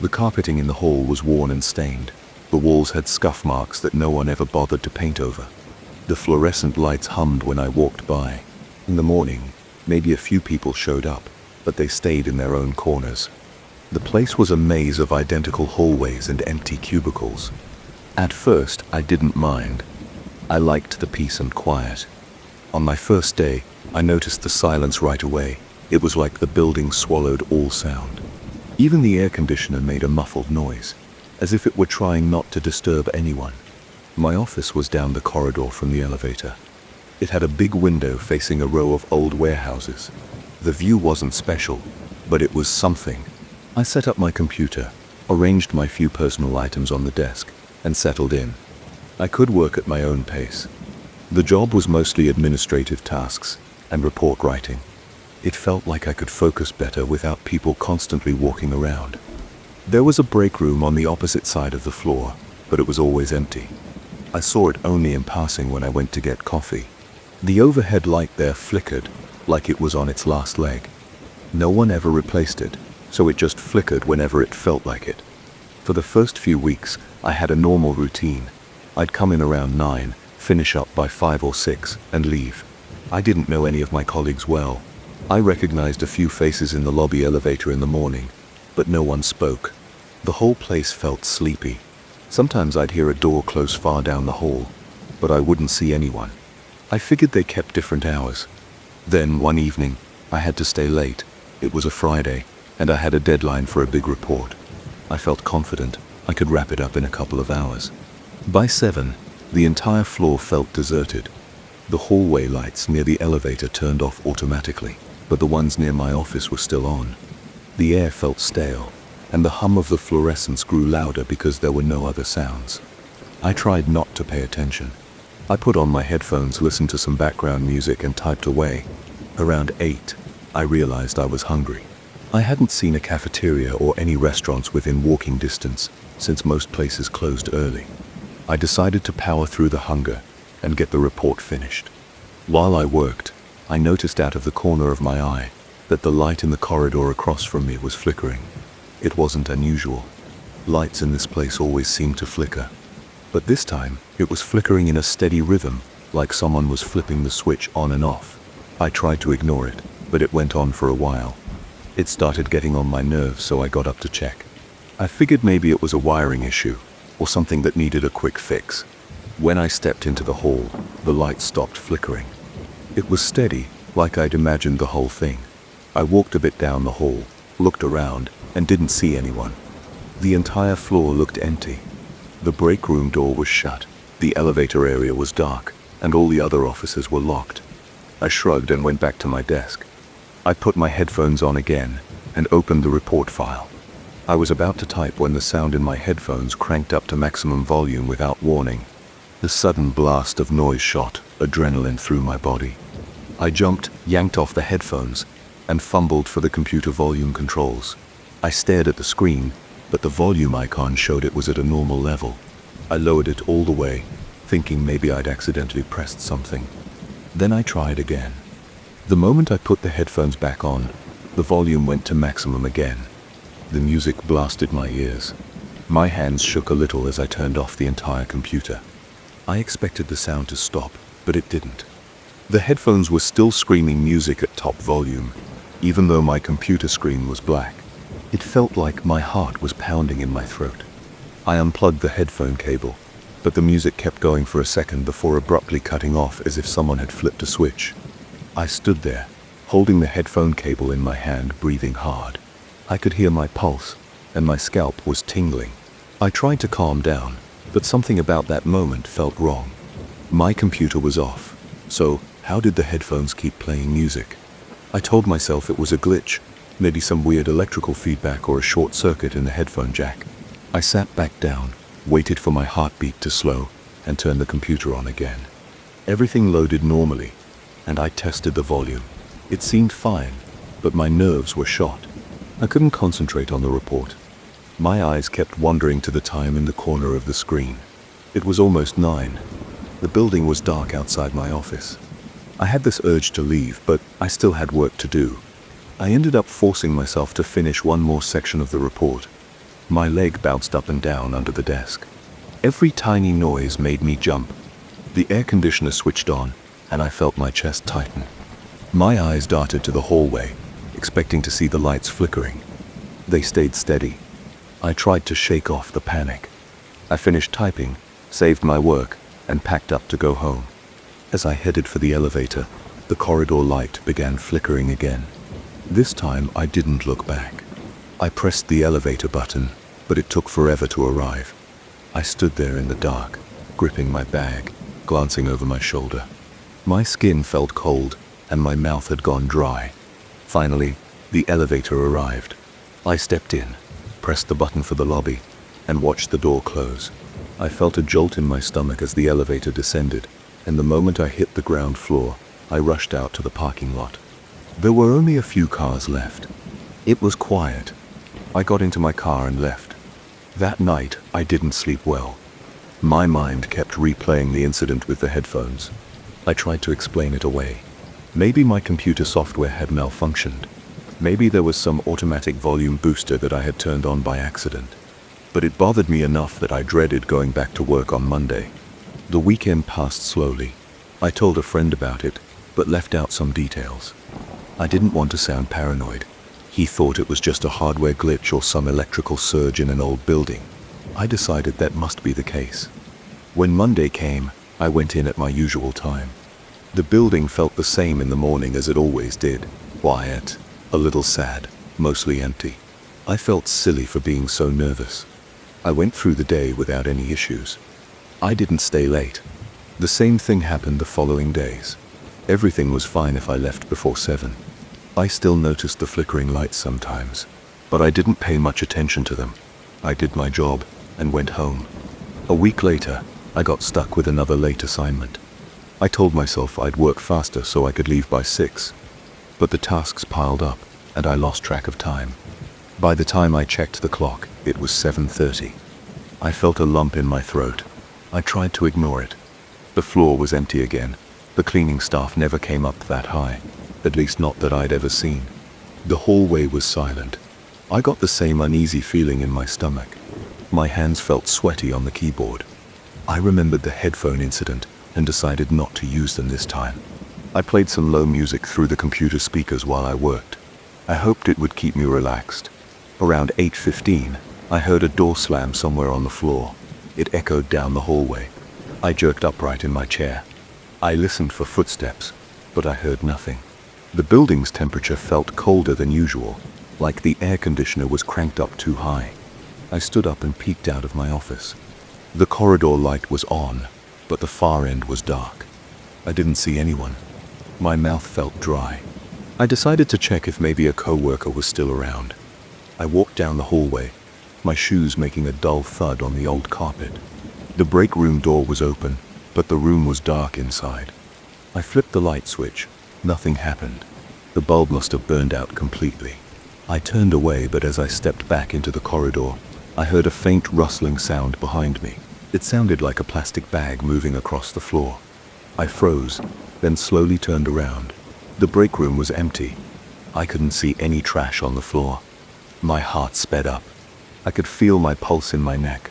The carpeting in the hall was worn and stained. The walls had scuff marks that no one ever bothered to paint over. The fluorescent lights hummed when I walked by. In the morning, maybe a few people showed up, but they stayed in their own corners. The place was a maze of identical hallways and empty cubicles. At first, I didn't mind. I liked the peace and quiet. On my first day, I noticed the silence right away. It was like the building swallowed all sound. Even the air conditioner made a muffled noise, as if it were trying not to disturb anyone. My office was down the corridor from the elevator. It had a big window facing a row of old warehouses. The view wasn't special, but it was something. I set up my computer, arranged my few personal items on the desk, and settled in. I could work at my own pace. The job was mostly administrative tasks and report writing. It felt like I could focus better without people constantly walking around. There was a break room on the opposite side of the floor, but it was always empty. I saw it only in passing when I went to get coffee. The overhead light there flickered, like it was on its last leg. No one ever replaced it, so it just flickered whenever it felt like it. For the first few weeks, I had a normal routine. I'd come in around 9, finish up by 5 or 6, and leave. I didn't know any of my colleagues well. I recognized a few faces in the lobby elevator in the morning, but no one spoke. The whole place felt sleepy. Sometimes I'd hear a door close far down the hall, but I wouldn't see anyone. I figured they kept different hours. Then, one evening, I had to stay late. It was a Friday, and I had a deadline for a big report. I felt confident I could wrap it up in a couple of hours. By 7, the entire floor felt deserted. The hallway lights near the elevator turned off automatically, but the ones near my office were still on. The air felt stale, and the hum of the fluorescents grew louder because there were no other sounds. I tried not to pay attention. I put on my headphones, listened to some background music, and typed away. Around 8, I realized I was hungry. I hadn't seen a cafeteria or any restaurants within walking distance since most places closed early. I decided to power through the hunger and get the report finished. While I worked, I noticed out of the corner of my eye that the light in the corridor across from me was flickering. It wasn't unusual. Lights in this place always seemed to flicker. But this time, it was flickering in a steady rhythm, like someone was flipping the switch on and off. I tried to ignore it, but it went on for a while. It started getting on my nerves, so I got up to check. I figured maybe it was a wiring issue, or something that needed a quick fix. When I stepped into the hall, the light stopped flickering. It was steady, like I'd imagined the whole thing. I walked a bit down the hall, looked around, and didn't see anyone. The entire floor looked empty. The break room door was shut, the elevator area was dark, and all the other offices were locked. I shrugged and went back to my desk. I put my headphones on again and opened the report file. I was about to type when the sound in my headphones cranked up to maximum volume without warning. The sudden blast of noise shot adrenaline through my body. I jumped, yanked off the headphones, and fumbled for the computer volume controls. I stared at the screen, but the volume icon showed it was at a normal level. I lowered it all the way, thinking maybe I'd accidentally pressed something. Then I tried again. The moment I put the headphones back on, the volume went to maximum again. The music blasted my ears. My hands shook a little as I turned off the entire computer. I expected the sound to stop, but it didn't. The headphones were still screaming music at top volume, even though my computer screen was black. It felt like my heart was pounding in my throat. I unplugged the headphone cable, but the music kept going for a second before abruptly cutting off as if someone had flipped a switch. I stood there, holding the headphone cable in my hand, breathing hard. I could hear my pulse, and my scalp was tingling. I tried to calm down, but something about that moment felt wrong. My computer was off, so how did the headphones keep playing music? I told myself it was a glitch, maybe some weird electrical feedback or a short circuit in the headphone jack. I sat back down, waited for my heartbeat to slow, and turned the computer on again. Everything loaded normally, and I tested the volume. It seemed fine, but my nerves were shot. I couldn't concentrate on the report. My eyes kept wandering to the time in the corner of the screen. It was almost 9. The building was dark outside my office. I had this urge to leave, but I still had work to do. I ended up forcing myself to finish one more section of the report. My leg bounced up and down under the desk. Every tiny noise made me jump. The air conditioner switched on, and I felt my chest tighten. My eyes darted to the hallway, expecting to see the lights flickering. They stayed steady. I tried to shake off the panic. I finished typing, saved my work, and packed up to go home. As I headed for the elevator, the corridor light began flickering again. This time I didn't look back. I pressed the elevator button, but it took forever to arrive. I stood there in the dark, gripping my bag, glancing over my shoulder. My skin felt cold, and my mouth had gone dry. Finally, the elevator arrived. I stepped in, pressed the button for the lobby, and watched the door close. I felt a jolt in my stomach as the elevator descended, and the moment I hit the ground floor, I rushed out to the parking lot. There were only a few cars left. It was quiet. I got into my car and left. That night, I didn't sleep well. My mind kept replaying the incident with the headphones. I tried to explain it away. Maybe my computer software had malfunctioned. Maybe there was some automatic volume booster that I had turned on by accident. But it bothered me enough that I dreaded going back to work on Monday. The weekend passed slowly. I told a friend about it, but left out some details. I didn't want to sound paranoid. He thought it was just a hardware glitch or some electrical surge in an old building. I decided that must be the case. When Monday came, I went in at my usual time. The building felt the same in the morning as it always did. Quiet, a little sad, mostly empty. I felt silly for being so nervous. I went through the day without any issues. I didn't stay late. The same thing happened the following days. Everything was fine if I left before 7. I still noticed the flickering lights sometimes, but I didn't pay much attention to them. I did my job and went home. A week later, I got stuck with another late assignment. I told myself I'd work faster so I could leave by 6, but the tasks piled up and I lost track of time. By the time I checked the clock, it was 7:30. I felt a lump in my throat. I tried to ignore it. The floor was empty again. The cleaning staff never came up that high, at least not that I'd ever seen. The hallway was silent. I got the same uneasy feeling in my stomach. My hands felt sweaty on the keyboard. I remembered the headphone incident and decided not to use them this time. I played some low music through the computer speakers while I worked. I hoped it would keep me relaxed. Around 8:15, I heard a door slam somewhere on the floor. It echoed down the hallway. I jerked upright in my chair. I listened for footsteps, but I heard nothing. The building's temperature felt colder than usual, like the air conditioner was cranked up too high. I stood up and peeked out of my office. The corridor light was on, but the far end was dark. I didn't see anyone. My mouth felt dry. I decided to check if maybe a coworker was still around. I walked down the hallway, my shoes making a dull thud on the old carpet. The break room door was open, but the room was dark inside. I flipped the light switch. Nothing happened. The bulb must have burned out completely. I turned away, but as I stepped back into the corridor, I heard a faint rustling sound behind me. It sounded like a plastic bag moving across the floor. I froze, then slowly turned around. The break room was empty. I couldn't see any trash on the floor. My heart sped up. I could feel my pulse in my neck.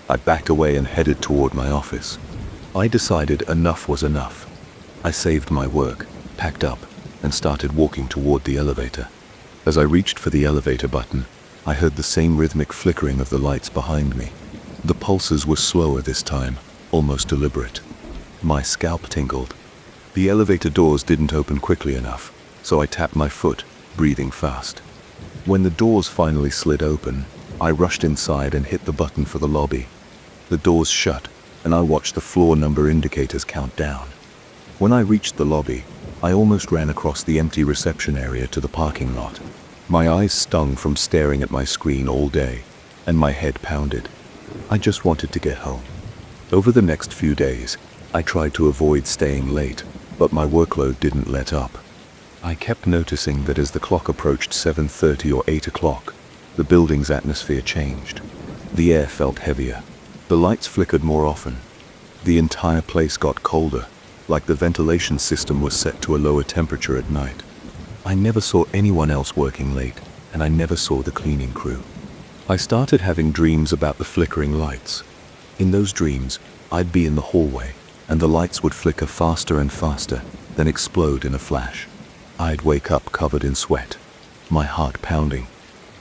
I backed away and headed toward my office. I decided enough was enough. I saved my work, packed up, and started walking toward the elevator. As I reached for the elevator button, I heard the same rhythmic flickering of the lights behind me. The pulses were slower this time, almost deliberate. My scalp tingled. The elevator doors didn't open quickly enough, so I tapped my foot, breathing fast. When the doors finally slid open, I rushed inside and hit the button for the lobby. The doors shut, and I watched the floor number indicators count down. When I reached the lobby, I almost ran across the empty reception area to the parking lot. My eyes stung from staring at my screen all day, and my head pounded. I just wanted to get home. Over the next few days, I tried to avoid staying late, but my workload didn't let up. I kept noticing that as the clock approached 7:30 or 8 o'clock, the building's atmosphere changed. The air felt heavier. The lights flickered more often. The entire place got colder, like the ventilation system was set to a lower temperature at night. I never saw anyone else working late, and I never saw the cleaning crew. I started having dreams about the flickering lights. In those dreams, I'd be in the hallway, and the lights would flicker faster and faster, then explode in a flash. I'd wake up covered in sweat, my heart pounding,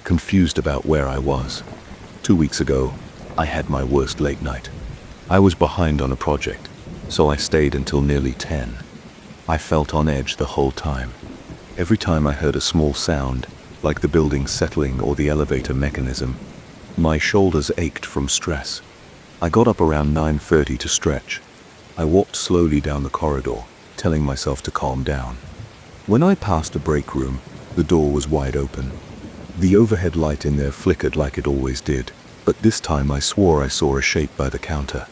confused about where I was. 2 weeks ago, I had my worst late night. I was behind on a project, so I stayed until nearly 10. I felt on edge the whole time. Every time I heard a small sound, like the building settling or the elevator mechanism, my shoulders ached from stress. I got up around 9:30 to stretch. I walked slowly down the corridor, telling myself to calm down. When I passed a break room, the door was wide open. The overhead light in there flickered like it always did, but this time I swore I saw a shape by the counter.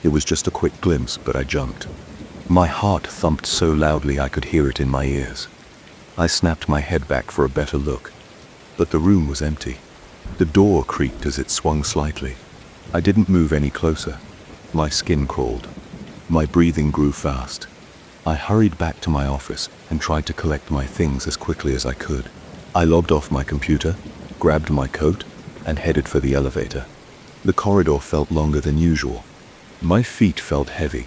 It was just a quick glimpse, but I jumped. My heart thumped so loudly I could hear it in my ears. I snapped my head back for a better look, but the room was empty. The door creaked as it swung slightly. I didn't move any closer. My skin crawled. My breathing grew fast. I hurried back to my office and tried to collect my things as quickly as I could. I logged off my computer, grabbed my coat, and headed for the elevator. The corridor felt longer than usual. My feet felt heavy.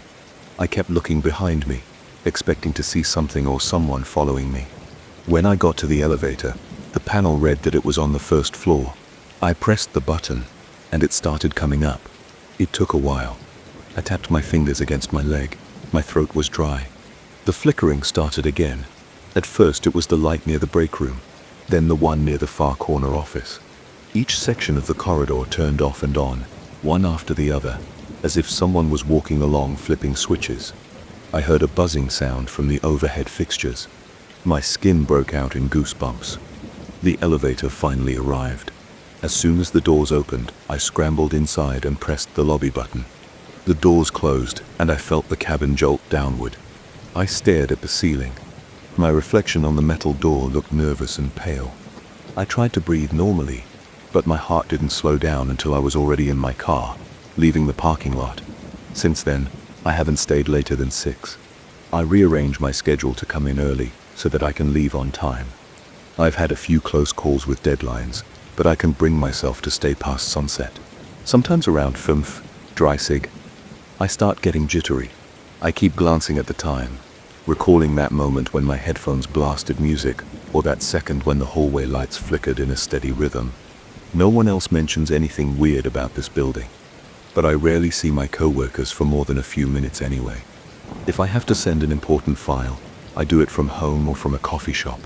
I kept looking behind me, expecting to see something or someone following me. When I got to the elevator, the panel read that it was on the first floor. I pressed the button, and it started coming up. It took a while. I tapped my fingers against my leg. My throat was dry. The flickering started again. At first it was the light near the break room, then the one near the far corner office. Each section of the corridor turned off and on, one after the other, as if someone was walking along flipping switches. I heard a buzzing sound from the overhead fixtures. My skin broke out in goosebumps. The elevator finally arrived. As soon as the doors opened, I scrambled inside and pressed the lobby button. The doors closed, and I felt the cabin jolt downward. I stared at the ceiling. My reflection on the metal door looked nervous and pale. I tried to breathe normally, but my heart didn't slow down until I was already in my car, leaving the parking lot. Since then, I haven't stayed later than 6. I rearranged my schedule to come in early so that I can leave on time. I've had a few close calls with deadlines, but I can bring myself to stay past sunset. Sometimes around 5, dry sig, I start getting jittery. I keep glancing at the time, recalling that moment when my headphones blasted music, or that second when the hallway lights flickered in a steady rhythm. No one else mentions anything weird about this building, but I rarely see my coworkers for more than a few minutes anyway. If I have to send an important file, I do it from home or from a coffee shop.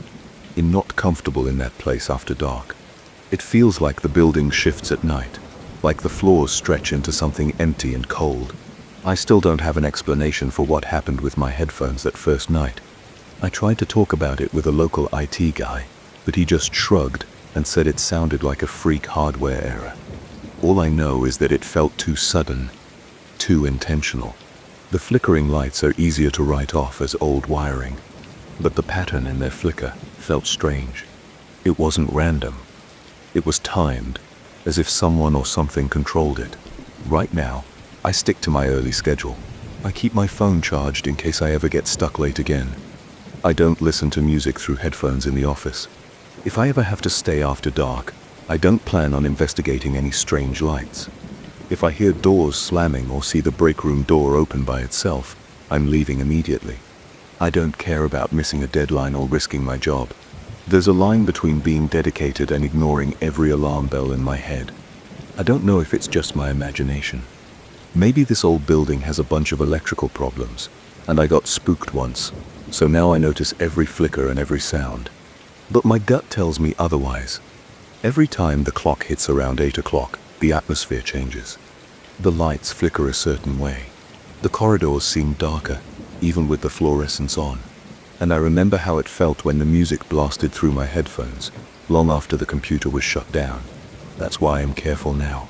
I'm not comfortable in that place after dark. It feels like the building shifts at night, like the floors stretch into something empty and cold. I still don't have an explanation for what happened with my headphones that first night. I tried to talk about it with a local IT guy, but he just shrugged and said it sounded like a freak hardware error. All I know is that it felt too sudden, too intentional. The flickering lights are easier to write off as old wiring, but the pattern in their flicker felt strange. It wasn't random. It was timed, as if someone or something controlled it. Right now, I stick to my early schedule. I keep my phone charged in case I ever get stuck late again. I don't listen to music through headphones in the office. If I ever have to stay after dark, I don't plan on investigating any strange lights. If I hear doors slamming or see the break room door open by itself, I'm leaving immediately. I don't care about missing a deadline or risking my job. There's a line between being dedicated and ignoring every alarm bell in my head. I don't know if it's just my imagination. Maybe this old building has a bunch of electrical problems, and I got spooked once, so now I notice every flicker and every sound. But my gut tells me otherwise. Every time the clock hits around 8 o'clock, the atmosphere changes. The lights flicker a certain way. The corridors seem darker, even with the fluorescence on. And I remember how it felt when the music blasted through my headphones, long after the computer was shut down. That's why I'm careful now.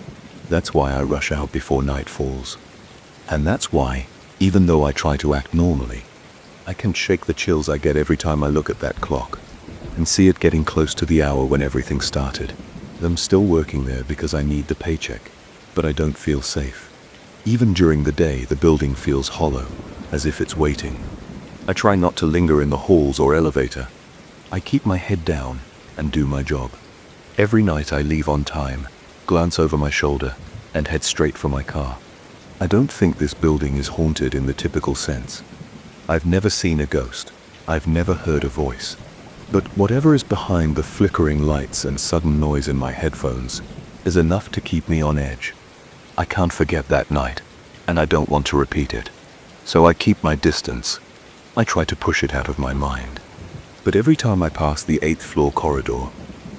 That's why I rush out before night falls. And that's why, even though I try to act normally, I can shake the chills I get every time I look at that clock and see it getting close to the hour when everything started. I'm still working there because I need the paycheck, but I don't feel safe. Even during the day, the building feels hollow, as if it's waiting. I try not to linger in the halls or elevator. I keep my head down and do my job. Every night I leave on time, glance over my shoulder, and head straight for my car. I don't think this building is haunted in the typical sense. I've never seen a ghost. I've never heard a voice. But whatever is behind the flickering lights and sudden noise in my headphones is enough to keep me on edge. I can't forget that night, and I don't want to repeat it. So I keep my distance. I try to push it out of my mind. But every time I pass the 8th floor corridor,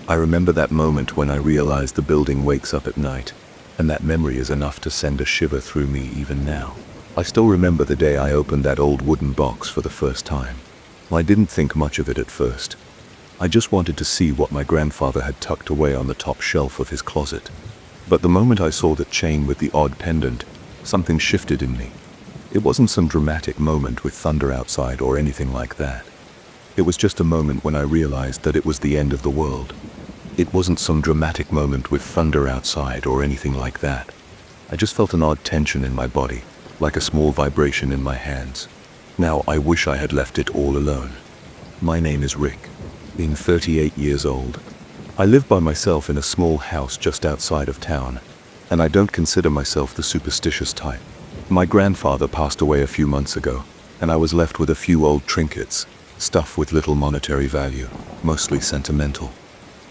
I remember that moment when I realized the building wakes up at night, and that memory is enough to send a shiver through me even now. I still remember the day I opened that old wooden box for the first time. I didn't think much of it at first. I just wanted to see what my grandfather had tucked away on the top shelf of his closet. But the moment I saw the chain with the odd pendant, something shifted in me. It wasn't some dramatic moment with thunder outside or anything like that. It was just a moment when I realized that it was the end of the world. It wasn't some dramatic moment with thunder outside or anything like that. I just felt an odd tension in my body, like a small vibration in my hands. Now I wish I had left it all alone. My name is Rick, being 38 years old. I live by myself in a small house just outside of town, and I don't consider myself the superstitious type. My grandfather passed away a few months ago, and I was left with a few old trinkets, stuff with little monetary value, mostly sentimental.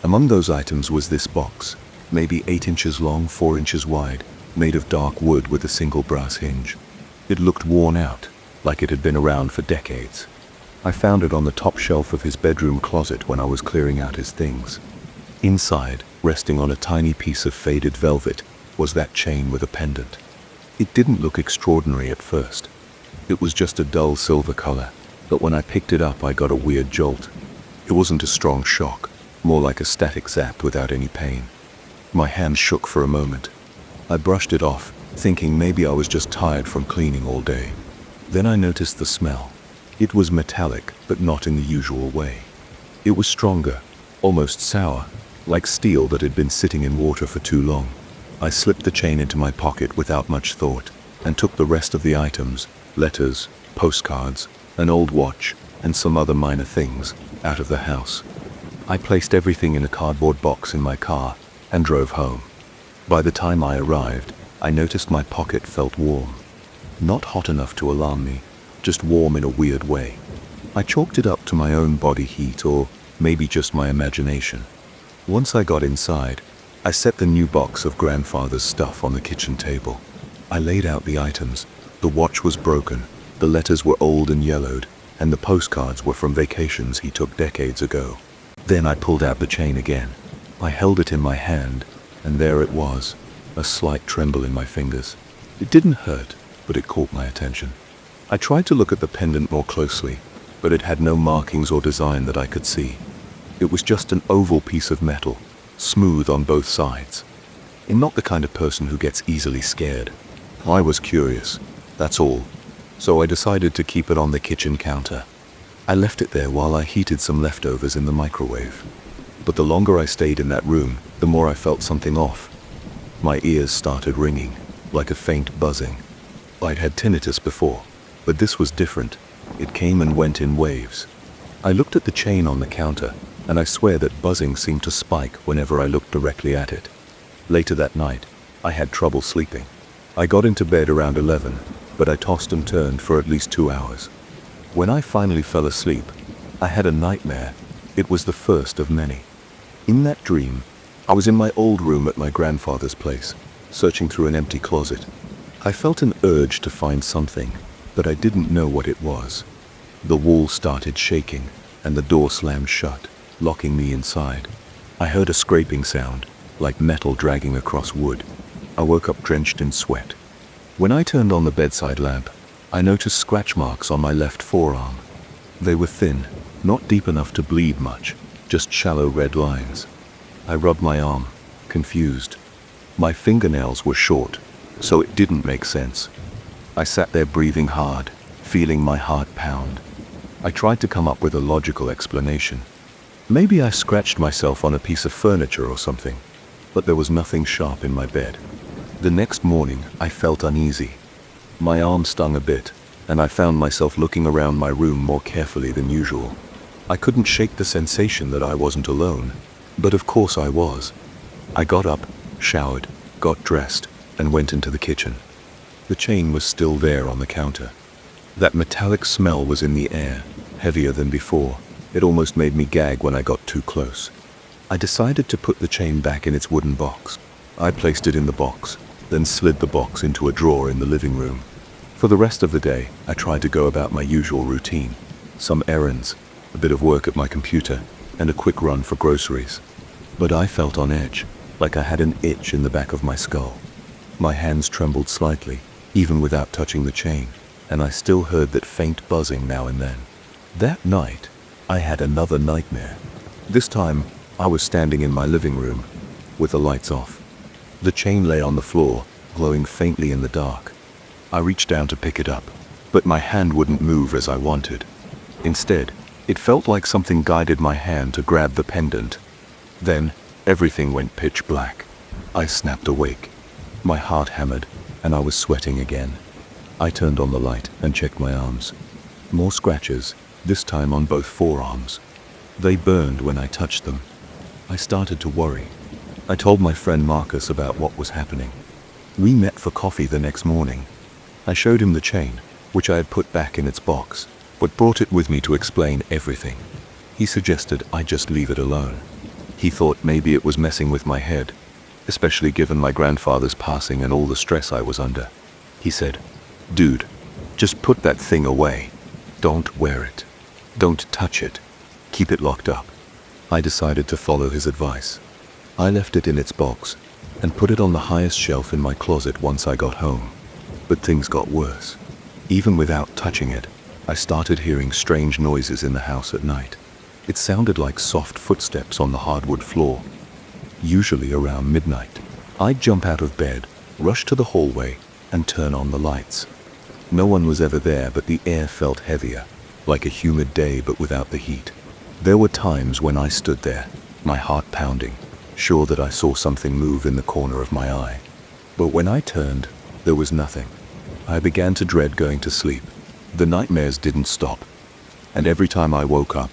Among those items was this box, maybe 8 inches long, 4 inches wide, made of dark wood with a single brass hinge. It looked worn out, like it had been around for decades. I found it on the top shelf of his bedroom closet when I was clearing out his things. Inside, resting on a tiny piece of faded velvet, was that chain with a pendant. It didn't look extraordinary at first. It was just a dull silver color, but when I picked it up I got a weird jolt. It wasn't a strong shock, more like a static zap without any pain. My hand shook for a moment. I brushed it off, thinking maybe I was just tired from cleaning all day. Then I noticed the smell. It was metallic, but not in the usual way. It was stronger, almost sour, like steel that had been sitting in water for too long. I slipped the chain into my pocket without much thought, and took the rest of the items, letters, postcards, an old watch, and some other minor things, out of the house. I placed everything in a cardboard box in my car, and drove home. By the time I arrived, I noticed my pocket felt warm. Not hot enough to alarm me, just warm in a weird way. I chalked it up to my own body heat, or maybe just my imagination. Once I got inside, I set the new box of grandfather's stuff on the kitchen table. I laid out the items. The watch was broken, the letters were old and yellowed, and the postcards were from vacations he took decades ago. Then I pulled out the chain again. I held it in my hand, and there it was, a slight tremble in my fingers. It didn't hurt, but it caught my attention. I tried to look at the pendant more closely, but it had no markings or design that I could see. It was just an oval piece of metal, smooth on both sides. I'm not the kind of person who gets easily scared. I was curious, that's all. So I decided to keep it on the kitchen counter. I left it there while I heated some leftovers in the microwave. But the longer I stayed in that room, the more I felt something off. My ears started ringing, like a faint buzzing. I'd had tinnitus before, but this was different. It came and went in waves. I looked at the chain on the counter, and I swear that buzzing seemed to spike whenever I looked directly at it. Later that night, I had trouble sleeping. I got into bed around 11, but I tossed and turned for at least 2 hours. When I finally fell asleep, I had a nightmare. It was the first of many. In that dream, I was in my old room at my grandfather's place, searching through an empty closet. I felt an urge to find something, but I didn't know what it was. The wall started shaking, and the door slammed shut, locking me inside. I heard a scraping sound, like metal dragging across wood. I woke up drenched in sweat. When I turned on the bedside lamp, I noticed scratch marks on my left forearm. They were thin, not deep enough to bleed much, just shallow red lines. I rubbed my arm, confused. My fingernails were short, so it didn't make sense. I sat there breathing hard, feeling my heart pound. I tried to come up with a logical explanation. Maybe I scratched myself on a piece of furniture or something, but there was nothing sharp in my bed. The next morning, I felt uneasy. My arm stung a bit, and I found myself looking around my room more carefully than usual. I couldn't shake the sensation that I wasn't alone, but of course I was. I got up, showered, got dressed, and went into the kitchen. The chain was still there on the counter. That metallic smell was in the air, heavier than before. It almost made me gag when I got too close. I decided to put the chain back in its wooden box. I placed it in the box, then slid the box into a drawer in the living room. For the rest of the day, I tried to go about my usual routine. Some errands, a bit of work at my computer, and a quick run for groceries. But I felt on edge, like I had an itch in the back of my skull. My hands trembled slightly, even without touching the chain, and I still heard that faint buzzing now and then. That night, I had another nightmare. This time, I was standing in my living room, with the lights off. The chain lay on the floor, glowing faintly in the dark. I reached down to pick it up, but my hand wouldn't move as I wanted. Instead, it felt like something guided my hand to grab the pendant. Then, everything went pitch black. I snapped awake. My heart hammered, and I was sweating again. I turned on the light and checked my arms. More scratches, this time on both forearms. They burned when I touched them. I started to worry. I told my friend Marcus about what was happening. We met for coffee the next morning. I showed him the chain, which I had put back in its box, but brought it with me to explain everything. He suggested I just leave it alone. He thought maybe it was messing with my head, especially given my grandfather's passing and all the stress I was under. He said, "Dude, just put that thing away. Don't wear it. Don't touch it. Keep it locked up." I decided to follow his advice. I left it in its box and put it on the highest shelf in my closet once I got home. But things got worse. Even without touching it, I started hearing strange noises in the house at night. It sounded like soft footsteps on the hardwood floor. Usually around midnight, I'd jump out of bed, rush to the hallway, and turn on the lights. No one was ever there, but the air felt heavier, like a humid day but without the heat. There were times when I stood there, my heart pounding, sure that I saw something move in the corner of my eye. But when I turned, there was nothing. I began to dread going to sleep. The nightmares didn't stop, and every time I woke up,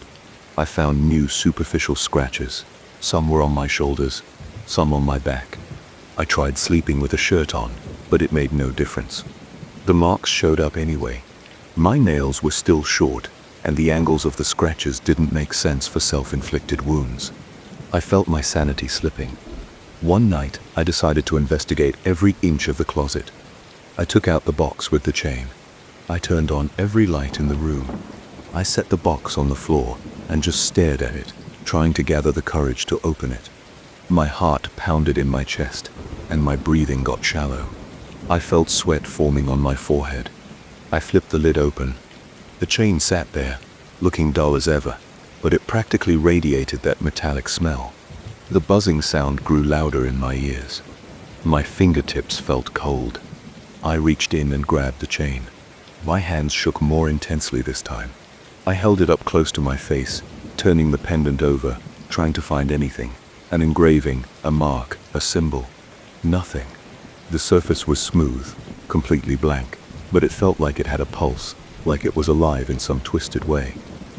I found new superficial scratches. Some were on my shoulders, some on my back. I tried sleeping with a shirt on, but it made no difference. The marks showed up anyway. My nails were still short, and the angles of the scratches didn't make sense for self-inflicted wounds. I felt my sanity slipping. One night, I decided to investigate every inch of the closet. I took out the box with the chain. I turned on every light in the room. I set the box on the floor and just stared at it, trying to gather the courage to open it. My heart pounded in my chest, and my breathing got shallow. I felt sweat forming on my forehead. I flipped the lid open. The chain sat there, looking dull as ever, but it practically radiated that metallic smell. The buzzing sound grew louder in my ears. My fingertips felt cold. I reached in and grabbed the chain. My hands shook more intensely this time. I held it up close to my face, turning the pendant over, trying to find anything. An engraving, a mark, a symbol. Nothing. The surface was smooth, completely blank, but it felt like it had a pulse, like it was alive in some twisted way.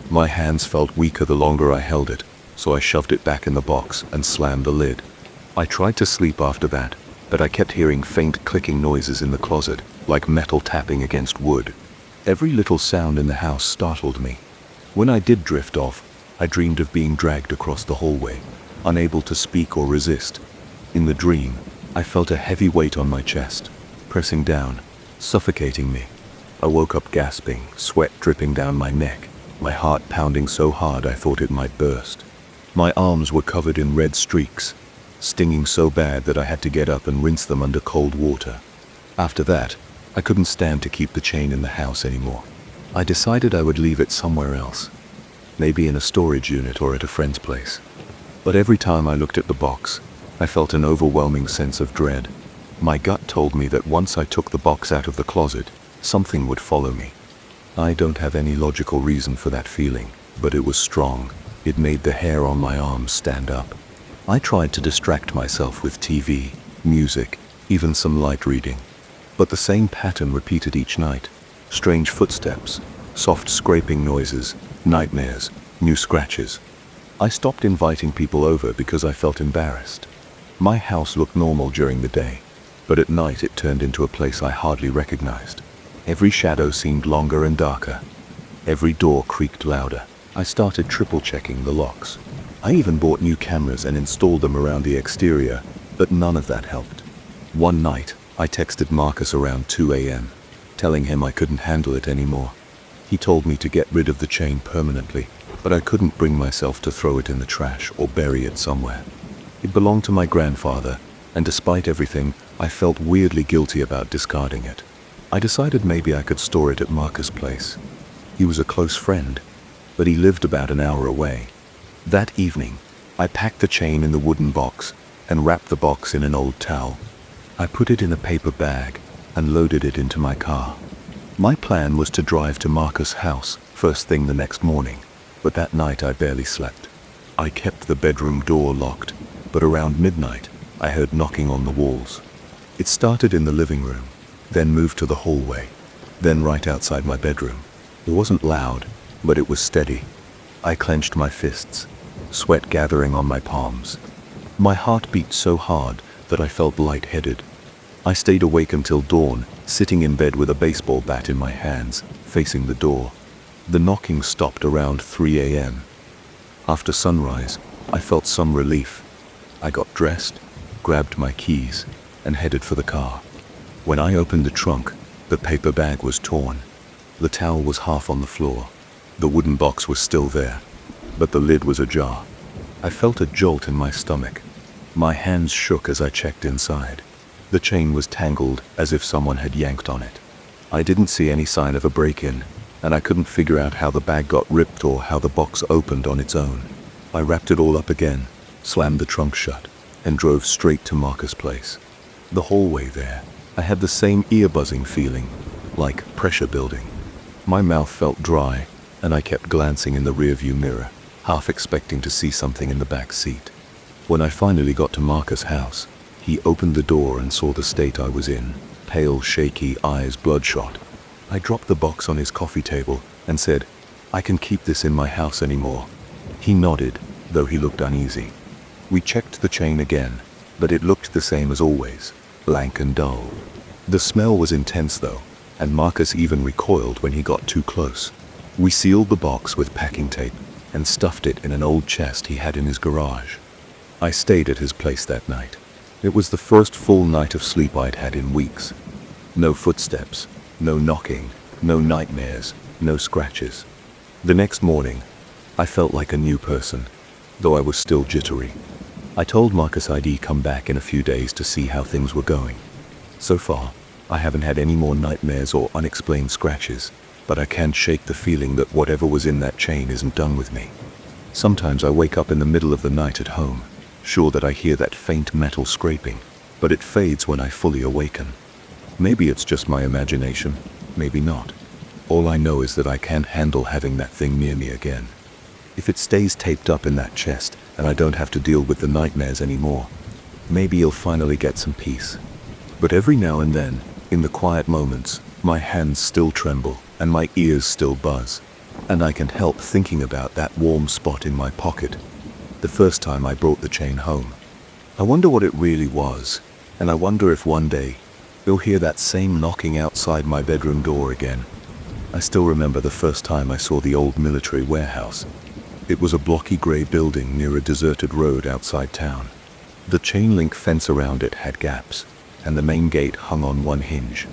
My hands felt weaker the longer I held it, so I shoved it back in the box and slammed the lid. I tried to sleep after that, but I kept hearing faint clicking noises in the closet, like metal tapping against wood. Every little sound in the house startled me. When I did drift off, I dreamed of being dragged across the hallway, unable to speak or resist. In the dream, I felt a heavy weight on my chest, pressing down, suffocating me. I woke up gasping, sweat dripping down my neck, my heart pounding so hard I thought it might burst. My arms were covered in red streaks, stinging so bad that I had to get up and rinse them under cold water. After that, I couldn't stand to keep the chain in the house anymore. I decided I would leave it somewhere else, maybe in a storage unit or at a friend's place. But every time I looked at the box, I felt an overwhelming sense of dread. My gut told me that once I took the box out of the closet, something would follow me. I don't have any logical reason for that feeling, but it was strong. It made the hair on my arms stand up. I tried to distract myself with TV, music, even some light reading. But the same pattern repeated each night. Strange footsteps, soft scraping noises, nightmares, new scratches. I stopped inviting people over because I felt embarrassed. My house looked normal during the day, but at night it turned into a place I hardly recognized. Every shadow seemed longer and darker. Every door creaked louder. I started triple-checking the locks. I even bought new cameras and installed them around the exterior, but none of that helped. One night, I texted Marcus around 2 a.m., telling him I couldn't handle it anymore. He told me to get rid of the chain permanently, but I couldn't bring myself to throw it in the trash or bury it somewhere. It belonged to my grandfather, and despite everything, I felt weirdly guilty about discarding it. I decided maybe I could store it at Marcus' place. He was a close friend, but he lived about an hour away. That evening, I packed the chain in the wooden box and wrapped the box in an old towel. I put it in a paper bag and loaded it into my car. My plan was to drive to Marcus' house first thing the next morning, but that night I barely slept. I kept the bedroom door locked, but around midnight, I heard knocking on the walls. It started in the living room, then moved to the hallway, then right outside my bedroom. It wasn't loud, but it was steady. I clenched my fists, sweat gathering on my palms. My heart beat so hard that I felt lightheaded. I stayed awake until dawn, sitting in bed with a baseball bat in my hands, facing the door. The knocking stopped around 3 a.m. After sunrise, I felt some relief. I got dressed, grabbed my keys, and headed for the car. When I opened the trunk, the paper bag was torn. The towel was half on the floor. The wooden box was still there, but the lid was ajar. I felt a jolt in my stomach. My hands shook as I checked inside. The chain was tangled as if someone had yanked on it. I didn't see any sign of a break-in, and I couldn't figure out how the bag got ripped or how the box opened on its own. I wrapped it all up again, slammed the trunk shut, and drove straight to Marcus' place. The hallway there, I had the same ear-buzzing feeling, like pressure building. My mouth felt dry, and I kept glancing in the rearview mirror, half expecting to see something in the back seat. When I finally got to Marcus' house, he opened the door and saw the state I was in, pale, shaky, eyes bloodshot. I dropped the box on his coffee table and said, "I can keep this in my house anymore." He nodded, though he looked uneasy. We checked the chain again, but it looked the same as always, blank and dull. The smell was intense though, and Marcus even recoiled when he got too close. We sealed the box with packing tape and stuffed it in an old chest he had in his garage. I stayed at his place that night, It was the first full night of sleep I'd had in weeks. No footsteps, no knocking, no nightmares, no scratches. The next morning, I felt like a new person, though I was still jittery. I told Marcus I'd come back in a few days to see how things were going. So far, I haven't had any more nightmares or unexplained scratches, but I can't shake the feeling that whatever was in that chain isn't done with me. Sometimes I wake up in the middle of the night at home, sure that I hear that faint metal scraping, but it fades when I fully awaken. Maybe it's just my imagination, maybe not. All I know is that I can't handle having that thing near me again. If it stays taped up in that chest and I don't have to deal with the nightmares anymore, maybe you'll finally get some peace. But every now and then, in the quiet moments, my hands still tremble and my ears still buzz, and I can't help thinking about that warm spot in my pocket, the first time I brought the chain home. I wonder what it really was, and I wonder if one day you'll hear that same knocking outside my bedroom door again. I still remember the first time I saw the old military warehouse. It was a blocky grey building near a deserted road outside town. The chain link fence around it had gaps, and the main gate hung on one hinge.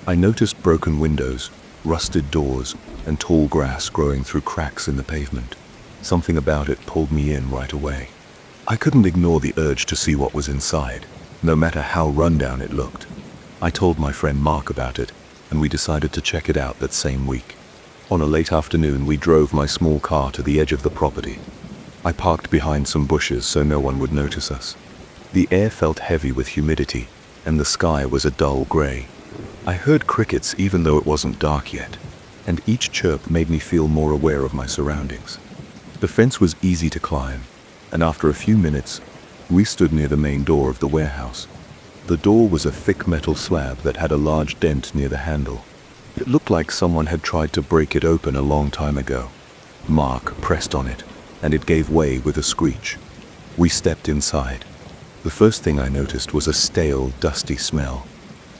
I noticed broken windows, rusted doors, and tall grass growing through cracks in the pavement. Something about it pulled me in right away. I couldn't ignore the urge to see what was inside, no matter how rundown it looked. I told my friend Mark about it, and we decided to check it out that same week. On a late afternoon, we drove my small car to the edge of the property. I parked behind some bushes so no one would notice us. The air felt heavy with humidity, and the sky was a dull grey. I heard crickets even though it wasn't dark yet, and each chirp made me feel more aware of my surroundings. The fence was easy to climb, and after a few minutes, we stood near the main door of the warehouse. The door was a thick metal slab that had a large dent near the handle. It looked like someone had tried to break it open a long time ago. Mark pressed on it, and it gave way with a screech. We stepped inside. The first thing I noticed was a stale, dusty smell.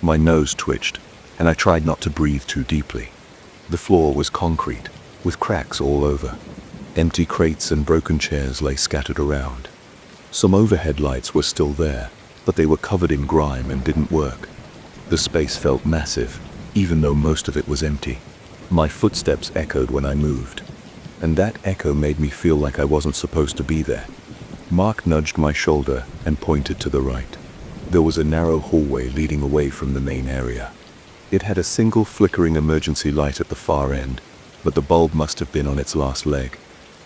My nose twitched, and I tried not to breathe too deeply. The floor was concrete, with cracks all over. Empty crates and broken chairs lay scattered around. Some overhead lights were still there, but they were covered in grime and didn't work. The space felt massive, even though most of it was empty. My footsteps echoed when I moved, and that echo made me feel like I wasn't supposed to be there. Mark nudged my shoulder and pointed to the right. There was a narrow hallway leading away from the main area. It had a single flickering emergency light at the far end, but the bulb must have been on its last leg.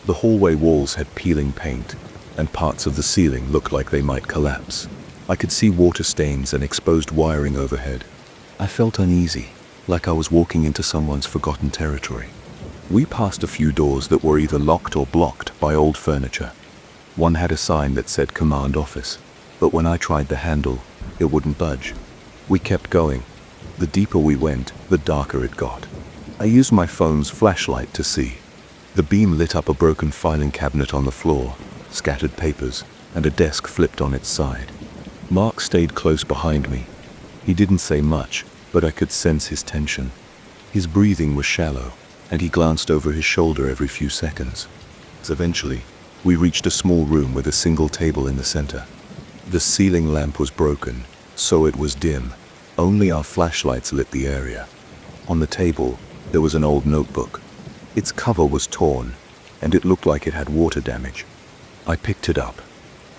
The hallway walls had peeling paint, and parts of the ceiling looked like they might collapse. I could see water stains and exposed wiring overhead. I felt uneasy, like I was walking into someone's forgotten territory. We passed a few doors that were either locked or blocked by old furniture. One had a sign that said Command Office, but when I tried the handle, it wouldn't budge. We kept going. The deeper we went, the darker it got. I used my phone's flashlight to see. The beam lit up a broken filing cabinet on the floor, scattered papers, and a desk flipped on its side. Mark stayed close behind me. He didn't say much, but I could sense his tension. His breathing was shallow, and he glanced over his shoulder every few seconds. Eventually, we reached a small room with a single table in the center. The ceiling lamp was broken, so it was dim. Only our flashlights lit the area. On the table, there was an old notebook. Its cover was torn, and it looked like it had water damage. I picked it up.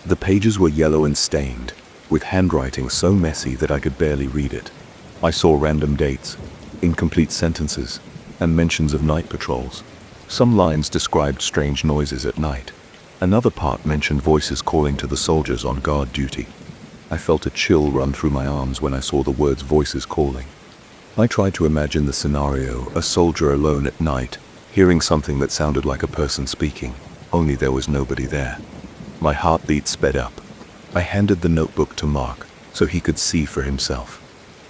The pages were yellow and stained, with handwriting so messy that I could barely read it. I saw random dates, incomplete sentences, and mentions of night patrols. Some lines described strange noises at night. Another part mentioned voices calling to the soldiers on guard duty. I felt a chill run through my arms when I saw the words voices calling. I tried to imagine the scenario, a soldier alone at night, hearing something that sounded like a person speaking, only there was nobody there. My heartbeat sped up. I handed the notebook to Mark so he could see for himself.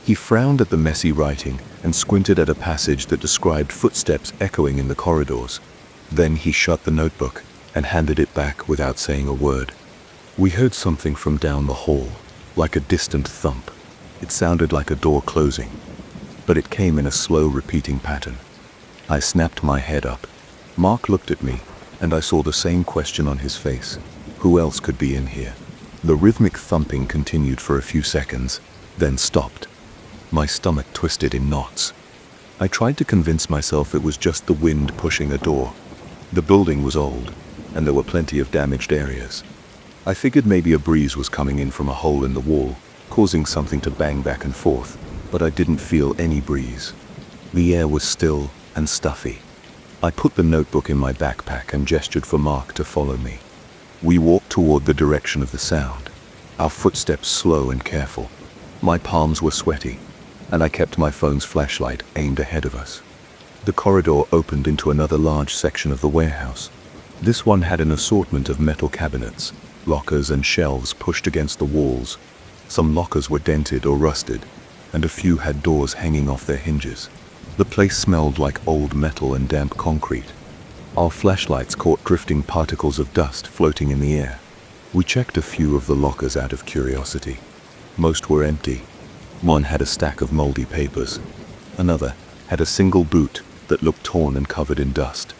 He frowned at the messy writing and squinted at a passage that described footsteps echoing in the corridors. Then he shut the notebook and handed it back without saying a word. We heard something from down the hall, like a distant thump. It sounded like a door closing, but it came in a slow repeating pattern. I snapped my head up. Mark looked at me, and I saw the same question on his face. Who else could be in here? The rhythmic thumping continued for a few seconds, then stopped. My stomach twisted in knots. I tried to convince myself it was just the wind pushing a door. The building was old, and there were plenty of damaged areas. I figured maybe a breeze was coming in from a hole in the wall, causing something to bang back and forth, but I didn't feel any breeze. The air was still and stuffy. I put the notebook in my backpack and gestured for Mark to follow me. We walked toward the direction of the sound, our footsteps slow and careful. My palms were sweaty, and I kept my phone's flashlight aimed ahead of us. The corridor opened into another large section of the warehouse. This one had an assortment of metal cabinets, lockers and shelves pushed against the walls. Some lockers were dented or rusted, and a few had doors hanging off their hinges. The place smelled like old metal and damp concrete. Our flashlights caught drifting particles of dust floating in the air. We checked a few of the lockers out of curiosity. Most were empty. One had a stack of moldy papers. Another had a single boot that looked torn and covered in dust.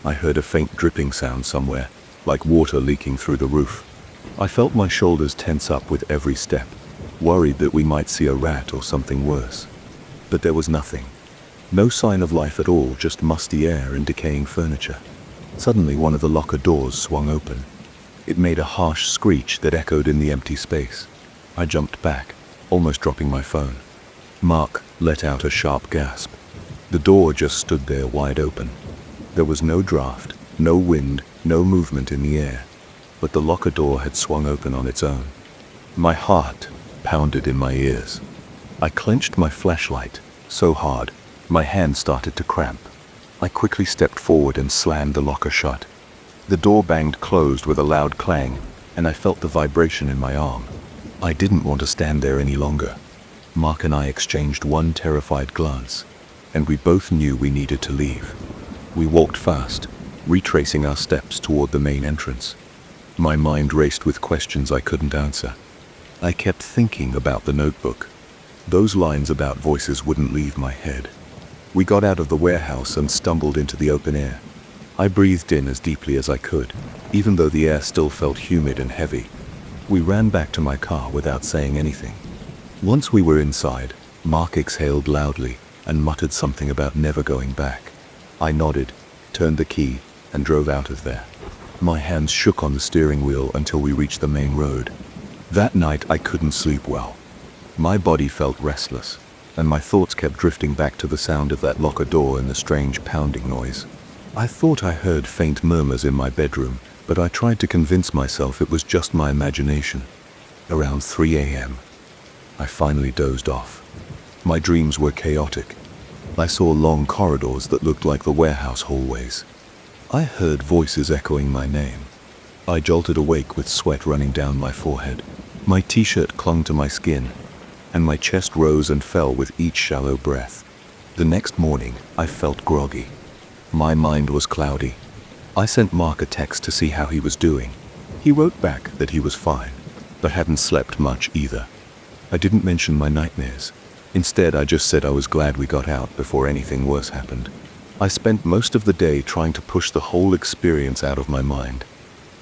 I heard a faint dripping sound somewhere, like water leaking through the roof. I felt my shoulders tense up with every step, worried that we might see a rat or something worse. But there was nothing. No sign of life at all, just musty air and decaying furniture. Suddenly, one of the locker doors swung open. It made a harsh screech that echoed in the empty space. I jumped back, almost dropping my phone. Mark let out a sharp gasp. The door just stood there wide open. There was no draft, no wind, no movement in the air, but the locker door had swung open on its own. My heart pounded in my ears. I clenched my flashlight so hard, my hand started to cramp. I quickly stepped forward and slammed the locker shut. The door banged closed with a loud clang, and I felt the vibration in my arm. I didn't want to stand there any longer. Mark and I exchanged one terrified glance, and we both knew we needed to leave. We walked fast, retracing our steps toward the main entrance. My mind raced with questions I couldn't answer. I kept thinking about the notebook. Those lines about voices wouldn't leave my head. We got out of the warehouse and stumbled into the open air. I breathed in as deeply as I could, even though the air still felt humid and heavy. We ran back to my car without saying anything. Once we were inside, Mark exhaled loudly and muttered something about never going back. I nodded, turned the key, and drove out of there. My hands shook on the steering wheel until we reached the main road. That night I couldn't sleep well. My body felt restless, and my thoughts kept drifting back to the sound of that locker door and the strange pounding noise. I thought I heard faint murmurs in my bedroom, but I tried to convince myself it was just my imagination. Around 3 a.m., I finally dozed off. My dreams were chaotic. I saw long corridors that looked like the warehouse hallways. I heard voices echoing my name. I jolted awake with sweat running down my forehead. My t-shirt clung to my skin, and my chest rose and fell with each shallow breath. The next morning, I felt groggy. My mind was cloudy. I sent Mark a text to see how he was doing. He wrote back that he was fine, but hadn't slept much either. I didn't mention my nightmares. Instead, I just said I was glad we got out before anything worse happened. I spent most of the day trying to push the whole experience out of my mind.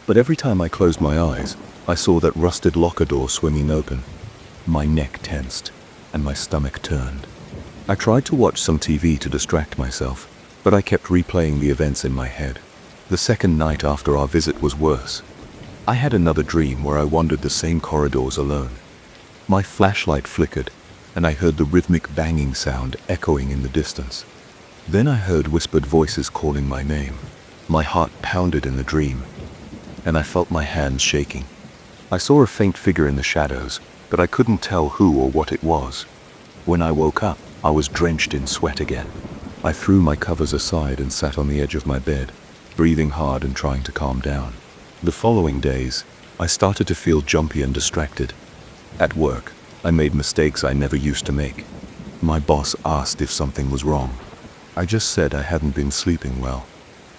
But every time I closed my eyes, I saw that rusted locker door swinging open. My neck tensed, and my stomach turned. I tried to watch some TV to distract myself, but I kept replaying the events in my head. The second night after our visit was worse. I had another dream where I wandered the same corridors alone. My flashlight flickered, and I heard the rhythmic banging sound echoing in the distance. Then I heard whispered voices calling my name. My heart pounded in the dream, and I felt my hands shaking. I saw a faint figure in the shadows, but I couldn't tell who or what it was. When I woke up, I was drenched in sweat again. I threw my covers aside and sat on the edge of my bed, breathing hard and trying to calm down. The following days, I started to feel jumpy and distracted. At work, I made mistakes I never used to make. My boss asked if something was wrong. I just said I hadn't been sleeping well.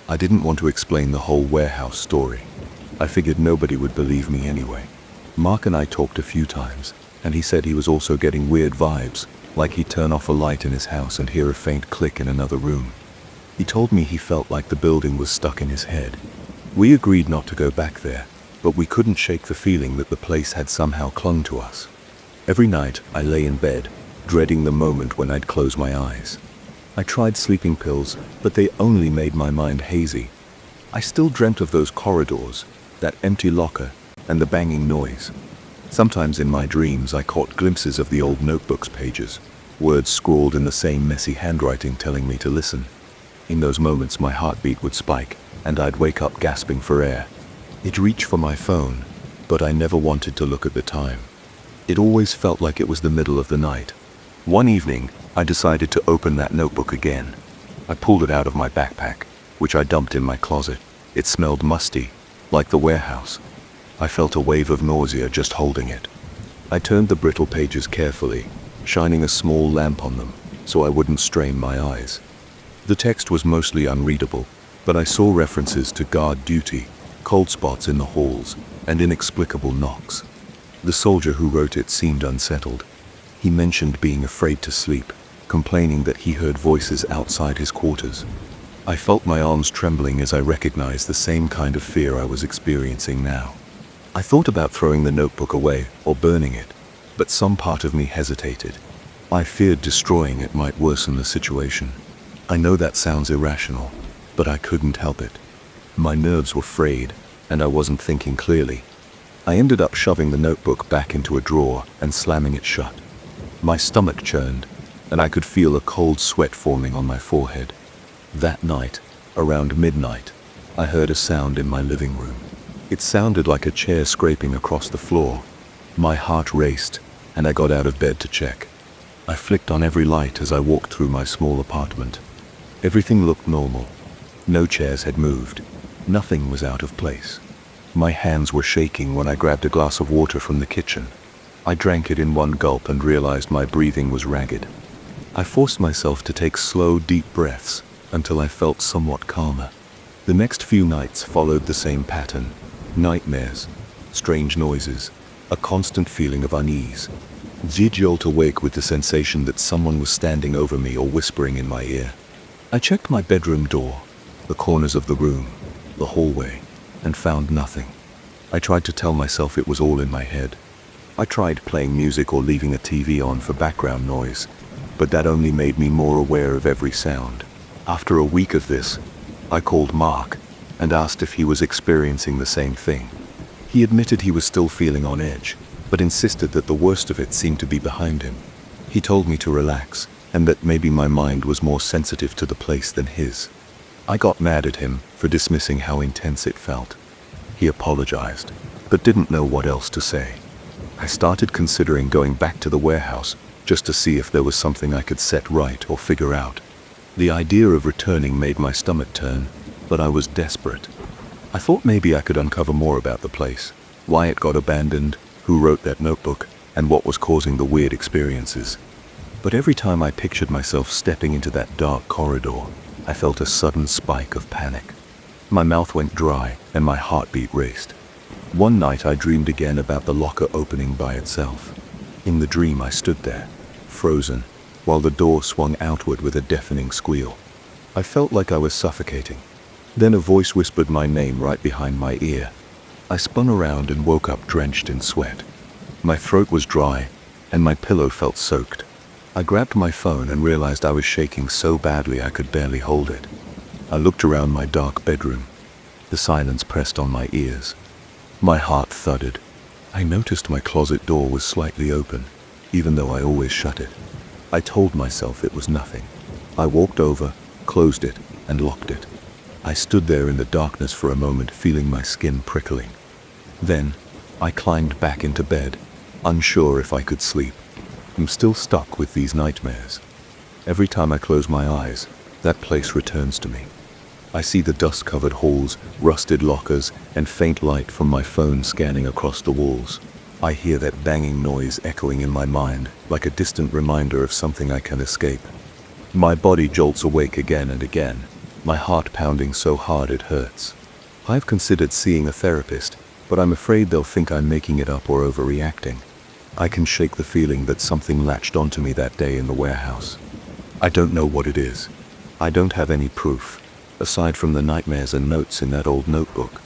I didn't want to explain the whole warehouse story. I figured nobody would believe me anyway. Mark and I talked a few times, and he said he was also getting weird vibes, like he'd turn off a light in his house and hear a faint click in another room. He told me he felt like the building was stuck in his head. We agreed not to go back there, but we couldn't shake the feeling that the place had somehow clung to us. Every night I lay in bed, dreading the moment when I'd close my eyes. I tried sleeping pills, but they only made my mind hazy. I still dreamt of those corridors, that empty locker, and the banging noise. Sometimes in my dreams I caught glimpses of the old notebook's pages, words scrawled in the same messy handwriting telling me to listen. In those moments my heartbeat would spike, and I'd wake up gasping for air. I'd reach for my phone, but I never wanted to look at the time. It always felt like it was the middle of the night. One evening, I decided to open that notebook again. I pulled it out of my backpack, which I dumped in my closet. It smelled musty, like the warehouse. I felt a wave of nausea just holding it. I turned the brittle pages carefully, shining a small lamp on them so I wouldn't strain my eyes. The text was mostly unreadable, but I saw references to guard duty, cold spots in the halls, and inexplicable knocks. The soldier who wrote it seemed unsettled. He mentioned being afraid to sleep, complaining that he heard voices outside his quarters. I felt my arms trembling as I recognized the same kind of fear I was experiencing now. I thought about throwing the notebook away or burning it, but some part of me hesitated. I feared destroying it might worsen the situation. I know that sounds irrational, but I couldn't help it. My nerves were frayed, and I wasn't thinking clearly. I ended up shoving the notebook back into a drawer and slamming it shut. My stomach churned, and I could feel a cold sweat forming on my forehead. That night, around midnight, I heard a sound in my living room. It sounded like a chair scraping across the floor. My heart raced, and I got out of bed to check. I flicked on every light as I walked through my small apartment. Everything looked normal. No chairs had moved. Nothing was out of place. My hands were shaking when I grabbed a glass of water from the kitchen. I drank it in one gulp and realized my breathing was ragged. I forced myself to take slow, deep breaths until I felt somewhat calmer. The next few nights followed the same pattern. Nightmares, strange noises, a constant feeling of unease. I'd jolt awake with the sensation that someone was standing over me or whispering in my ear. I checked my bedroom door, the corners of the room, the hallway, and found nothing. I tried to tell myself it was all in my head. I tried playing music or leaving a TV on for background noise, but that only made me more aware of every sound. After a week of this, I called Mark and asked if he was experiencing the same thing. He admitted he was still feeling on edge, but insisted that the worst of it seemed to be behind him. He told me to relax, and that maybe my mind was more sensitive to the place than his. I got mad at him for dismissing how intense it felt. He apologized, but didn't know what else to say. I started considering going back to the warehouse just to see if there was something I could set right or figure out. The idea of returning made my stomach turn, but I was desperate. I thought maybe I could uncover more about the place, why it got abandoned, who wrote that notebook, and what was causing the weird experiences. But every time I pictured myself stepping into that dark corridor, I felt a sudden spike of panic. My mouth went dry and my heartbeat raced. One night I dreamed again about the locker opening by itself. In the dream I stood there, frozen, while the door swung outward with a deafening squeal. I felt like I was suffocating. Then a voice whispered my name right behind my ear. I spun around and woke up drenched in sweat. My throat was dry, and my pillow felt soaked. I grabbed my phone and realized I was shaking so badly I could barely hold it. I looked around my dark bedroom. The silence pressed on my ears. My heart thudded. I noticed my closet door was slightly open, even though I always shut it. I told myself it was nothing. I walked over, closed it, and locked it. I stood there in the darkness for a moment, feeling my skin prickling. Then, I climbed back into bed, unsure if I could sleep. I'm still stuck with these nightmares. Every time I close my eyes, that place returns to me. I see the dust-covered halls, rusted lockers, and faint light from my phone scanning across the walls. I hear that banging noise echoing in my mind, like a distant reminder of something I can escape. My body jolts awake again and again, my heart pounding so hard it hurts. I've considered seeing a therapist, but I'm afraid they'll think I'm making it up or overreacting. I can shake the feeling that something latched onto me that day in the warehouse. I don't know what it is. I don't have any proof, aside from the nightmares and notes in that old notebook.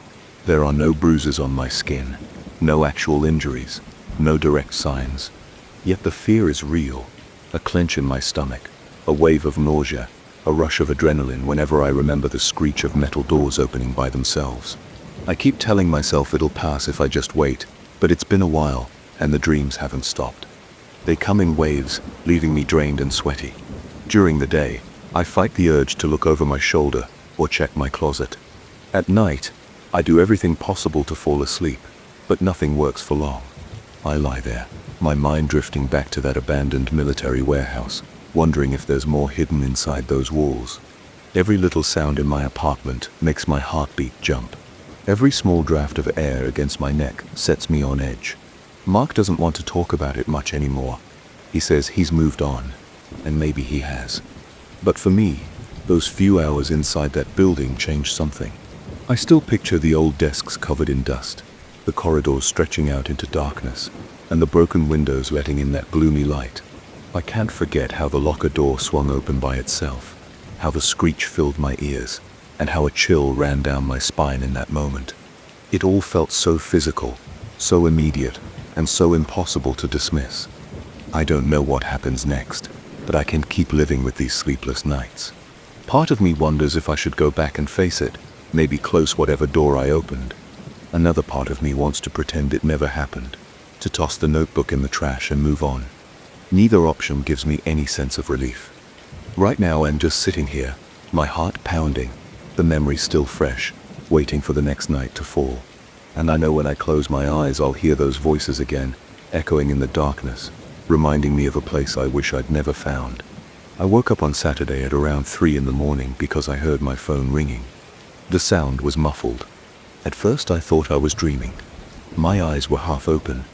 There are no bruises on my skin, no actual injuries, no direct signs. Yet the fear is real, a clench in my stomach, a wave of nausea, a rush of adrenaline whenever I remember the screech of metal doors opening by themselves. I keep telling myself it'll pass if I just wait, but it's been a while, and the dreams haven't stopped. They come in waves, leaving me drained and sweaty. During the day, I fight the urge to look over my shoulder or check my closet. At night, I do everything possible to fall asleep, but nothing works for long. I lie there, my mind drifting back to that abandoned military warehouse, wondering if there's more hidden inside those walls. Every little sound in my apartment makes my heartbeat jump. Every small draft of air against my neck sets me on edge. Mark doesn't want to talk about it much anymore. He says he's moved on, and maybe he has. But for me, those few hours inside that building changed something. I still picture the old desks covered in dust, the corridors stretching out into darkness, and the broken windows letting in that gloomy light. I can't forget how the locker door swung open by itself, how the screech filled my ears, and how a chill ran down my spine in that moment. It all felt so physical, so immediate, and so impossible to dismiss. I don't know what happens next, but I can keep living with these sleepless nights. Part of me wonders if I should go back and face it, maybe close whatever door I opened. Another part of me wants to pretend it never happened, to toss the notebook in the trash and move on. Neither option gives me any sense of relief. Right now I'm just sitting here, my heart pounding, the memory still fresh, waiting for the next night to fall. And I know when I close my eyes I'll hear those voices again, echoing in the darkness, reminding me of a place I wish I'd never found. I woke up on Saturday at around 3 in the morning because I heard my phone ringing. The sound was muffled. At first I thought I was dreaming. My eyes were half open,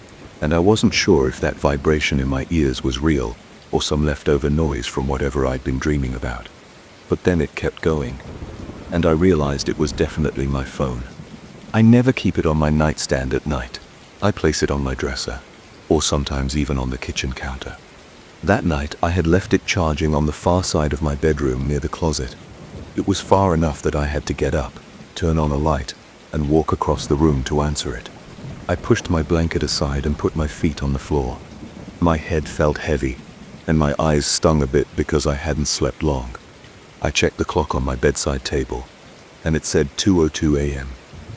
and I wasn't sure if that vibration in my ears was real or some leftover noise from whatever I'd been dreaming about. But then it kept going, and I realized it was definitely my phone. I never keep it on my nightstand at night. I place it on my dresser, or sometimes even on the kitchen counter. That night I had left it charging on the far side of my bedroom near the closet. It was far enough that I had to get up, turn on a light, and walk across the room to answer it. I pushed my blanket aside and put my feet on the floor. My head felt heavy, and my eyes stung a bit because I hadn't slept long. I checked the clock on my bedside table, and it said 2:02 a.m.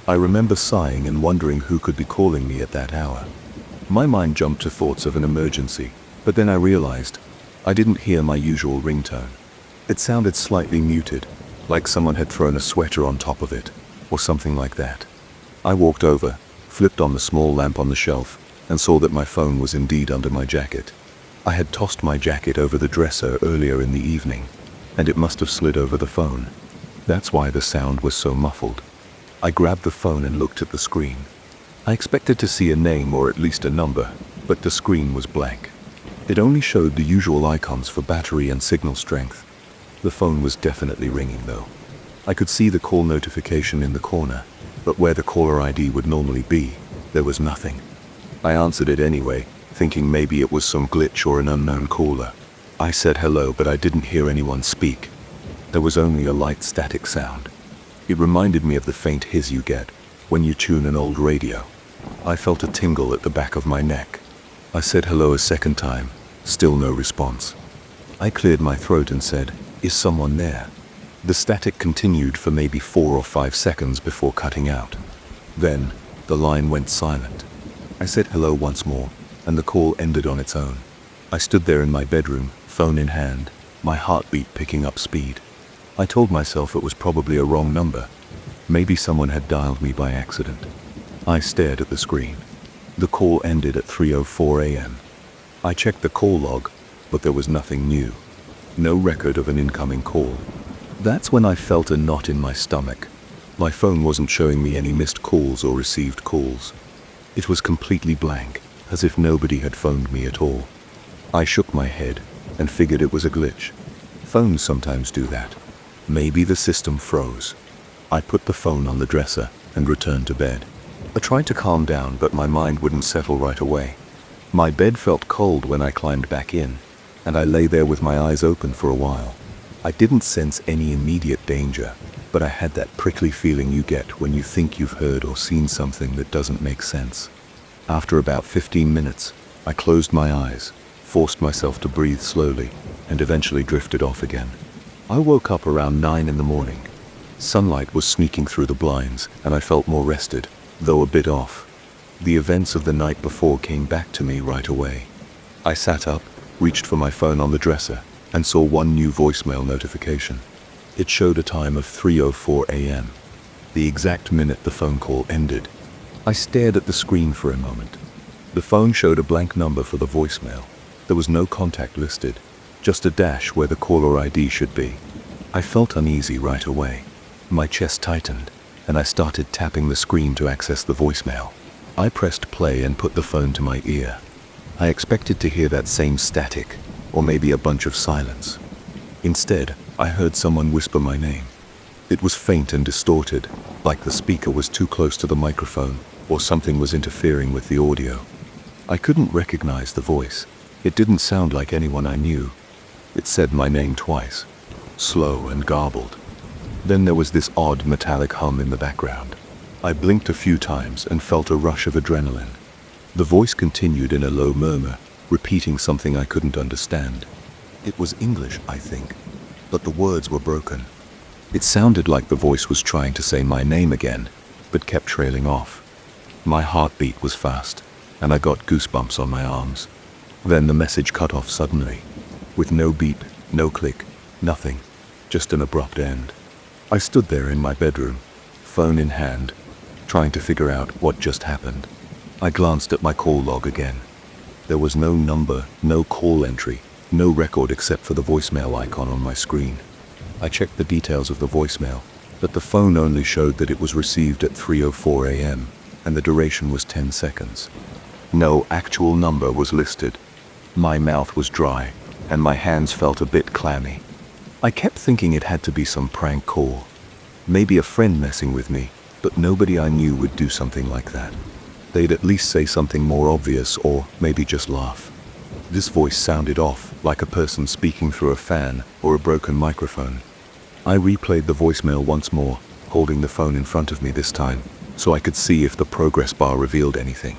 I remember sighing and wondering who could be calling me at that hour. My mind jumped to thoughts of an emergency, but then I realized I didn't hear my usual ringtone. It sounded slightly muted, like someone had thrown a sweater on top of it, or something like that. I walked over, flipped on the small lamp on the shelf, and saw that my phone was indeed under my jacket. I had tossed my jacket over the dresser earlier in the evening, and it must have slid over the phone. That's why the sound was so muffled. I grabbed the phone and looked at the screen. I expected to see a name or at least a number, but the screen was blank. It only showed the usual icons for battery and signal strength. The phone was definitely ringing though. I could see the call notification in the corner, but where the caller ID would normally be, there was nothing. I answered it anyway, thinking maybe it was some glitch or an unknown caller. I said hello, but I didn't hear anyone speak. There was only a light static sound. It reminded me of the faint hiss you get when you tune an old radio. I felt a tingle at the back of my neck. I said hello a second time, still no response. I cleared my throat and said, "Is someone there?" The static continued for maybe 4 or 5 seconds before cutting out. Then, the line went silent. I said hello once more, and the call ended on its own. I stood there in my bedroom, phone in hand, my heartbeat picking up speed. I told myself it was probably a wrong number. Maybe someone had dialed me by accident. I stared at the screen. The call ended at 3:04 a.m. I checked the call log, but there was nothing new. No record of an incoming call. That's when I felt a knot in my stomach. My phone wasn't showing me any missed calls or received calls. It was completely blank, as if nobody had phoned me at all. I shook my head and figured it was a glitch. Phones sometimes do that. Maybe the system froze. I put the phone on the dresser and returned to bed. I tried to calm down, but my mind wouldn't settle right away. My bed felt cold when I climbed back in, and I lay there with my eyes open for a while. I didn't sense any immediate danger, but I had that prickly feeling you get when you think you've heard or seen something that doesn't make sense. After about 15 minutes, I closed my eyes, forced myself to breathe slowly, and eventually drifted off again. I woke up around 9 in the morning. Sunlight was sneaking through the blinds, and I felt more rested, though a bit off. The events of the night before came back to me right away. I sat up, reached for my phone on the dresser, and saw one new voicemail notification. It showed a time of 3:04 a.m., the exact minute the phone call ended. I stared at the screen for a moment. The phone showed a blank number for the voicemail. There was no contact listed, just a dash where the caller ID should be. I felt uneasy right away. My chest tightened, and I started tapping the screen to access the voicemail. I pressed play and put the phone to my ear. I expected to hear that same static, or maybe a bunch of silence. Instead, I heard someone whisper my name. It was faint and distorted, like the speaker was too close to the microphone, or something was interfering with the audio. I couldn't recognize the voice. It didn't sound like anyone I knew. It said my name twice, slow and garbled. Then there was this odd metallic hum in the background. I blinked a few times and felt a rush of adrenaline. The voice continued in a low murmur, repeating something I couldn't understand. It was English, I think, but the words were broken. It sounded like the voice was trying to say my name again, but kept trailing off. My heartbeat was fast, and I got goosebumps on my arms. Then the message cut off suddenly, with no beep, no click, nothing, just an abrupt end. I stood there in my bedroom, phone in hand, trying to figure out what just happened. I glanced at my call log again. There was no number, no call entry, no record except for the voicemail icon on my screen. I checked the details of the voicemail, but the phone only showed that it was received at 3:04 a.m., and the duration was 10 seconds. No actual number was listed. My mouth was dry, and my hands felt a bit clammy. I kept thinking it had to be some prank call. Maybe a friend messing with me, but nobody I knew would do something like that. They'd at least say something more obvious, or maybe just laugh. This voice sounded off, like a person speaking through a fan or a broken microphone. I replayed the voicemail once more, holding the phone in front of me this time, so I could see if the progress bar revealed anything.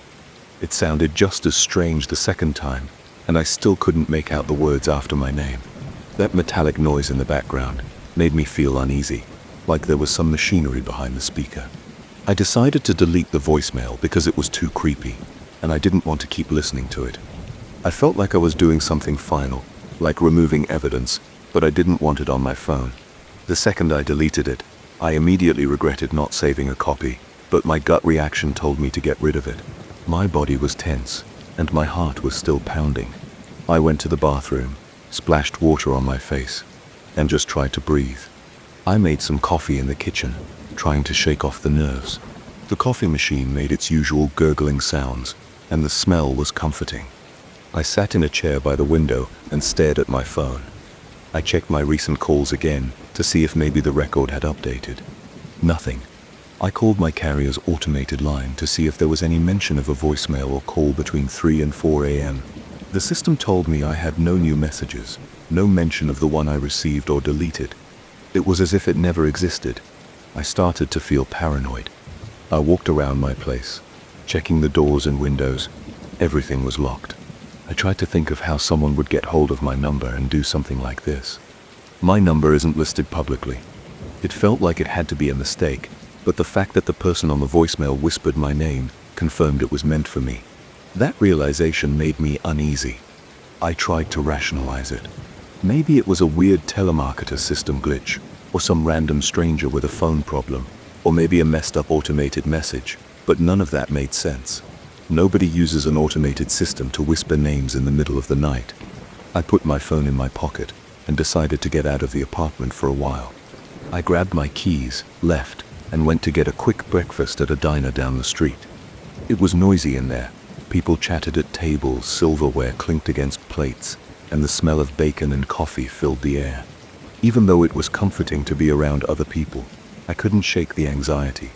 It sounded just as strange the second time, and I still couldn't make out the words after my name. That metallic noise in the background made me feel uneasy, like there was some machinery behind the speaker. I decided to delete the voicemail because it was too creepy, and I didn't want to keep listening to it. I felt like I was doing something final, like removing evidence, but I didn't want it on my phone. The second I deleted it, I immediately regretted not saving a copy, but my gut reaction told me to get rid of it. My body was tense, and my heart was still pounding. I went to the bathroom, splashed water on my face, and just tried to breathe. I made some coffee in the kitchen, trying to shake off the nerves. The coffee machine made its usual gurgling sounds, and the smell was comforting. I sat in a chair by the window and stared at my phone. I checked my recent calls again to see if maybe the record had updated. Nothing. I called my carrier's automated line to see if there was any mention of a voicemail or call between 3 and 4 a.m. The system told me I had no new messages, no mention of the one I received or deleted. It was as if it never existed. I started to feel paranoid. I walked around my place, checking the doors and windows. Everything was locked. I tried to think of how someone would get hold of my number and do something like this. My number isn't listed publicly. It felt like it had to be a mistake, but the fact that the person on the voicemail whispered my name confirmed it was meant for me. That realization made me uneasy. I tried to rationalize it. Maybe it was a weird telemarketer system glitch, or some random stranger with a phone problem, or maybe a messed up automated message, but none of that made sense. Nobody uses an automated system to whisper names in the middle of the night. I put my phone in my pocket and decided to get out of the apartment for a while. I grabbed my keys, left, and went to get a quick breakfast at a diner down the street. It was noisy in there. People chatted at tables, silverware clinked against plates, and the smell of bacon and coffee filled the air. Even though it was comforting to be around other people, I couldn't shake the anxiety.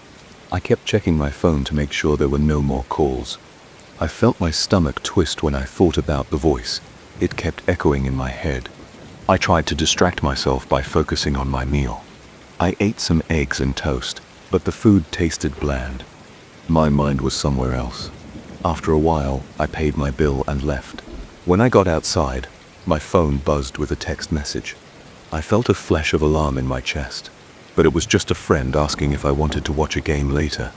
I kept checking my phone to make sure there were no more calls. I felt my stomach twist when I thought about the voice. It kept echoing in my head. I tried to distract myself by focusing on my meal. I ate some eggs and toast, but the food tasted bland. My mind was somewhere else. After a while, I paid my bill and left. When I got outside, my phone buzzed with a text message. I felt a flash of alarm in my chest, but it was just a friend asking if I wanted to watch a game later.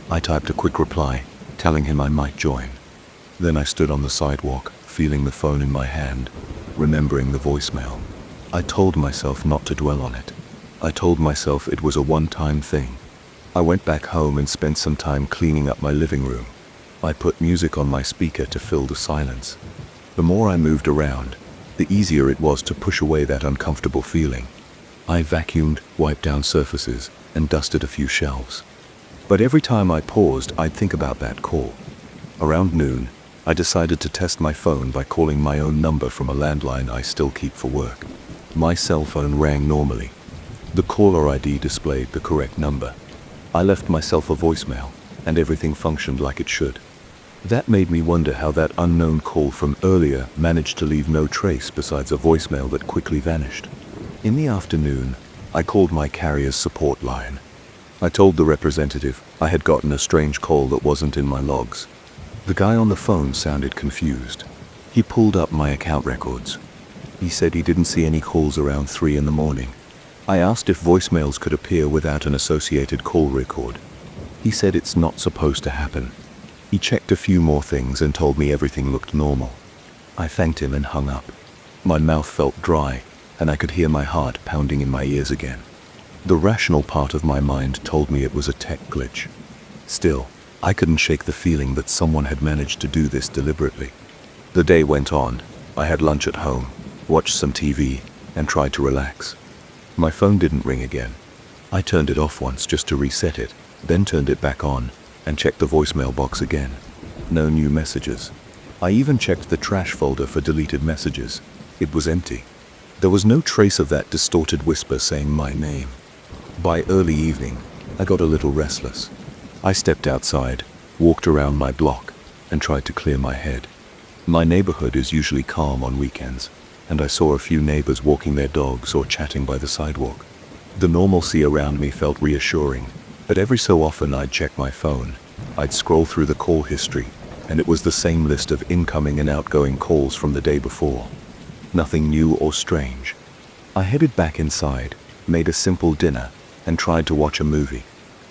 I typed a quick reply, telling him I might join. Then I stood on the sidewalk, feeling the phone in my hand, remembering the voicemail. I told myself not to dwell on it. I told myself it was a one-time thing. I went back home and spent some time cleaning up my living room. I put music on my speaker to fill the silence. The more I moved around, the easier it was to push away that uncomfortable feeling. I vacuumed, wiped down surfaces, and dusted a few shelves. But every time I paused, I'd think about that call. Around noon, I decided to test my phone by calling my own number from a landline I still keep for work. My cell phone rang normally. The caller ID displayed the correct number. I left myself a voicemail, and everything functioned like it should. That made me wonder how that unknown call from earlier managed to leave no trace besides a voicemail that quickly vanished. In the afternoon, I called my carrier's support line. I told the representative I had gotten a strange call that wasn't in my logs. The guy on the phone sounded confused. He pulled up my account records. He said he didn't see any calls around 3 in the morning. I asked if voicemails could appear without an associated call record. He said it's not supposed to happen. He checked a few more things and told me everything looked normal. I thanked him and hung up. My mouth felt dry, and I could hear my heart pounding in my ears again. The rational part of my mind told me it was a tech glitch. Still, I couldn't shake the feeling that someone had managed to do this deliberately. The day went on. I had lunch at home, watched some TV, and tried to relax. My phone didn't ring again. I turned it off once just to reset it, then turned it back on, and checked the voicemail box again. No new messages. I even checked the trash folder for deleted messages. It was empty. There was no trace of that distorted whisper saying my name. By early evening, I got a little restless. I stepped outside, walked around my block, and tried to clear my head. My neighborhood is usually calm on weekends, and I saw a few neighbors walking their dogs or chatting by the sidewalk. The normalcy around me felt reassuring, but every so often I'd check my phone. I'd scroll through the call history, and it was the same list of incoming and outgoing calls from the day before. Nothing new or strange. I headed back inside, made a simple dinner, and tried to watch a movie.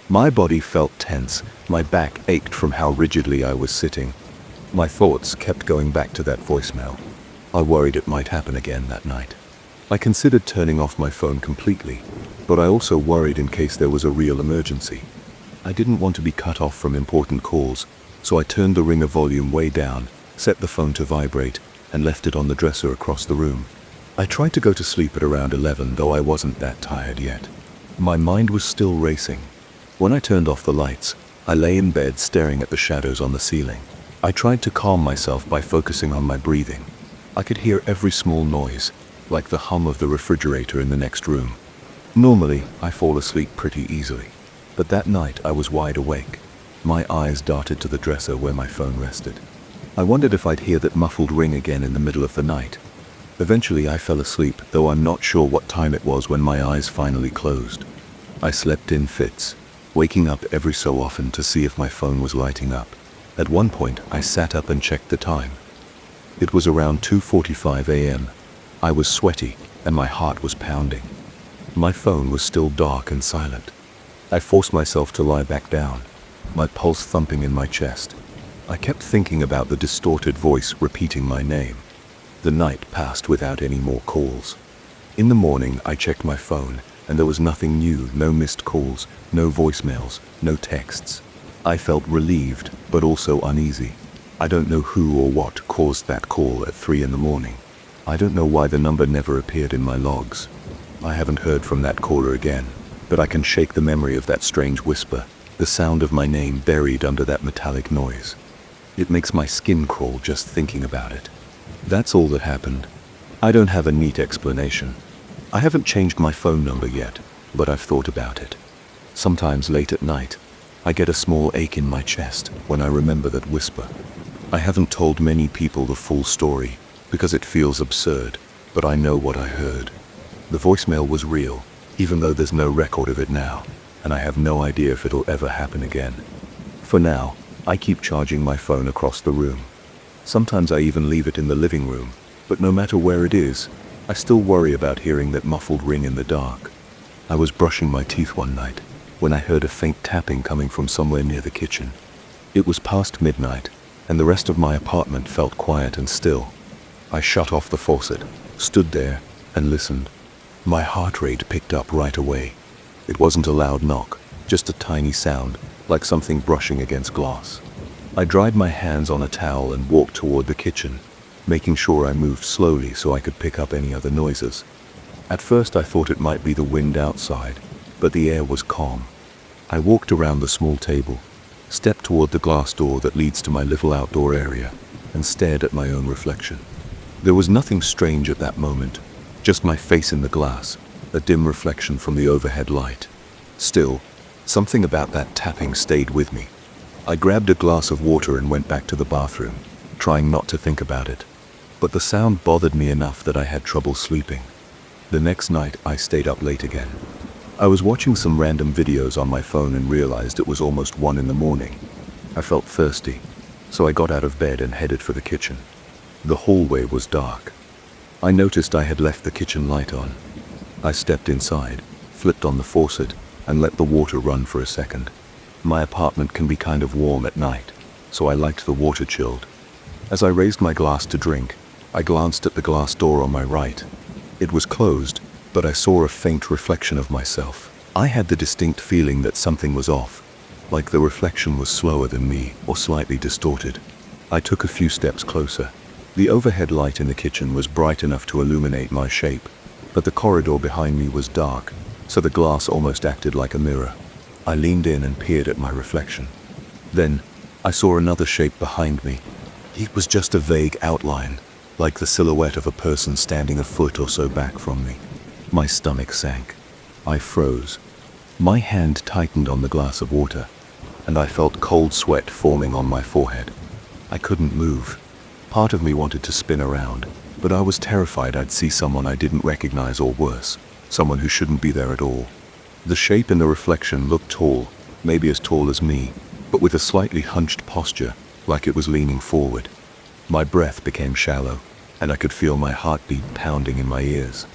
My body felt tense, my back ached from how rigidly I was sitting. My thoughts kept going back to that voicemail. I worried it might happen again that night. I considered turning off my phone completely, but I also worried in case there was a real emergency. I didn't want to be cut off from important calls, so I turned the ringer volume way down, set the phone to vibrate, and left it on the dresser across the room. I tried to go to sleep at around 11, though I wasn't that tired yet. My mind was still racing. When I turned off the lights, I lay in bed staring at the shadows on the ceiling. I tried to calm myself by focusing on my breathing. I could hear every small noise, like the hum of the refrigerator in the next room. Normally, I fall asleep pretty easily, but that night I was wide awake. My eyes darted to the dresser where my phone rested. I wondered if I'd hear that muffled ring again in the middle of the night. Eventually I fell asleep, though I'm not sure what time it was when my eyes finally closed. I slept in fits, waking up every so often to see if my phone was lighting up. At one point, I sat up and checked the time. It was around 2:45 a.m. I was sweaty, and my heart was pounding. My phone was still dark and silent. I forced myself to lie back down, my pulse thumping in my chest. I kept thinking about the distorted voice repeating my name. The night passed without any more calls. In the morning, I checked my phone, and there was nothing new, no missed calls, no voicemails, no texts. I felt relieved, but also uneasy. I don't know who or what caused that call at 3 in the morning. I don't know why the number never appeared in my logs. I haven't heard from that caller again, but I can shake the memory of that strange whisper, the sound of my name buried under that metallic noise. It makes my skin crawl just thinking about it. That's all that happened. I don't have a neat explanation. I haven't changed my phone number yet, but I've thought about it. Sometimes late at night, I get a small ache in my chest when I remember that whisper. I haven't told many people the full story because it feels absurd, but I know what I heard. The voicemail was real, even though there's no record of it now, and I have no idea if it'll ever happen again. For now, I keep charging my phone across the room. Sometimes I even leave it in the living room, but no matter where it is, I still worry about hearing that muffled ring in the dark. I was brushing my teeth one night when I heard a faint tapping coming from somewhere near the kitchen. It was past midnight, and the rest of my apartment felt quiet and still. I shut off the faucet, stood there, and listened. My heart rate picked up right away. It wasn't a loud knock, just a tiny sound, like something brushing against glass. I dried my hands on a towel and walked toward the kitchen, making sure I moved slowly so I could pick up any other noises. At first I thought it might be the wind outside, but the air was calm. I walked around the small table, stepped toward the glass door that leads to my little outdoor area, and stared at my own reflection. There was nothing strange at that moment, just my face in the glass, a dim reflection from the overhead light. Still, something about that tapping stayed with me. I grabbed a glass of water and went back to the bathroom, trying not to think about it. But the sound bothered me enough that I had trouble sleeping. The next night, I stayed up late again. I was watching some random videos on my phone and realized it was almost 1 in the morning. I felt thirsty, so I got out of bed and headed for the kitchen. The hallway was dark. I noticed I had left the kitchen light on. I stepped inside, flipped on the faucet, and let the water run for a second. My apartment can be kind of warm at night, so I liked the water chilled. As I raised my glass to drink, I glanced at the glass door on my right. It was closed, but I saw a faint reflection of myself. I had the distinct feeling that something was off, like the reflection was slower than me or slightly distorted. I took a few steps closer. The overhead light in the kitchen was bright enough to illuminate my shape, but the corridor behind me was dark, so the glass almost acted like a mirror. I leaned in and peered at my reflection. Then, I saw another shape behind me. It was just a vague outline, like the silhouette of a person standing a foot or so back from me. My stomach sank. I froze. My hand tightened on the glass of water, and I felt cold sweat forming on my forehead. I couldn't move. Part of me wanted to spin around, but I was terrified I'd see someone I didn't recognize, or worse, someone who shouldn't be there at all. The shape in the reflection looked tall, maybe as tall as me, but with a slightly hunched posture, like it was leaning forward. My breath became shallow, and I could feel my heartbeat pounding in my ears.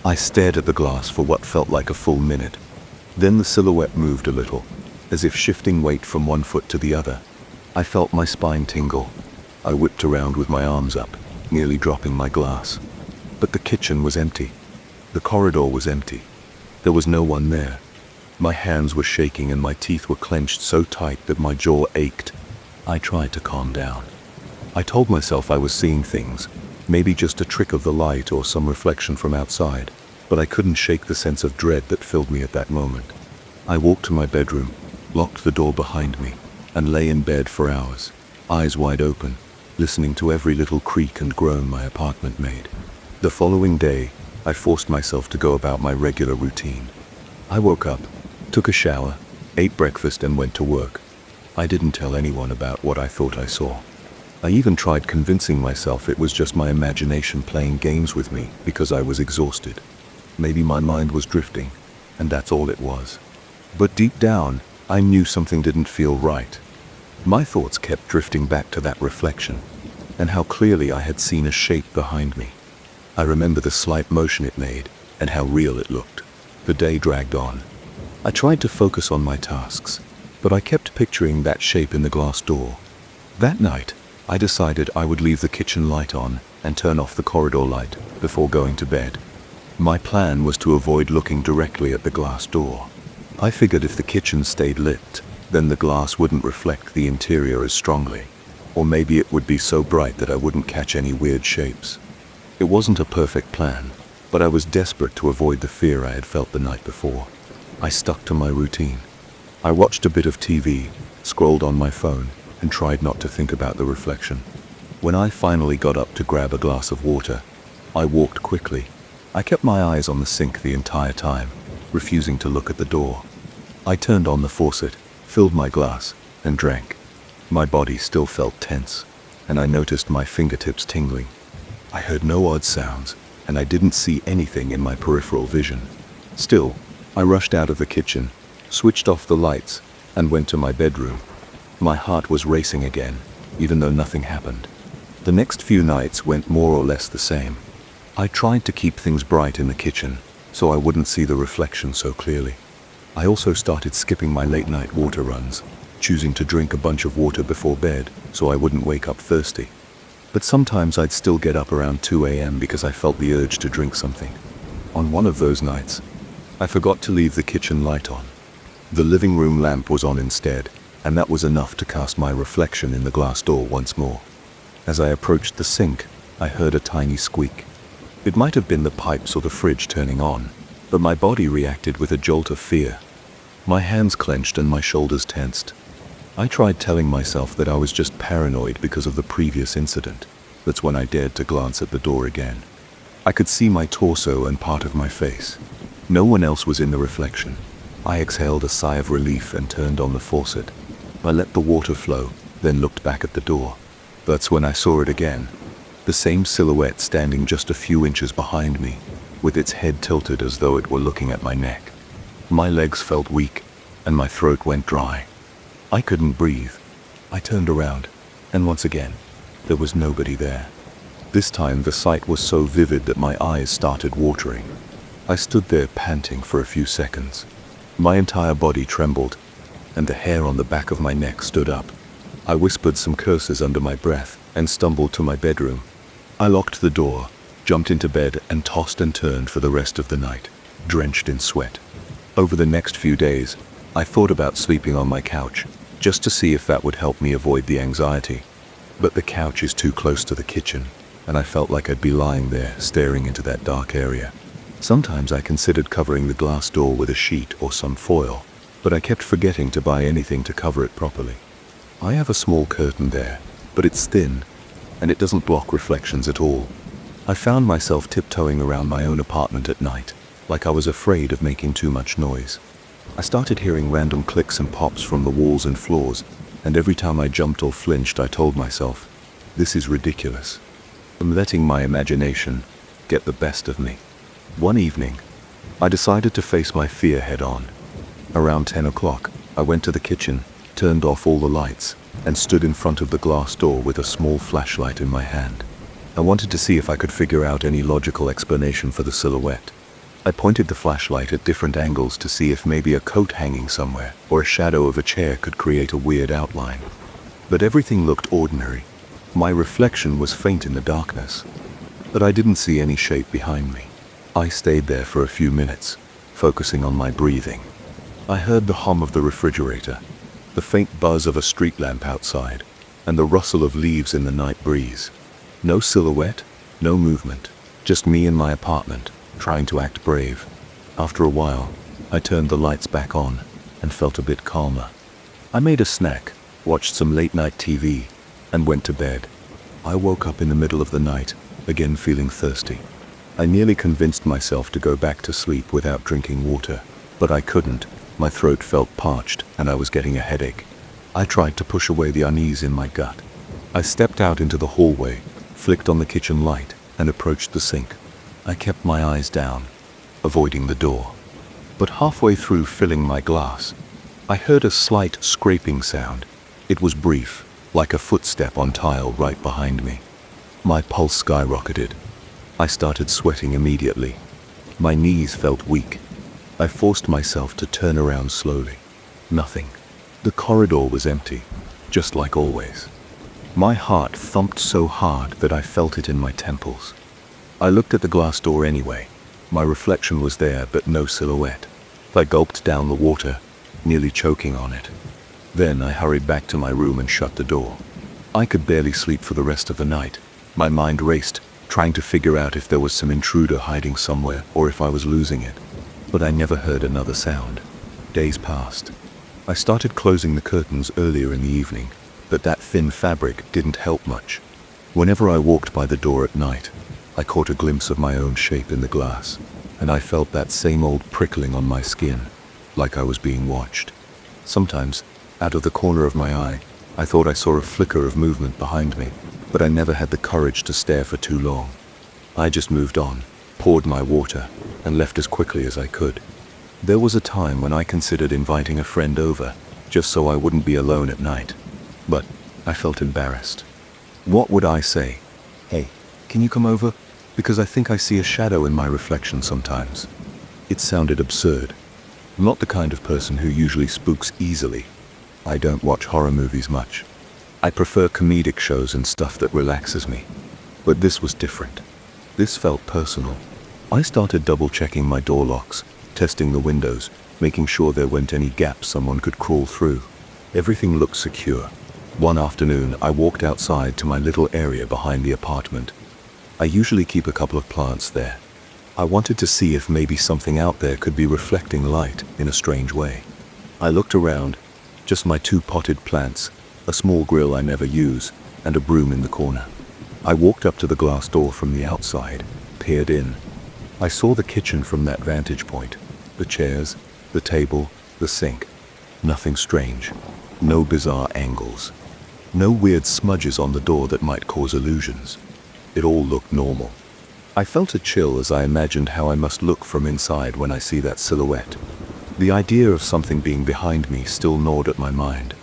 I stared at the glass for what felt like a full minute. Then the silhouette moved a little, as if shifting weight from one foot to the other. I felt my spine tingle. I whipped around with my arms up, nearly dropping my glass. But the kitchen was empty. The corridor was empty. There was no one there. My hands were shaking and my teeth were clenched so tight that my jaw ached. I tried to calm down. I told myself I was seeing things, maybe just a trick of the light or some reflection from outside, but I couldn't shake the sense of dread that filled me at that moment. I walked to my bedroom, locked the door behind me, and lay in bed for hours, eyes wide open, listening to every little creak and groan my apartment made. The following day, I forced myself to go about my regular routine. I woke up, took a shower, ate breakfast, and went to work. I didn't tell anyone about what I thought I saw. I even tried convincing myself it was just my imagination playing games with me because I was exhausted. Maybe my mind was drifting, and that's all it was. But deep down, I knew something didn't feel right. My thoughts kept drifting back to that reflection, and how clearly I had seen a shape behind me. I remember the slight motion it made, and how real it looked. The day dragged on. I tried to focus on my tasks, but I kept picturing that shape in the glass door. That night, I decided I would leave the kitchen light on and turn off the corridor light before going to bed. My plan was to avoid looking directly at the glass door. I figured if the kitchen stayed lit, then the glass wouldn't reflect the interior as strongly, or maybe it would be so bright that I wouldn't catch any weird shapes. It wasn't a perfect plan, but I was desperate to avoid the fear I had felt the night before. I stuck to my routine. I watched a bit of TV, scrolled on my phone, and tried not to think about the reflection. When I finally got up to grab a glass of water, I walked quickly. I kept my eyes on the sink the entire time, refusing to look at the door. I turned on the faucet, filled my glass, and drank. My body still felt tense, and I noticed my fingertips tingling. I heard no odd sounds, and I didn't see anything in my peripheral vision. Still, I rushed out of the kitchen, switched off the lights, and went to my bedroom. My heart was racing again, even though nothing happened. The next few nights went more or less the same. I tried to keep things bright in the kitchen, so I wouldn't see the reflection so clearly. I also started skipping my late-night water runs, choosing to drink a bunch of water before bed so I wouldn't wake up thirsty. But sometimes I'd still get up around 2 a.m. because I felt the urge to drink something. On one of those nights, I forgot to leave the kitchen light on. The living room lamp was on instead, and that was enough to cast my reflection in the glass door once more. As I approached the sink, I heard a tiny squeak. It might have been the pipes or the fridge turning on, but my body reacted with a jolt of fear. My hands clenched and my shoulders tensed. I tried telling myself that I was just paranoid because of the previous incident. That's when I dared to glance at the door again. I could see my torso and part of my face. No one else was in the reflection. I exhaled a sigh of relief and turned on the faucet. I let the water flow, then looked back at the door. That's when I saw it again. The same silhouette standing just a few inches behind me, with its head tilted as though it were looking at my neck. My legs felt weak, and my throat went dry. I couldn't breathe. I turned around, and once again, there was nobody there. This time the sight was so vivid that my eyes started watering. I stood there panting for a few seconds. My entire body trembled, and the hair on the back of my neck stood up. I whispered some curses under my breath and stumbled to my bedroom. I locked the door, jumped into bed, and tossed and turned for the rest of the night, drenched in sweat. Over the next few days, I thought about sleeping on my couch, just to see if that would help me avoid the anxiety. But the couch is too close to the kitchen, and I felt like I'd be lying there, staring into that dark area. Sometimes I considered covering the glass door with a sheet or some foil, but I kept forgetting to buy anything to cover it properly. I have a small curtain there, but it's thin, and it doesn't block reflections at all. I found myself tiptoeing around my own apartment at night, like I was afraid of making too much noise. I started hearing random clicks and pops from the walls and floors, and every time I jumped or flinched, I told myself, this is ridiculous. I'm letting my imagination get the best of me. One evening, I decided to face my fear head on. Around 10 o'clock, I went to the kitchen, turned off all the lights, and stood in front of the glass door with a small flashlight in my hand. I wanted to see if I could figure out any logical explanation for the silhouette. I pointed the flashlight at different angles to see if maybe a coat hanging somewhere or a shadow of a chair could create a weird outline. But everything looked ordinary. My reflection was faint in the darkness, but I didn't see any shape behind me. I stayed there for a few minutes, focusing on my breathing. I heard the hum of the refrigerator, the faint buzz of a street lamp outside, and the rustle of leaves in the night breeze. No silhouette, no movement, just me in my apartment, trying to act brave. After a while, I turned the lights back on and felt a bit calmer. I made a snack, watched some late-night TV, and went to bed. I woke up in the middle of the night, again feeling thirsty. I nearly convinced myself to go back to sleep without drinking water, but I couldn't. My throat felt parched, and I was getting a headache. I tried to push away the unease in my gut. I stepped out into the hallway, flicked on the kitchen light, and approached the sink. I kept my eyes down, avoiding the door. But halfway through filling my glass, I heard a slight scraping sound. It was brief, like a footstep on tile right behind me. My pulse skyrocketed. I started sweating immediately. My knees felt weak. I forced myself to turn around slowly. Nothing. The corridor was empty, just like always. My heart thumped so hard that I felt it in my temples. I looked at the glass door anyway. My reflection was there, but no silhouette. I gulped down the water, nearly choking on it. Then I hurried back to my room and shut the door. I could barely sleep for the rest of the night. My mind raced, trying to figure out if there was some intruder hiding somewhere or if I was losing it. But I never heard another sound. Days passed. I started closing the curtains earlier in the evening, but that thin fabric didn't help much. Whenever I walked by the door at night, I caught a glimpse of my own shape in the glass, and I felt that same old prickling on my skin, like I was being watched. Sometimes, out of the corner of my eye, I thought I saw a flicker of movement behind me, but I never had the courage to stare for too long. I just moved on, poured my water, and left as quickly as I could. There was a time when I considered inviting a friend over, just so I wouldn't be alone at night. But I felt embarrassed. What would I say? Hey, can you come over? Because I think I see a shadow in my reflection sometimes. It sounded absurd. I'm not the kind of person who usually spooks easily. I don't watch horror movies much. I prefer comedic shows and stuff that relaxes me. But this was different. This felt personal. I started double-checking my door locks, testing the windows, making sure there weren't any gaps someone could crawl through. Everything looked secure. One afternoon, I walked outside to my little area behind the apartment. I usually keep a couple of plants there. I wanted to see if maybe something out there could be reflecting light in a strange way. I looked around, just my 2 potted plants, a small grill I never use, and a broom in the corner. I walked up to the glass door from the outside, peered in. I saw the kitchen from that vantage point. The chairs, the table, the sink. Nothing strange. No bizarre angles. No weird smudges on the door that might cause illusions. It all looked normal. I felt a chill as I imagined how I must look from inside when I see that silhouette. The idea of something being behind me still gnawed at my mind.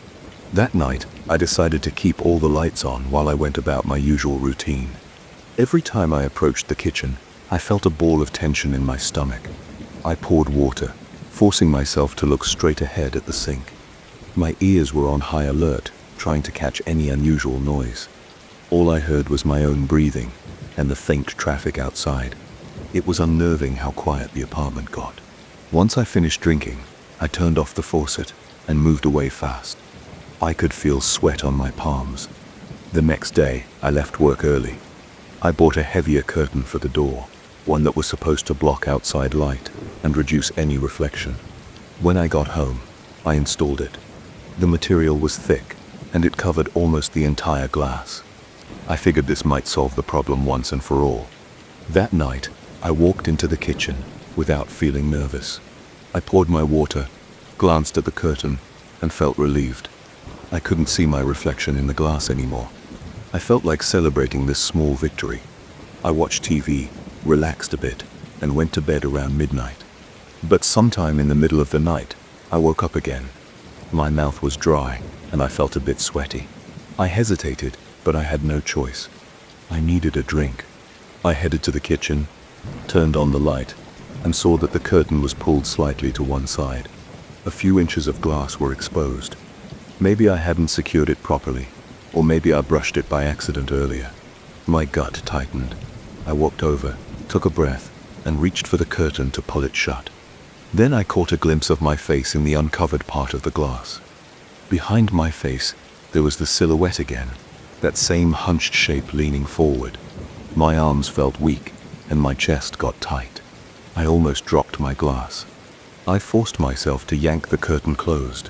That night, I decided to keep all the lights on while I went about my usual routine. Every time I approached the kitchen, I felt a ball of tension in my stomach. I poured water, forcing myself to look straight ahead at the sink. My ears were on high alert, trying to catch any unusual noise. All I heard was my own breathing and the faint traffic outside. It was unnerving how quiet the apartment got. Once I finished drinking, I turned off the faucet and moved away fast. I could feel sweat on my palms. The next day, I left work early. I bought a heavier curtain for the door, one that was supposed to block outside light and reduce any reflection. When I got home, I installed it. The material was thick, and it covered almost the entire glass. I figured this might solve the problem once and for all. That night, I walked into the kitchen without feeling nervous. I poured my water, glanced at the curtain, and felt relieved. I couldn't see my reflection in the glass anymore. I felt like celebrating this small victory. I watched TV, relaxed a bit, and went to bed around midnight. But sometime in the middle of the night, I woke up again. My mouth was dry, and I felt a bit sweaty. I hesitated, but I had no choice. I needed a drink. I headed to the kitchen, turned on the light, and saw that the curtain was pulled slightly to one side. A few inches of glass were exposed. Maybe I hadn't secured it properly, or maybe I brushed it by accident earlier. My gut tightened. I walked over, took a breath, and reached for the curtain to pull it shut. Then I caught a glimpse of my face in the uncovered part of the glass. Behind my face, there was the silhouette again, that same hunched shape leaning forward. My arms felt weak, and my chest got tight. I almost dropped my glass. I forced myself to yank the curtain closed.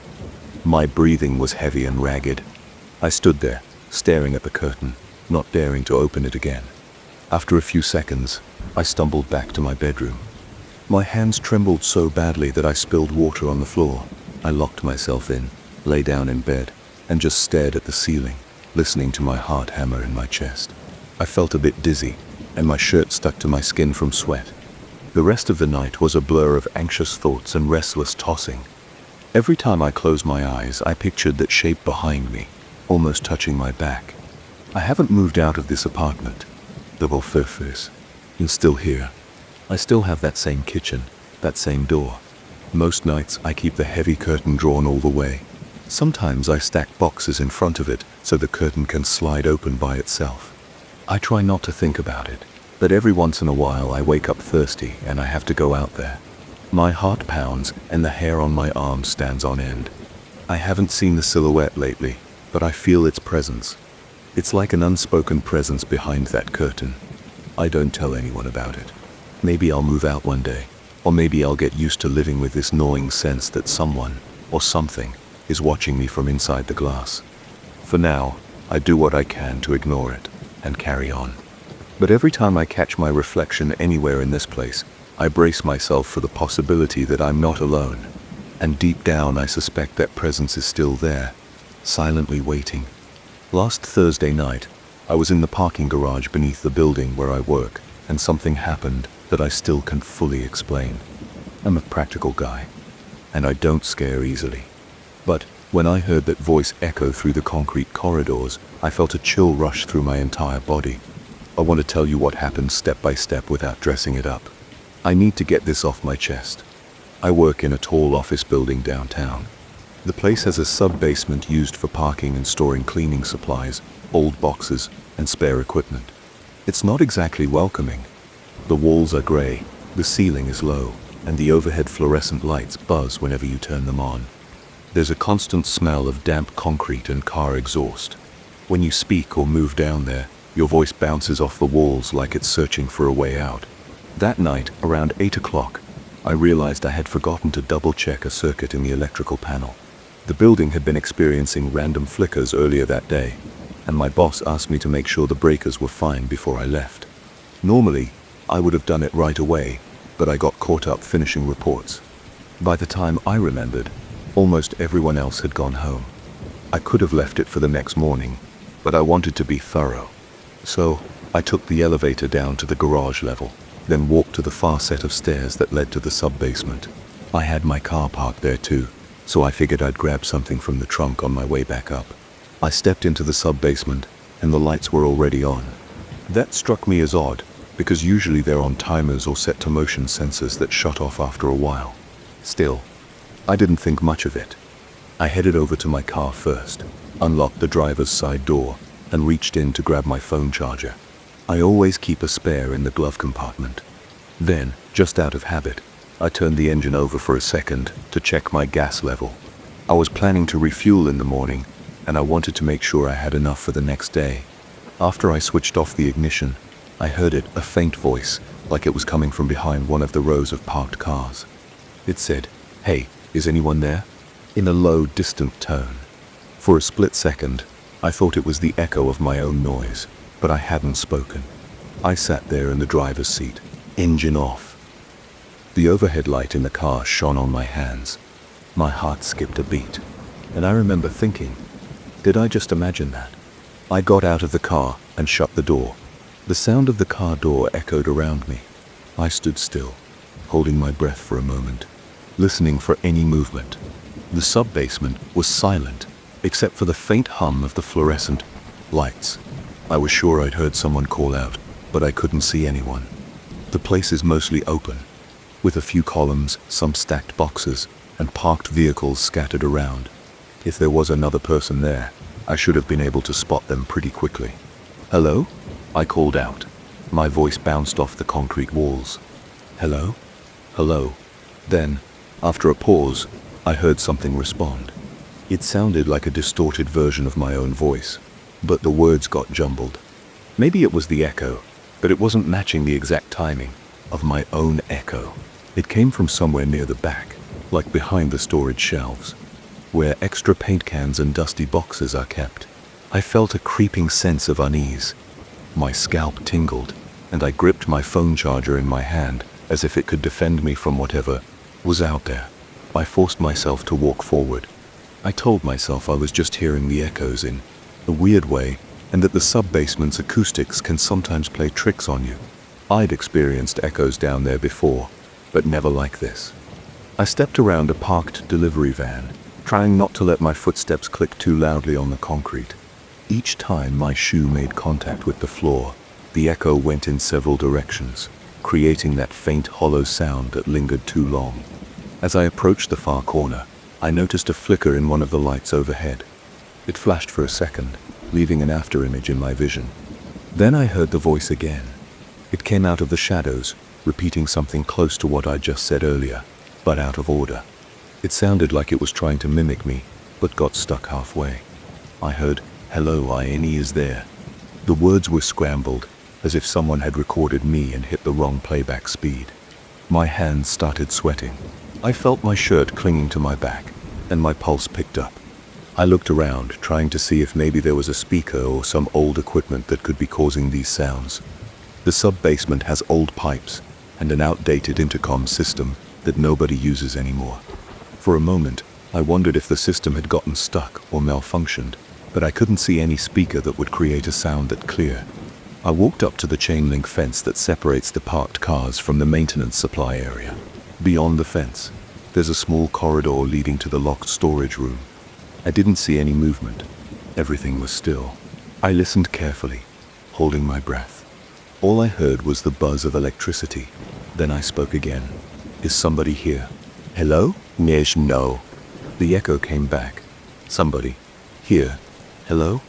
My breathing was heavy and ragged. I stood there, staring at the curtain, not daring to open it again. After a few seconds, I stumbled back to my bedroom. My hands trembled so badly that I spilled water on the floor. I locked myself in, lay down in bed, and just stared at the ceiling, listening to my heart hammer in my chest. I felt a bit dizzy, and my shirt stuck to my skin from sweat. The rest of the night was a blur of anxious thoughts and restless tossing. Every time I closed my eyes, I pictured that shape behind me, almost touching my back. I haven't moved out of this apartment. The Wolfers is still here. I still have that same kitchen, that same door. Most nights I keep the heavy curtain drawn all the way. Sometimes I stack boxes in front of it so the curtain can slide open by itself. I try not to think about it, but every once in a while I wake up thirsty and I have to go out there. My heart pounds and the hair on my arm stands on end. I haven't seen the silhouette lately, but I feel its presence. It's like an unspoken presence behind that curtain. I don't tell anyone about it. Maybe I'll move out one day, or maybe I'll get used to living with this gnawing sense that someone, or something, is watching me from inside the glass. For now, I do what I can to ignore it, and carry on. But every time I catch my reflection anywhere in this place, I brace myself for the possibility that I'm not alone. And deep down I suspect that presence is still there, silently waiting. Last Thursday night, I was in the parking garage beneath the building where I work, and something happened that I still can't fully explain. I'm a practical guy, and I don't scare easily. But when I heard that voice echo through the concrete corridors, I felt a chill rush through my entire body. I want to tell you what happened step by step without dressing it up. I need to get this off my chest. I work in a tall office building downtown. The place has a sub-basement used for parking and storing cleaning supplies, old boxes, and spare equipment. It's not exactly welcoming. The walls are gray, the ceiling is low, and the overhead fluorescent lights buzz whenever you turn them on. There's a constant smell of damp concrete and car exhaust. When you speak or move down there, your voice bounces off the walls like it's searching for a way out. That night, around 8 o'clock, I realized I had forgotten to double-check a circuit in the electrical panel. The building had been experiencing random flickers earlier that day, and my boss asked me to make sure the breakers were fine before I left. Normally, I would have done it right away, but I got caught up finishing reports. By the time I remembered, almost everyone else had gone home. I could have left it for the next morning, but I wanted to be thorough. So, I took the elevator down to the garage level, then walked to the far set of stairs that led to the sub-basement. I had my car parked there too, so I figured I'd grab something from the trunk on my way back up. I stepped into the sub-basement, and the lights were already on. That struck me as odd, because usually they're on timers or set to motion sensors that shut off after a while. Still, I didn't think much of it. I headed over to my car first, unlocked the driver's side door, and reached in to grab my phone charger. I always keep a spare in the glove compartment. Then, just out of habit, I turned the engine over for a second to check my gas level. I was planning to refuel in the morning, and I wanted to make sure I had enough for the next day. After I switched off the ignition, I heard a faint voice, like it was coming from behind one of the rows of parked cars. It said, "Hey, is anyone there?" in a low, distant tone. For a split second, I thought it was the echo of my own noise, but I hadn't spoken. I sat there in the driver's seat, engine off. The overhead light in the car shone on my hands. My heart skipped a beat, and I remember thinking, did I just imagine that? I got out of the car and shut the door. The sound of the car door echoed around me. I stood still, holding my breath for a moment, listening for any movement. The sub-basement was silent, except for the faint hum of the fluorescent lights. I was sure I'd heard someone call out, but I couldn't see anyone. The place is mostly open, with a few columns, some stacked boxes, and parked vehicles scattered around. If there was another person there, I should have been able to spot them pretty quickly. "Hello?" I called out. My voice bounced off the concrete walls. "Hello? Hello?" Then, after a pause, I heard something respond. It sounded like a distorted version of my own voice, but the words got jumbled. Maybe it was the echo, but it wasn't matching the exact timing of my own echo. It came from somewhere near the back, like behind the storage shelves, where extra paint cans and dusty boxes are kept. I felt a creeping sense of unease. My scalp tingled, and I gripped my phone charger in my hand as if it could defend me from whatever was out there. I forced myself to walk forward. I told myself I was just hearing the echoes in a weird way, and that the sub-basement's acoustics can sometimes play tricks on you. I'd experienced echoes down there before, but never like this. I stepped around a parked delivery van, trying not to let my footsteps click too loudly on the concrete. Each time my shoe made contact with the floor, the echo went in several directions, creating that faint hollow sound that lingered too long. As I approached the far corner, I noticed a flicker in one of the lights overhead. It flashed for a second, leaving an afterimage in my vision. Then I heard the voice again. It came out of the shadows, repeating something close to what I'd just said earlier, but out of order. It sounded like it was trying to mimic me, but got stuck halfway. I heard, "Hello, Annie is there." The words were scrambled, as if someone had recorded me and hit the wrong playback speed. My hands started sweating. I felt my shirt clinging to my back, and my pulse picked up. I looked around, trying to see if maybe there was a speaker or some old equipment that could be causing these sounds. The sub-basement has old pipes and an outdated intercom system that nobody uses anymore. For a moment, I wondered if the system had gotten stuck or malfunctioned, but I couldn't see any speaker that would create a sound that clear. I walked up to the chain link fence that separates the parked cars from the maintenance supply area. Beyond the fence, there's a small corridor leading to the locked storage room. I didn't see any movement. Everything was still. I listened carefully, holding my breath. All I heard was the buzz of electricity. Then I spoke again. "Is somebody here?" "Hello?" "No." The echo came back. "Somebody. Here. Hello?"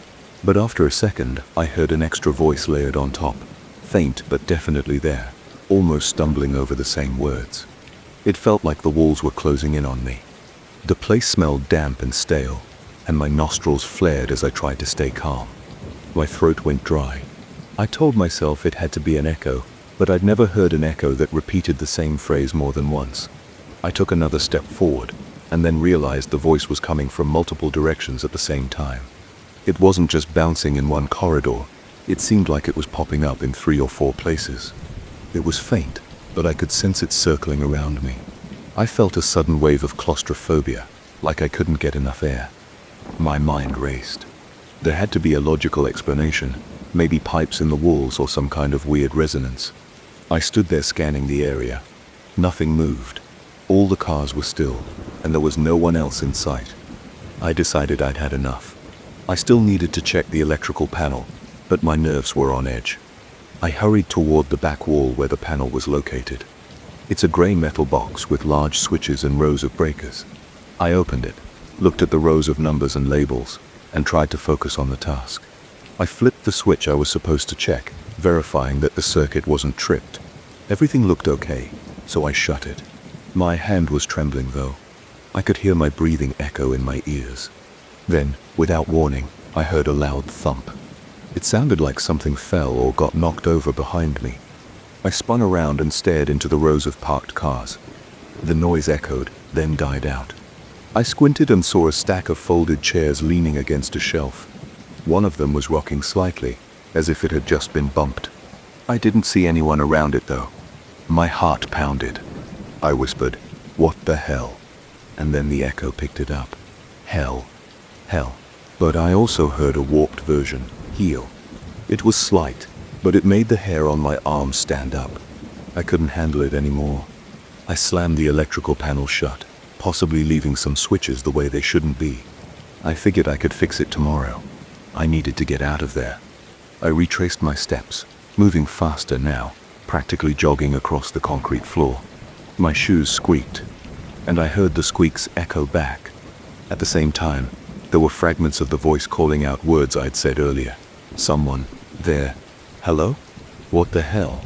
But after a second, I heard an extra voice layered on top. Faint, but definitely there, almost stumbling over the same words. It felt like the walls were closing in on me. The place smelled damp and stale, and my nostrils flared as I tried to stay calm. My throat went dry. I told myself it had to be an echo, but I'd never heard an echo that repeated the same phrase more than once. I took another step forward, and then realized the voice was coming from multiple directions at the same time. It wasn't just bouncing in one corridor. It seemed like it was popping up in 3 or 4 places. It was faint, but I could sense it circling around me. I felt a sudden wave of claustrophobia, like I couldn't get enough air. My mind raced. There had to be a logical explanation, maybe pipes in the walls or some kind of weird resonance. I stood there scanning the area. Nothing moved. All the cars were still, and there was no one else in sight. I decided I'd had enough. I still needed to check the electrical panel, but my nerves were on edge. I hurried toward the back wall where the panel was located. It's a gray metal box with large switches and rows of breakers. I opened it, looked at the rows of numbers and labels, and tried to focus on the task. I flipped the switch I was supposed to check, verifying that the circuit wasn't tripped. Everything looked okay, so I shut it. My hand was trembling though. I could hear my breathing echo in my ears. Then, without warning, I heard a loud thump. It sounded like something fell or got knocked over behind me. I spun around and stared into the rows of parked cars. The noise echoed, then died out. I squinted and saw a stack of folded chairs leaning against a shelf. One of them was rocking slightly, as if it had just been bumped. I didn't see anyone around it though. My heart pounded. I whispered, "What the hell?" And then the echo picked it up. Hell. Hell. But I also heard a warped version, heel. It was slight, but it made the hair on my arms stand up. I couldn't handle it anymore. I slammed the electrical panel shut, possibly leaving some switches the way they shouldn't be. I figured I could fix it tomorrow. I needed to get out of there. I retraced my steps, moving faster now, practically jogging across the concrete floor. My shoes squeaked, and I heard the squeaks echo back. At the same time, there were fragments of the voice calling out words I'd said earlier. Someone, there. Hello? What the hell?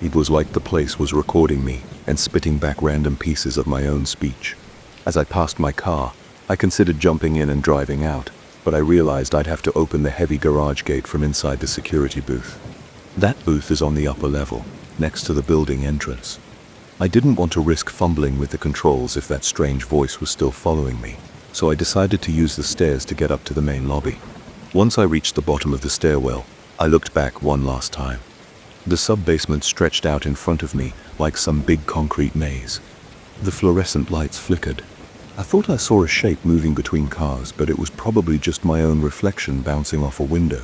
It was like the place was recording me and spitting back random pieces of my own speech. As I passed my car, I considered jumping in and driving out, but I realized I'd have to open the heavy garage gate from inside the security booth. That booth is on the upper level, next to the building entrance. I didn't want to risk fumbling with the controls if that strange voice was still following me, so I decided to use the stairs to get up to the main lobby. Once I reached the bottom of the stairwell, I looked back one last time. The sub-basement stretched out in front of me like some big concrete maze. The fluorescent lights flickered. I thought I saw a shape moving between cars, but it was probably just my own reflection bouncing off a window.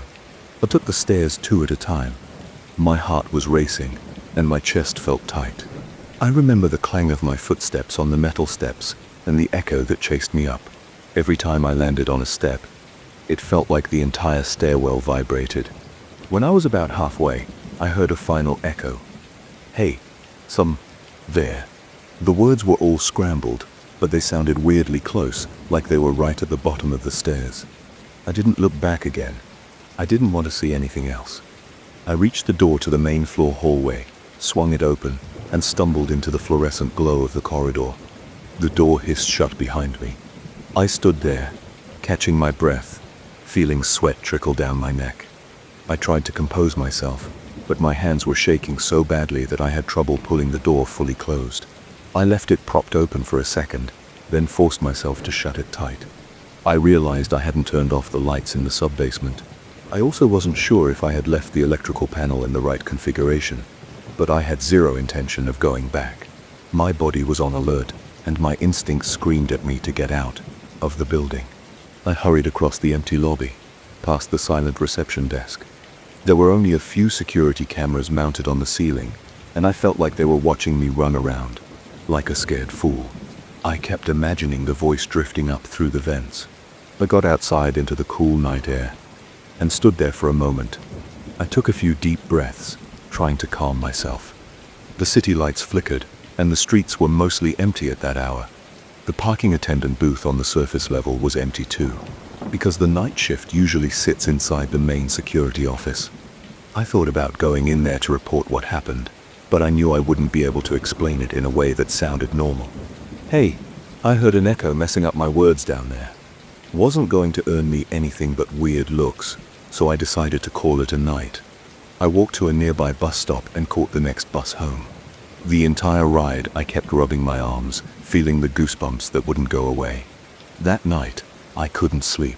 I took the stairs 2 at a time. My heart was racing, and my chest felt tight. I remember the clang of my footsteps on the metal steps and the echo that chased me up. Every time I landed on a step, it felt like the entire stairwell vibrated. When I was about halfway, I heard a final echo. Hey, there. The words were all scrambled, but they sounded weirdly close, like they were right at the bottom of the stairs. I didn't look back again. I didn't want to see anything else. I reached the door to the main floor hallway, swung it open, and stumbled into the fluorescent glow of the corridor. The door hissed shut behind me. I stood there, catching my breath, feeling sweat trickle down my neck. I tried to compose myself, but my hands were shaking so badly that I had trouble pulling the door fully closed. I left it propped open for a second, then forced myself to shut it tight. I realized I hadn't turned off the lights in the sub-basement. I also wasn't sure if I had left the electrical panel in the right configuration, but I had zero intention of going back. My body was on alert, and my instincts screamed at me to get out of the building. I hurried across the empty lobby, past the silent reception desk. There were only a few security cameras mounted on the ceiling, and I felt like they were watching me run around. like a scared fool. I kept imagining the voice drifting up through the vents. I got outside into the cool night air and stood there for a moment. I took a few deep breaths, trying to calm myself. The city lights flickered, and the streets were mostly empty at that hour. The parking attendant booth on the surface level was empty too, because the night shift usually sits inside the main security office. I thought about going in there to report what happened, but I knew I wouldn't be able to explain it in a way that sounded normal. Hey, I heard an echo messing up my words down there. Wasn't going to earn me anything but weird looks, so I decided to call it a night. I walked to a nearby bus stop and caught the next bus home. The entire ride I kept rubbing my arms, feeling the goosebumps that wouldn't go away. That night, I couldn't sleep.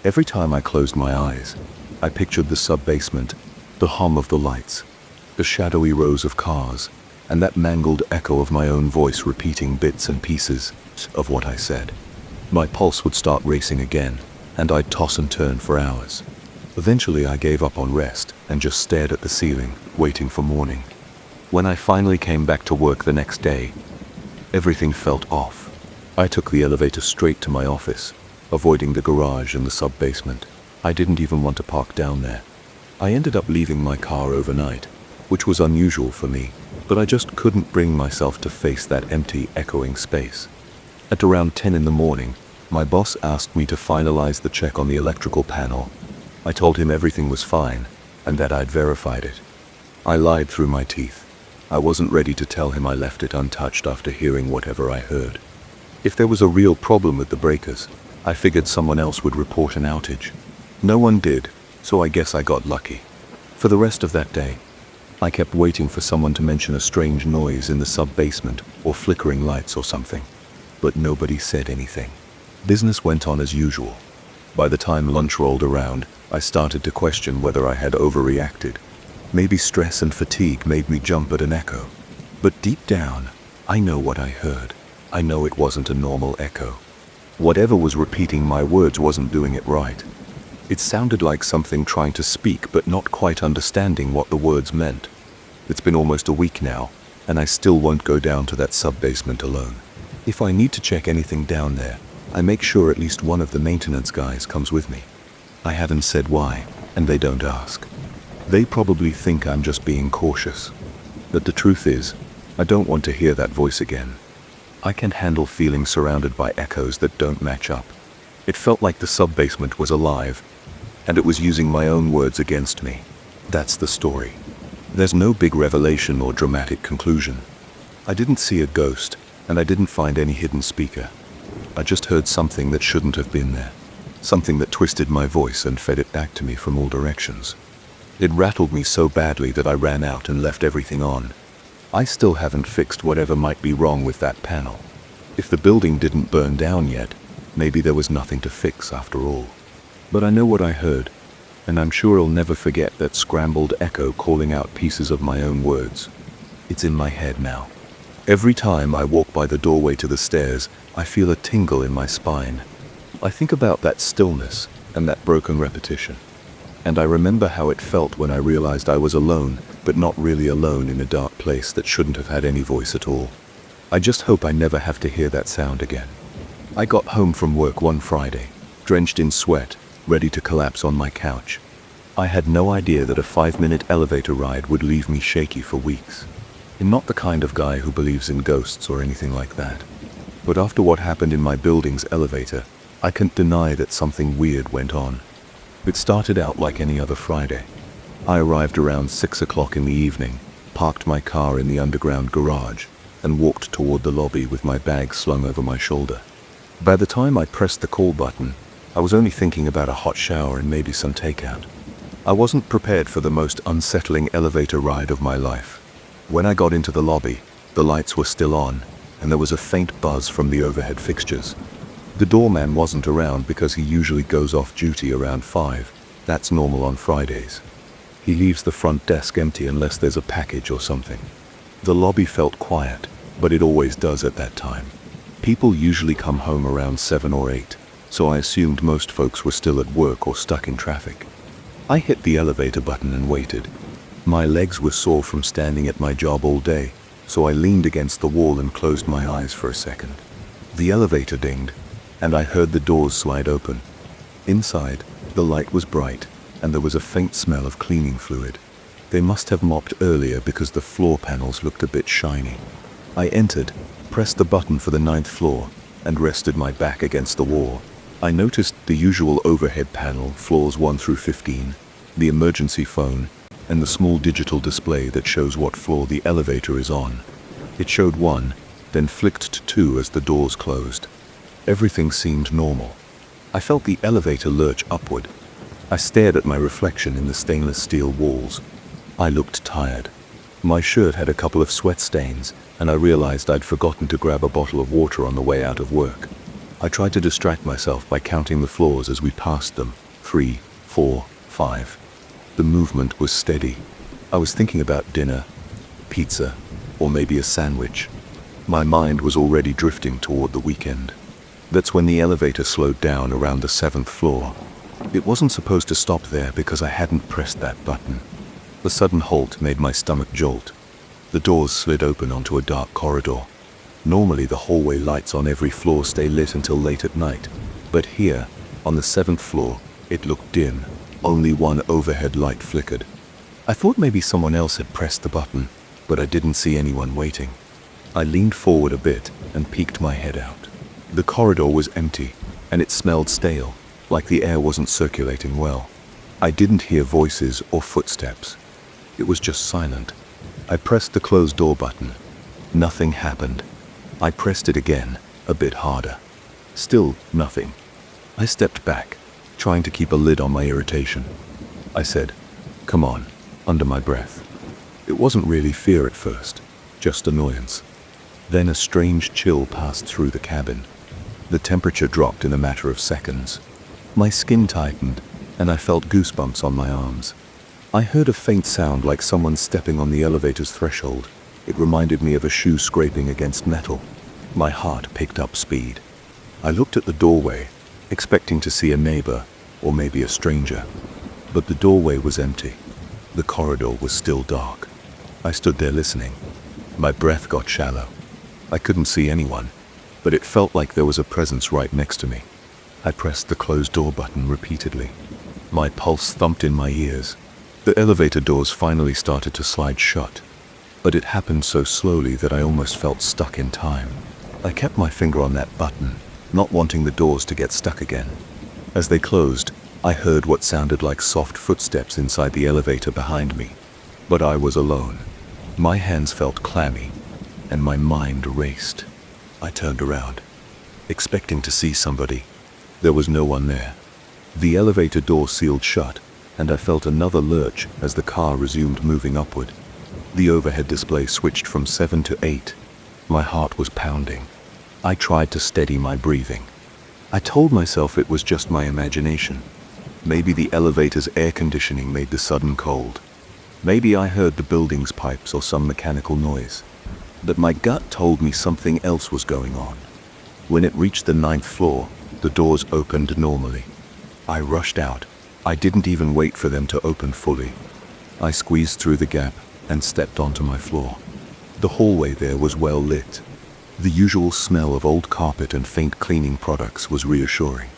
Every time I closed my eyes, I pictured the sub-basement, the hum of the lights, the shadowy rows of cars, and that mangled echo of my own voice repeating bits and pieces of what I said. My pulse would start racing again, and I'd toss and turn for hours. Eventually I gave up on rest and just stared at the ceiling, waiting for morning. When I finally came back to work the next day, everything felt off. I took the elevator straight to my office, avoiding the garage and the sub-basement. I didn't even want to park down there. I ended up leaving my car overnight, which was unusual for me, but I just couldn't bring myself to face that empty, echoing space. At around 10 in the morning, my boss asked me to finalize the check on the electrical panel. I told him everything was fine, and that I'd verified it. I lied through my teeth. I wasn't ready to tell him I left it untouched after hearing whatever I heard. If there was a real problem with the breakers, I figured someone else would report an outage. No one did, so I guess I got lucky. For the rest of that day, I kept waiting for someone to mention a strange noise in the sub-basement or flickering lights or something. But nobody said anything. Business went on as usual. By the time lunch rolled around, I started to question whether I had overreacted. Maybe stress and fatigue made me jump at an echo. But deep down, I know what I heard. I know it wasn't a normal echo. Whatever was repeating my words wasn't doing it right. It sounded like something trying to speak but not quite understanding what the words meant. It's been almost a week now, and I still won't go down to that sub-basement alone. If I need to check anything down there, I make sure at least one of the maintenance guys comes with me. I haven't said why, and they don't ask. They probably think I'm just being cautious. But the truth is, I don't want to hear that voice again. I can't handle feeling surrounded by echoes that don't match up. It felt like the sub-basement was alive, and it was using my own words against me. That's the story. There's no big revelation or dramatic conclusion. I didn't see a ghost, and I didn't find any hidden speaker. I just heard something that shouldn't have been there. Something that twisted my voice and fed it back to me from all directions. It rattled me so badly that I ran out and left everything on. I still haven't fixed whatever might be wrong with that panel. If the building didn't burn down yet, maybe there was nothing to fix after all. But I know what I heard, and I'm sure I'll never forget that scrambled echo calling out pieces of my own words. It's in my head now. Every time I walk by the doorway to the stairs, I feel a tingle in my spine. I think about that stillness and that broken repetition. And I remember how it felt when I realized I was alone, but not really alone in a dark place that shouldn't have had any voice at all. I just hope I never have to hear that sound again. I got home from work one Friday, drenched in sweat, ready to collapse on my couch. I had no idea that a 5-minute elevator ride would leave me shaky for weeks. I'm not the kind of guy who believes in ghosts or anything like that. But after what happened in my building's elevator, I can't deny that something weird went on. It started out like any other Friday. I arrived around 6 o'clock in the evening, parked my car in the underground garage, and walked toward the lobby with my bag slung over my shoulder. By the time I pressed the call button, I was only thinking about a hot shower and maybe some takeout. I wasn't prepared for the most unsettling elevator ride of my life. When I got into the lobby, the lights were still on, and there was a faint buzz from the overhead fixtures. The doorman wasn't around because he usually goes off duty around 5. That's normal on Fridays. He leaves the front desk empty unless there's a package or something. The lobby felt quiet, but it always does at that time. People usually come home around 7 or 8, so I assumed most folks were still at work or stuck in traffic. I hit the elevator button and waited. My legs were sore from standing at my job all day, so I leaned against the wall and closed my eyes for a second. The elevator dinged, and I heard the doors slide open. Inside, the light was bright, and there was a faint smell of cleaning fluid. They must have mopped earlier because the floor panels looked a bit shiny. I entered, pressed the button for the 9th floor, and rested my back against the wall. I noticed the usual overhead panel, floors 1 through 15, the emergency phone, and the small digital display that shows what floor the elevator is on. It showed 1, then flicked to 2 as the doors closed. Everything seemed normal. I felt the elevator lurch upward. I stared at my reflection in the stainless steel walls. I looked tired. My shirt had a couple of sweat stains, and I realized I'd forgotten to grab a bottle of water on the way out of work. I tried to distract myself by counting the floors as we passed them. 3, 4, 5. The movement was steady. I was thinking about dinner, pizza, or maybe a sandwich. My mind was already drifting toward the weekend. That's when the elevator slowed down around the 7th floor. It wasn't supposed to stop there because I hadn't pressed that button. The sudden halt made my stomach jolt. The doors slid open onto a dark corridor. Normally the hallway lights on every floor stay lit until late at night, but here, on the 7th floor, it looked dim. Only one overhead light flickered. I thought maybe someone else had pressed the button, but I didn't see anyone waiting. I leaned forward a bit and peeked my head out. The corridor was empty, and it smelled stale, like the air wasn't circulating well. I didn't hear voices or footsteps. It was just silent. I pressed the closed door button. Nothing happened. I pressed it again, a bit harder. Still nothing. I stepped back, trying to keep a lid on my irritation. I said, "Come on," under my breath. It wasn't really fear at first, just annoyance. Then a strange chill passed through the cabin. The temperature dropped in a matter of seconds. My skin tightened, and I felt goosebumps on my arms. I heard a faint sound like someone stepping on the elevator's threshold. It reminded me of a shoe scraping against metal. My heart picked up speed. I looked at the doorway, expecting to see a neighbor, or maybe a stranger. But the doorway was empty. The corridor was still dark. I stood there listening. My breath got shallow. I couldn't see anyone, but it felt like there was a presence right next to me. I pressed the closed door button repeatedly. My pulse thumped in my ears. The elevator doors finally started to slide shut, but it happened so slowly that I almost felt stuck in time. I kept my finger on that button, not wanting the doors to get stuck again. As they closed, I heard what sounded like soft footsteps inside the elevator behind me, but I was alone. My hands felt clammy, and my mind raced. I turned around, expecting to see somebody. There was no one there. The elevator door sealed shut, and I felt another lurch as the car resumed moving upward. The overhead display switched from 7 to 8. My heart was pounding. I tried to steady my breathing. I told myself it was just my imagination. Maybe the elevator's air conditioning made the sudden cold. Maybe I heard the building's pipes or some mechanical noise. But my gut told me something else was going on. When it reached the 9th floor, the doors opened normally. I rushed out. I didn't even wait for them to open fully. I squeezed through the gap and stepped onto my floor. The hallway there was well lit. The usual smell of old carpet and faint cleaning products was reassuring.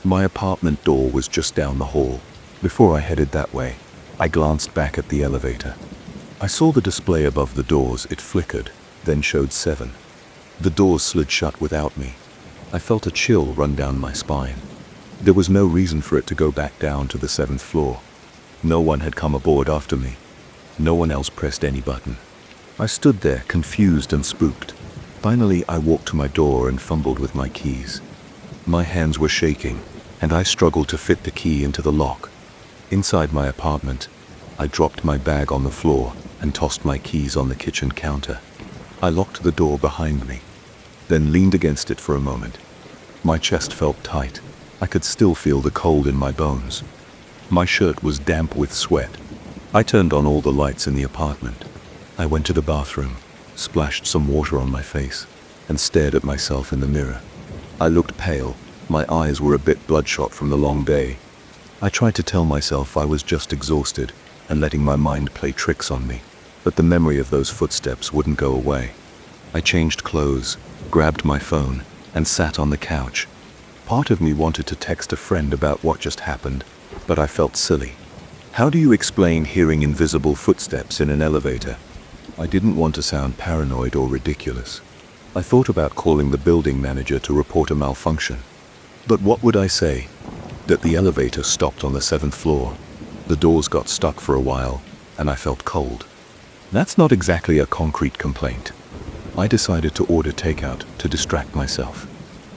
My apartment door was just down the hall. Before I headed that way, I glanced back at the elevator. I saw the display above the doors. It flickered, then showed 7. The doors slid shut without me. I felt a chill run down my spine. There was no reason for it to go back down to the 7th floor. No one had come aboard after me. No one else pressed any button. I stood there, confused and spooked. Finally, I walked to my door and fumbled with my keys. My hands were shaking, and I struggled to fit the key into the lock. Inside my apartment, I dropped my bag on the floor and tossed my keys on the kitchen counter. I locked the door behind me, then leaned against it for a moment. My chest felt tight. I could still feel the cold in my bones. My shirt was damp with sweat. I turned on all the lights in the apartment. I went to the bathroom, splashed some water on my face, and stared at myself in the mirror. I looked pale. My eyes were a bit bloodshot from the long day. I tried to tell myself I was just exhausted and letting my mind play tricks on me. but the memory of those footsteps wouldn't go away. I changed clothes, grabbed my phone, and sat on the couch. Part of me wanted to text a friend about what just happened, but I felt silly. How do you explain hearing invisible footsteps in an elevator? I didn't want to sound paranoid or ridiculous. I thought about calling the building manager to report a malfunction. But what would I say? That the elevator stopped on the 7th floor. The doors got stuck for a while, and I felt cold. That's not exactly a concrete complaint. I decided to order takeout to distract myself.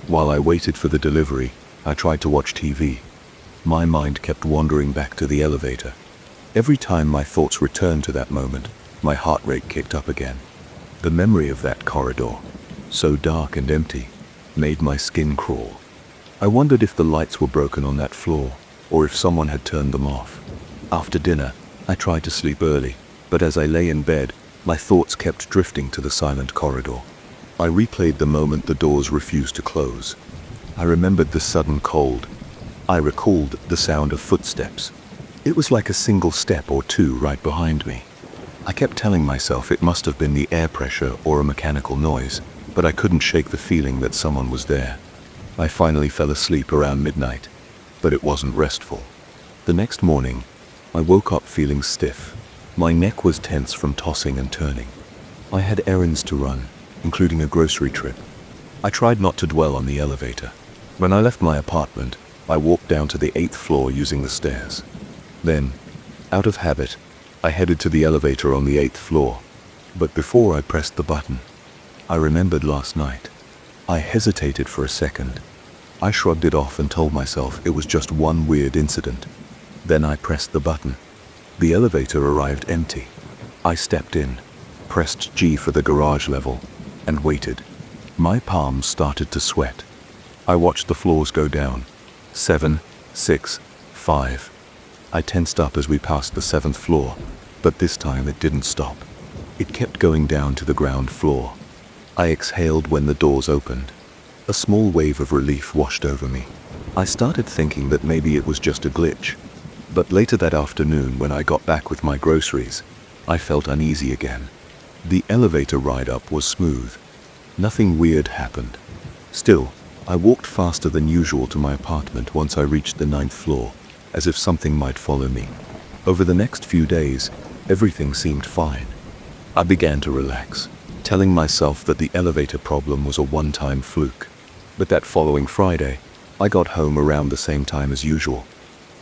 While I waited for the delivery, I tried to watch TV. My mind kept wandering back to the elevator. Every time my thoughts returned to that moment, my heart rate kicked up again. The memory of that corridor, so dark and empty, made my skin crawl. I wondered if the lights were broken on that floor, or if someone had turned them off. After dinner, I tried to sleep early, but as I lay in bed, my thoughts kept drifting to the silent corridor. I replayed the moment the doors refused to close. I remembered the sudden cold. I recalled the sound of footsteps. It was like a single step or two right behind me. I kept telling myself it must have been the air pressure or a mechanical noise, but I couldn't shake the feeling that someone was there. I finally fell asleep around midnight, but it wasn't restful. The next morning, I woke up feeling stiff. My neck was tense from tossing and turning. I had errands to run, including a grocery trip. I tried not to dwell on the elevator. When I left my apartment, I walked down to the 8th floor using the stairs. Then, out of habit, I headed to the elevator on the 8th floor. But before I pressed the button, I remembered last night. I hesitated for a second. I shrugged it off and told myself it was just one weird incident. Then I pressed the button. The elevator arrived empty. I stepped in, pressed G for the garage level, and waited. My palms started to sweat. I watched the floors go down. 7, 6, 5. I tensed up as we passed the 7th floor, but this time it didn't stop. It kept going down to the ground floor. I exhaled when the doors opened. A small wave of relief washed over me. I started thinking that maybe it was just a glitch. But later that afternoon, when I got back with my groceries, I felt uneasy again. The elevator ride up was smooth. Nothing weird happened. Still, I walked faster than usual to my apartment once I reached the 9th floor, as if something might follow me. Over the next few days, everything seemed fine. I began to relax, telling myself that the elevator problem was a one-time fluke. But that following Friday, I got home around the same time as usual.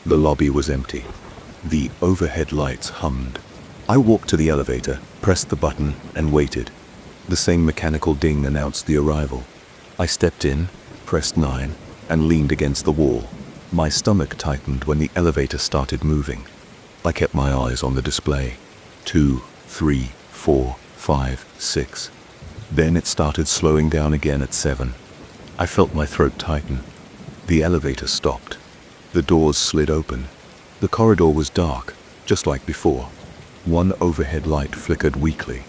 The lobby was empty. The overhead lights hummed. I walked to the elevator, pressed the button, and waited. The same mechanical ding announced the arrival. I stepped in, pressed 9, and leaned against the wall. My stomach tightened when the elevator started moving. I kept my eyes on the display. 2, 3, 4, 5, 6. Then it started slowing down again at 7. I felt my throat tighten. The elevator stopped. The doors slid open. The corridor was dark, just like before. One overhead light flickered weakly.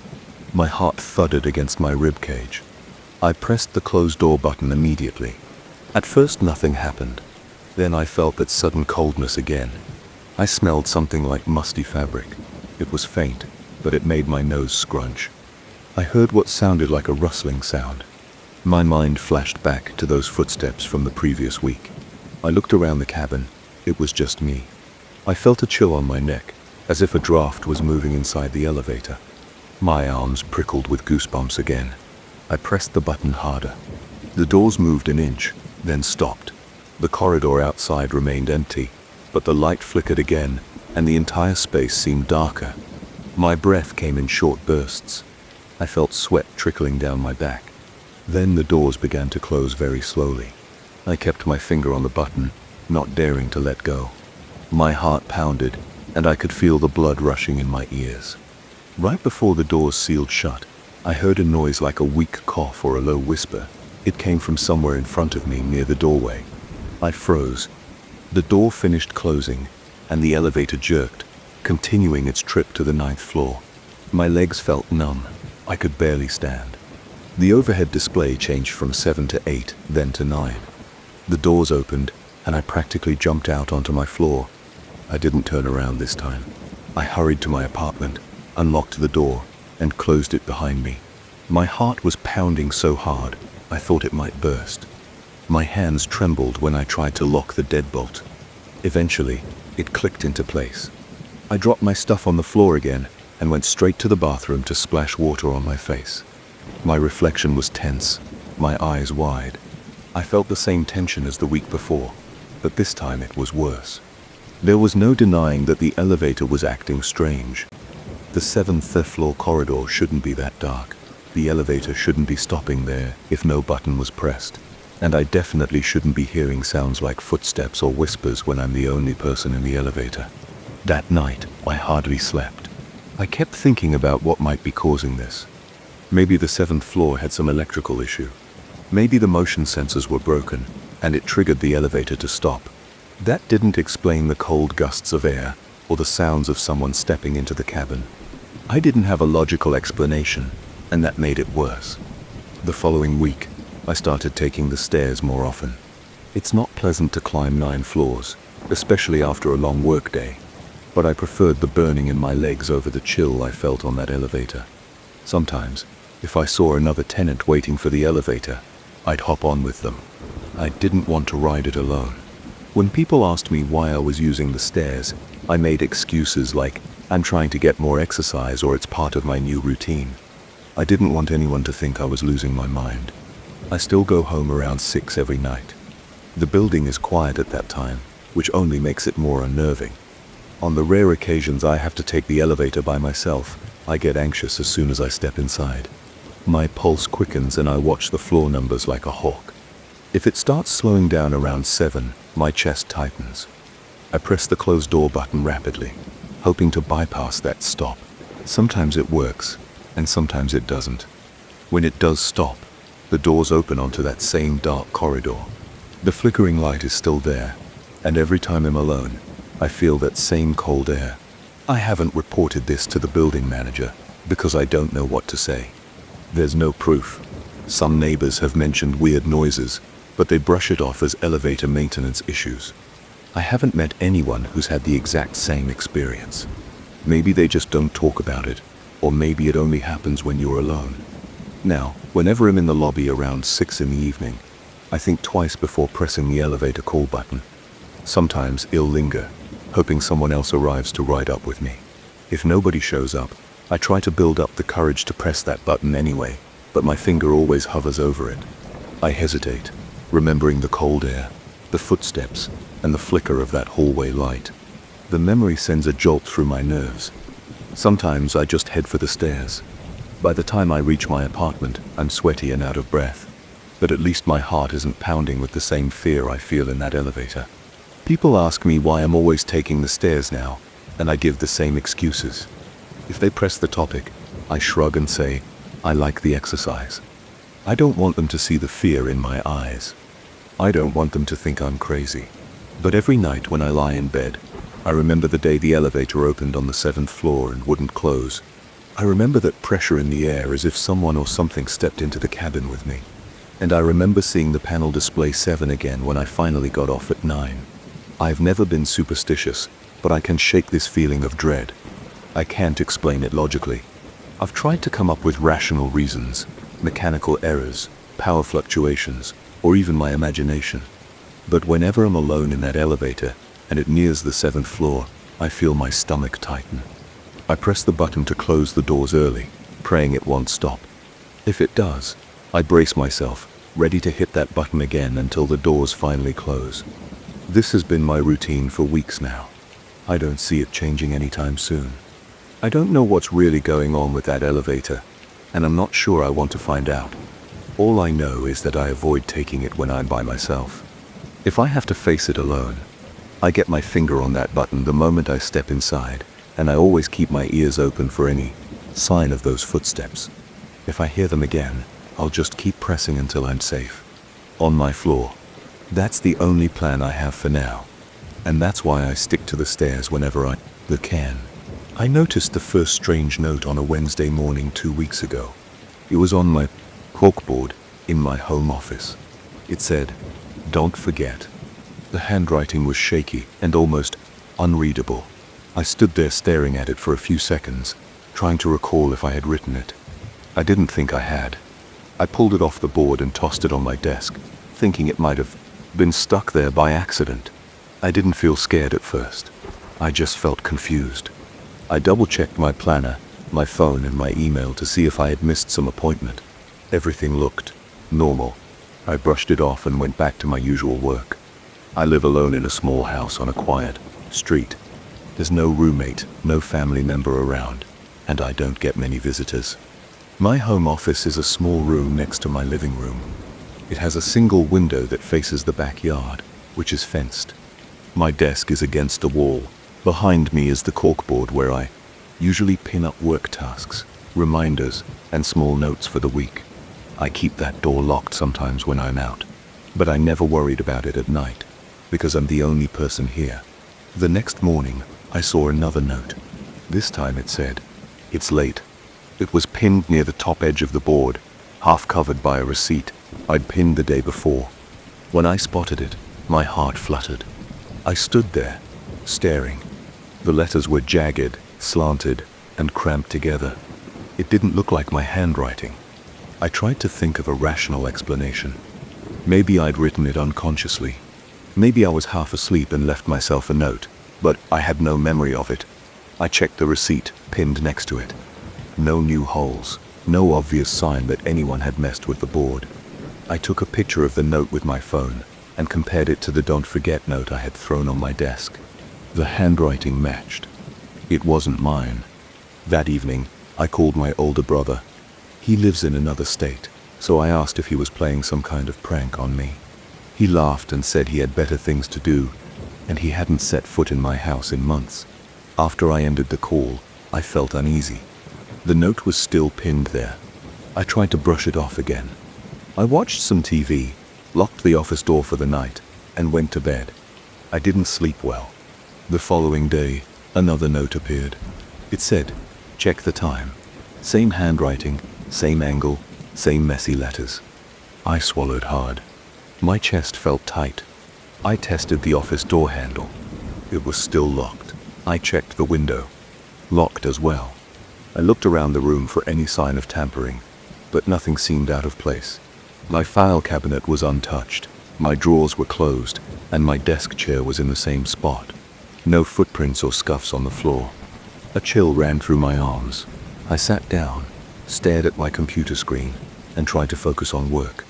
My heart thudded against my ribcage. I pressed the closed door button immediately. At first nothing happened. Then I felt that sudden coldness again. I smelled something like musty fabric. It was faint, but it made my nose scrunch. I heard what sounded like a rustling sound. My mind flashed back to those footsteps from the previous week. I looked around the cabin. It was just me. I felt a chill on my neck, as if a draft was moving inside the elevator. My arms prickled with goosebumps again. I pressed the button harder. The doors moved an inch, then stopped. The corridor outside remained empty, but the light flickered again, and the entire space seemed darker. My breath came in short bursts. I felt sweat trickling down my back. Then the doors began to close very slowly. I kept my finger on the button, not daring to let go. My heart pounded, and I could feel the blood rushing in my ears. Right before the doors sealed shut, I heard a noise like a weak cough or a low whisper. It came from somewhere in front of me near the doorway. I froze. The door finished closing, and the elevator jerked, continuing its trip to the 9th floor. My legs felt numb. I could barely stand. The overhead display changed from 7 to 8, then to 9. The doors opened, and I practically jumped out onto my floor. I didn't turn around this time. I hurried to my apartment. unlocked the door, and closed it behind me. My heart was pounding so hard, I thought it might burst. My hands trembled when I tried to lock the deadbolt. Eventually, it clicked into place. I dropped my stuff on the floor again and went straight to the bathroom to splash water on my face. My reflection was tense, my eyes wide. I felt the same tension as the week before, but this time it was worse. There was no denying that the elevator was acting strange. The 7th floor corridor shouldn't be that dark. The elevator shouldn't be stopping there if no button was pressed. And I definitely shouldn't be hearing sounds like footsteps or whispers when I'm the only person in the elevator. That night, I hardly slept. I kept thinking about what might be causing this. Maybe the 7th floor had some electrical issue. Maybe the motion sensors were broken, and it triggered the elevator to stop. That didn't explain the cold gusts of air, or the sounds of someone stepping into the cabin. I didn't have a logical explanation, and that made it worse. The following week, I started taking the stairs more often. It's not pleasant to climb 9 floors, especially after a long workday, but I preferred the burning in my legs over the chill I felt on that elevator. Sometimes, if I saw another tenant waiting for the elevator, I'd hop on with them. I didn't want to ride it alone. When people asked me why I was using the stairs, I made excuses like, I'm trying to get more exercise or it's part of my new routine. I didn't want anyone to think I was losing my mind. I still go home around 6 every night. The building is quiet at that time, which only makes it more unnerving. On the rare occasions I have to take the elevator by myself, I get anxious as soon as I step inside. My pulse quickens and I watch the floor numbers like a hawk. If it starts slowing down around 7, my chest tightens. I press the closed door button rapidly, hoping to bypass that stop. Sometimes it works, and sometimes it doesn't. When it does stop, the doors open onto that same dark corridor. The flickering light is still there, and every time I'm alone, I feel that same cold air. I haven't reported this to the building manager because I don't know what to say. There's no proof. Some neighbors have mentioned weird noises, but they brush it off as elevator maintenance issues. I haven't met anyone who's had the exact same experience. Maybe they just don't talk about it, or maybe it only happens when you're alone. Now, whenever I'm in the lobby around 6 in the evening, I think twice before pressing the elevator call button. Sometimes I'll linger, hoping someone else arrives to ride up with me. If nobody shows up, I try to build up the courage to press that button anyway, but my finger always hovers over it. I hesitate, remembering the cold air, the footsteps, and the flicker of that hallway light. The memory sends a jolt through my nerves. Sometimes I just head for the stairs. By the time I reach my apartment, I'm sweaty and out of breath, but at least my heart isn't pounding with the same fear I feel in that elevator. People ask me why I'm always taking the stairs now, and I give the same excuses. If they press the topic, I shrug and say, I like the exercise. I don't want them to see the fear in my eyes. I don't want them to think I'm crazy. But every night when I lie in bed, I remember the day the elevator opened on the 7th floor and wouldn't close. I remember that pressure in the air as if someone or something stepped into the cabin with me. And I remember seeing the panel display 7 again when I finally got off at 9. I've never been superstitious, but I can shake this feeling of dread. I can't explain it logically. I've tried to come up with rational reasons, mechanical errors, power fluctuations, or even my imagination. But whenever I'm alone in that elevator, and it nears the 7th floor, I feel my stomach tighten. I press the button to close the doors early, praying it won't stop. If it does, I brace myself, ready to hit that button again until the doors finally close. This has been my routine for weeks now. I don't see it changing anytime soon. I don't know what's really going on with that elevator, and I'm not sure I want to find out. All I know is that I avoid taking it when I'm by myself. If I have to face it alone, I get my finger on that button the moment I step inside, and I always keep my ears open for any sign of those footsteps. If I hear them again, I'll just keep pressing until I'm safe. On my floor. That's the only plan I have for now. And that's why I stick to the stairs whenever I can. I noticed the first strange note on a Wednesday morning 2 weeks ago. It was on my corkboard in my home office. It said, "Don't forget." The handwriting was shaky and almost unreadable. I stood there staring at it for a few seconds, trying to recall if I had written it. I didn't think I had. I pulled it off the board and tossed it on my desk, thinking it might have been stuck there by accident. I didn't feel scared at first. I just felt confused. I double-checked my planner, my phone and my email to see if I had missed some appointment. Everything looked normal. I brushed it off and went back to my usual work. I live alone in a small house on a quiet street. There's no roommate, no family member around, and I don't get many visitors. My home office is a small room next to my living room. It has a single window that faces the backyard, which is fenced. My desk is against a wall. Behind me is the corkboard where I usually pin up work tasks, reminders, and small notes for the week. I keep that door locked sometimes when I'm out, but I never worried about it at night, because I'm the only person here. The next morning, I saw another note. This time it said, "It's late." It was pinned near the top edge of the board, half covered by a receipt I'd pinned the day before. When I spotted it, my heart fluttered. I stood there, staring. The letters were jagged, slanted, and cramped together. It didn't look like my handwriting. I tried to think of a rational explanation. Maybe I'd written it unconsciously. Maybe I was half asleep and left myself a note, but I had no memory of it. I checked the receipt pinned next to it. No new holes, no obvious sign that anyone had messed with the board. I took a picture of the note with my phone and compared it to the "Don't Forget" note I had thrown on my desk. The handwriting matched. It wasn't mine. That evening, I called my older brother. He lives in another state, so I asked if he was playing some kind of prank on me. He laughed and said he had better things to do, and he hadn't set foot in my house in months. After I ended the call, I felt uneasy. The note was still pinned there. I tried to brush it off again. I watched some TV, locked the office door for the night, and went to bed. I didn't sleep well. The following day, another note appeared. It said, "Check the time." Same handwriting, same angle, same messy letters. I swallowed hard. My chest felt tight. I tested the office door handle. It was still locked. I checked the window. Locked as well. I looked around the room for any sign of tampering, but nothing seemed out of place. My file cabinet was untouched. My drawers were closed, and my desk chair was in the same spot. No footprints or scuffs on the floor. A chill ran through my arms. I sat down, stared at my computer screen, and tried to focus on work.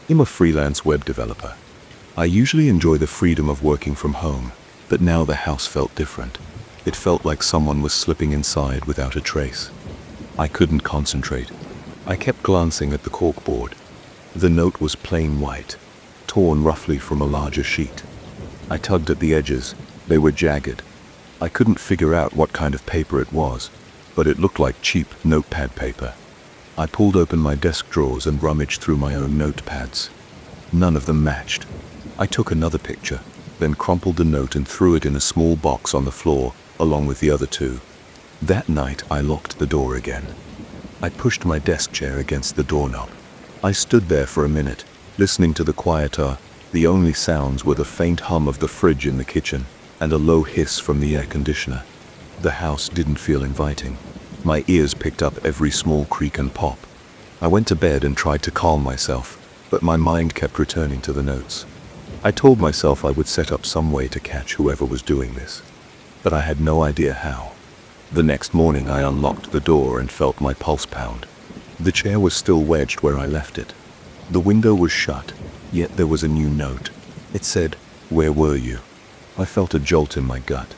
I'm a freelance web developer. I usually enjoy the freedom of working from home, but now the house felt different. It felt like someone was slipping inside without a trace. I couldn't concentrate. I kept glancing at the corkboard. The note was plain white, torn roughly from a larger sheet. I tugged at the edges. They were jagged. I couldn't figure out what kind of paper it was, but it looked like cheap notepad paper. I pulled open my desk drawers and rummaged through my own notepads. None of them matched. I took another picture, then crumpled the note and threw it in a small box on the floor, along with the other two. That night, I locked the door again. I pushed my desk chair against the doorknob. I stood there for a minute, listening to the quieter. The only sounds were the faint hum of the fridge in the kitchen and a low hiss from the air conditioner. The house didn't feel inviting. My ears picked up every small creak and pop. I went to bed and tried to calm myself, but my mind kept returning to the notes. I told myself I would set up some way to catch whoever was doing this, but I had no idea how. The next morning I unlocked the door and felt my pulse pound. The chair was still wedged where I left it. The window was shut, yet there was a new note. It said, "Where were you?" I felt a jolt in my gut.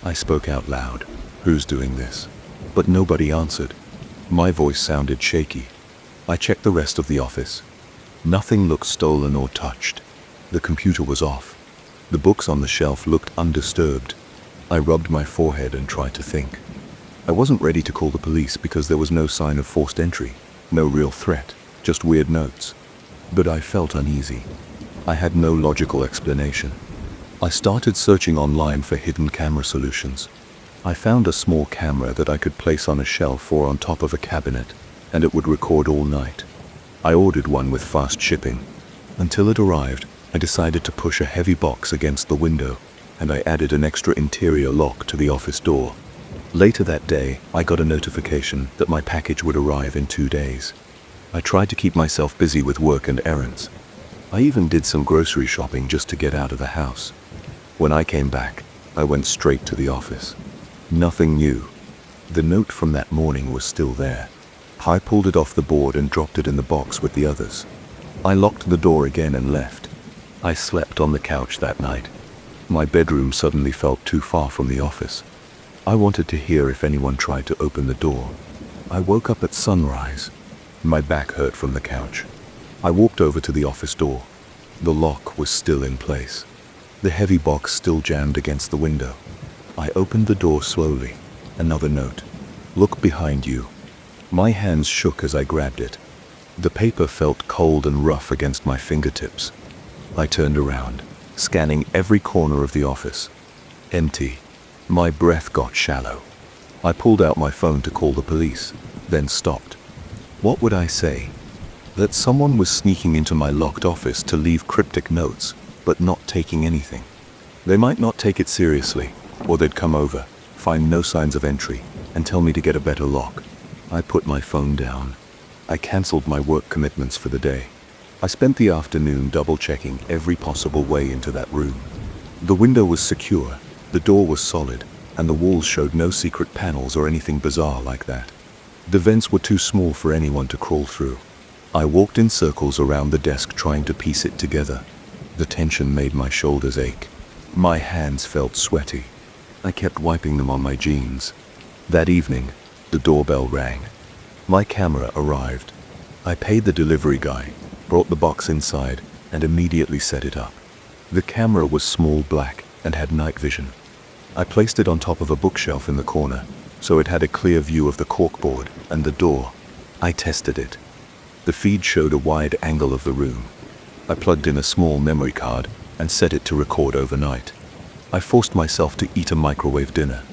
I spoke out loud, "Who's doing this?" But nobody answered. My voice sounded shaky. I checked the rest of the office. Nothing looked stolen or touched. The computer was off. The books on the shelf looked undisturbed. I rubbed my forehead and tried to think. I wasn't ready to call the police because there was no sign of forced entry, no real threat, just weird notes. But I felt uneasy. I had no logical explanation. I started searching online for hidden camera solutions. I found a small camera that I could place on a shelf or on top of a cabinet, and it would record all night. I ordered one with fast shipping. Until it arrived, I decided to push a heavy box against the window, and I added an extra interior lock to the office door. Later that day, I got a notification that my package would arrive in 2 days. I tried to keep myself busy with work and errands. I even did some grocery shopping just to get out of the house. When I came back, I went straight to the office. Nothing new. The note from that morning was still there. I pulled it off the board and dropped it in the box with the others. I locked the door again and left. I slept on the couch that night. My bedroom suddenly felt too far from the office. I wanted to hear if anyone tried to open the door. I woke up at sunrise. My back hurt from the couch. I walked over to the office door. The lock was still in place. The heavy box still jammed against the window. I opened the door slowly. Another note. Look behind you. My hands shook as I grabbed it. The paper felt cold and rough against my fingertips. I turned around, scanning every corner of the office. Empty. My breath got shallow. I pulled out my phone to call the police, then stopped. What would I say? That someone was sneaking into my locked office to leave cryptic notes, but not taking anything. They might not take it seriously, or they'd come over, find no signs of entry, and tell me to get a better lock. I put my phone down. I canceled my work commitments for the day. I spent the afternoon double-checking every possible way into that room. The window was secure, the door was solid, and the walls showed no secret panels or anything bizarre like that. The vents were too small for anyone to crawl through. I walked in circles around the desk trying to piece it together. The tension made my shoulders ache. My hands felt sweaty. I kept wiping them on my jeans. That evening, the doorbell rang. My camera arrived. I paid the delivery guy, brought the box inside, and immediately set it up. The camera was small black and had night vision. I placed it on top of a bookshelf in the corner, so it had a clear view of the corkboard and the door. I tested it. The feed showed a wide angle of the room. I plugged in a small memory card and set it to record overnight. I forced myself to eat a microwave dinner.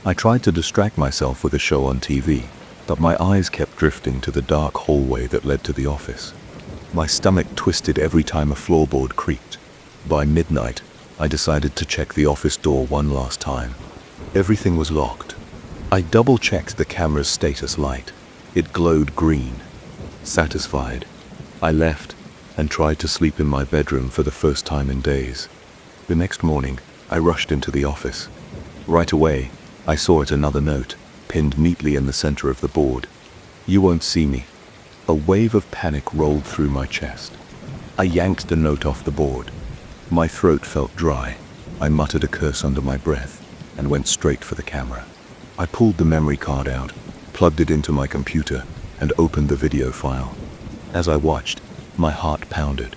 I tried to distract myself with a show on TV, but my eyes kept drifting to the dark hallway that led to the office. My stomach twisted every time a floorboard creaked. By midnight, I decided to check the office door one last time. Everything was locked. I double-checked the camera's status light. It glowed green. Satisfied, I left and tried to sleep in my bedroom for the first time in days. The next morning, I rushed into the office. Right away, I saw it another note, pinned neatly in the center of the board. You won't see me. A wave of panic rolled through my chest. I yanked the note off the board. My throat felt dry. I muttered a curse under my breath and went straight for the camera. I pulled the memory card out, plugged it into my computer, and opened the video file. As I watched, my heart pounded.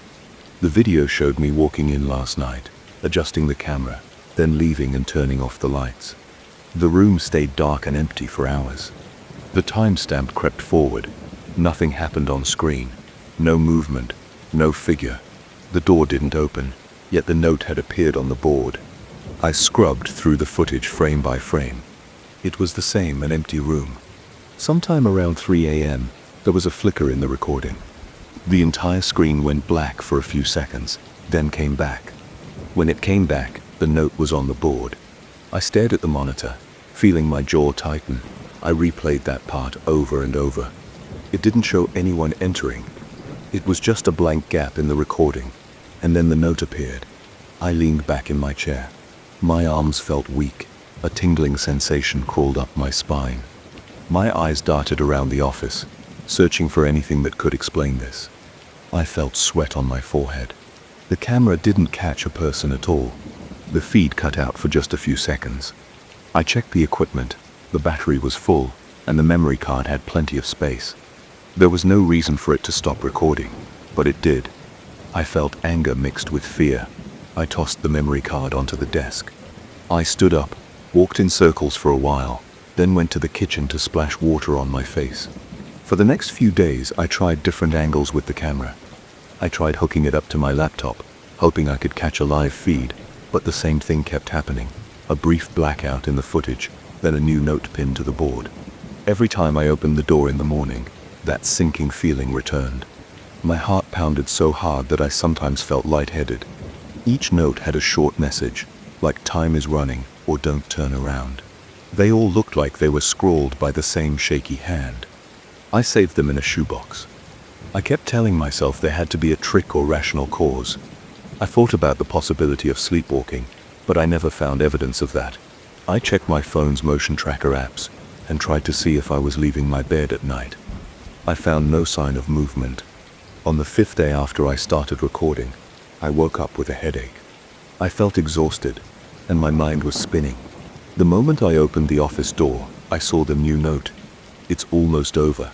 The video showed me walking in last night, adjusting the camera, then leaving and turning off the lights. The room stayed dark and empty for hours. The timestamp crept forward. Nothing happened on screen. No movement, no figure. The door didn't open, yet the note had appeared on the board. I scrubbed through the footage frame by frame. It was the same, an empty room. Sometime around 3 a.m., there was a flicker in the recording. The entire screen went black for a few seconds, then came back. When it came back, the note was on the board. I stared at the monitor, feeling my jaw tighten. I replayed that part over and over. It didn't show anyone entering. It was just a blank gap in the recording, and then the note appeared. I leaned back in my chair. My arms felt weak. A tingling sensation crawled up my spine. My eyes darted around the office, searching for anything that could explain this. I felt sweat on my forehead. The camera didn't catch a person at all. The feed cut out for just a few seconds. I checked the equipment. The battery was full, and the memory card had plenty of space. There was no reason for it to stop recording, but it did. I felt anger mixed with fear. I tossed the memory card onto the desk. I stood up, walked in circles for a while, then went to the kitchen to splash water on my face. For the next few days, I tried different angles with the camera. I tried hooking it up to my laptop, hoping I could catch a live feed, but the same thing kept happening. A brief blackout in the footage, then a new note pinned to the board. Every time I opened the door in the morning, that sinking feeling returned. My heart pounded so hard that I sometimes felt lightheaded. Each note had a short message, like time is running or don't turn around. They all looked like they were scrawled by the same shaky hand. I saved them in a shoebox. I kept telling myself there had to be a trick or rational cause. I thought about the possibility of sleepwalking, but I never found evidence of that. I checked my phone's motion tracker apps and tried to see if I was leaving my bed at night. I found no sign of movement. On the 5th day after I started recording, I woke up with a headache. I felt exhausted, and my mind was spinning. The moment I opened the office door, I saw the new note. "It's almost over."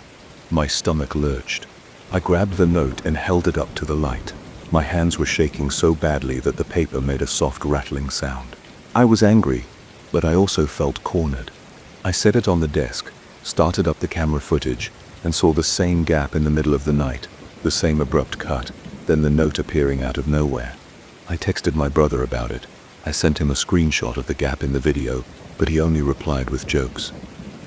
My stomach lurched. I grabbed the note and held it up to the light. My hands were shaking so badly that the paper made a soft rattling sound. I was angry, but I also felt cornered. I set it on the desk, started up the camera footage, and saw the same gap in the middle of the night, the same abrupt cut, then the note appearing out of nowhere. I texted my brother about it. I sent him a screenshot of the gap in the video, but he only replied with jokes.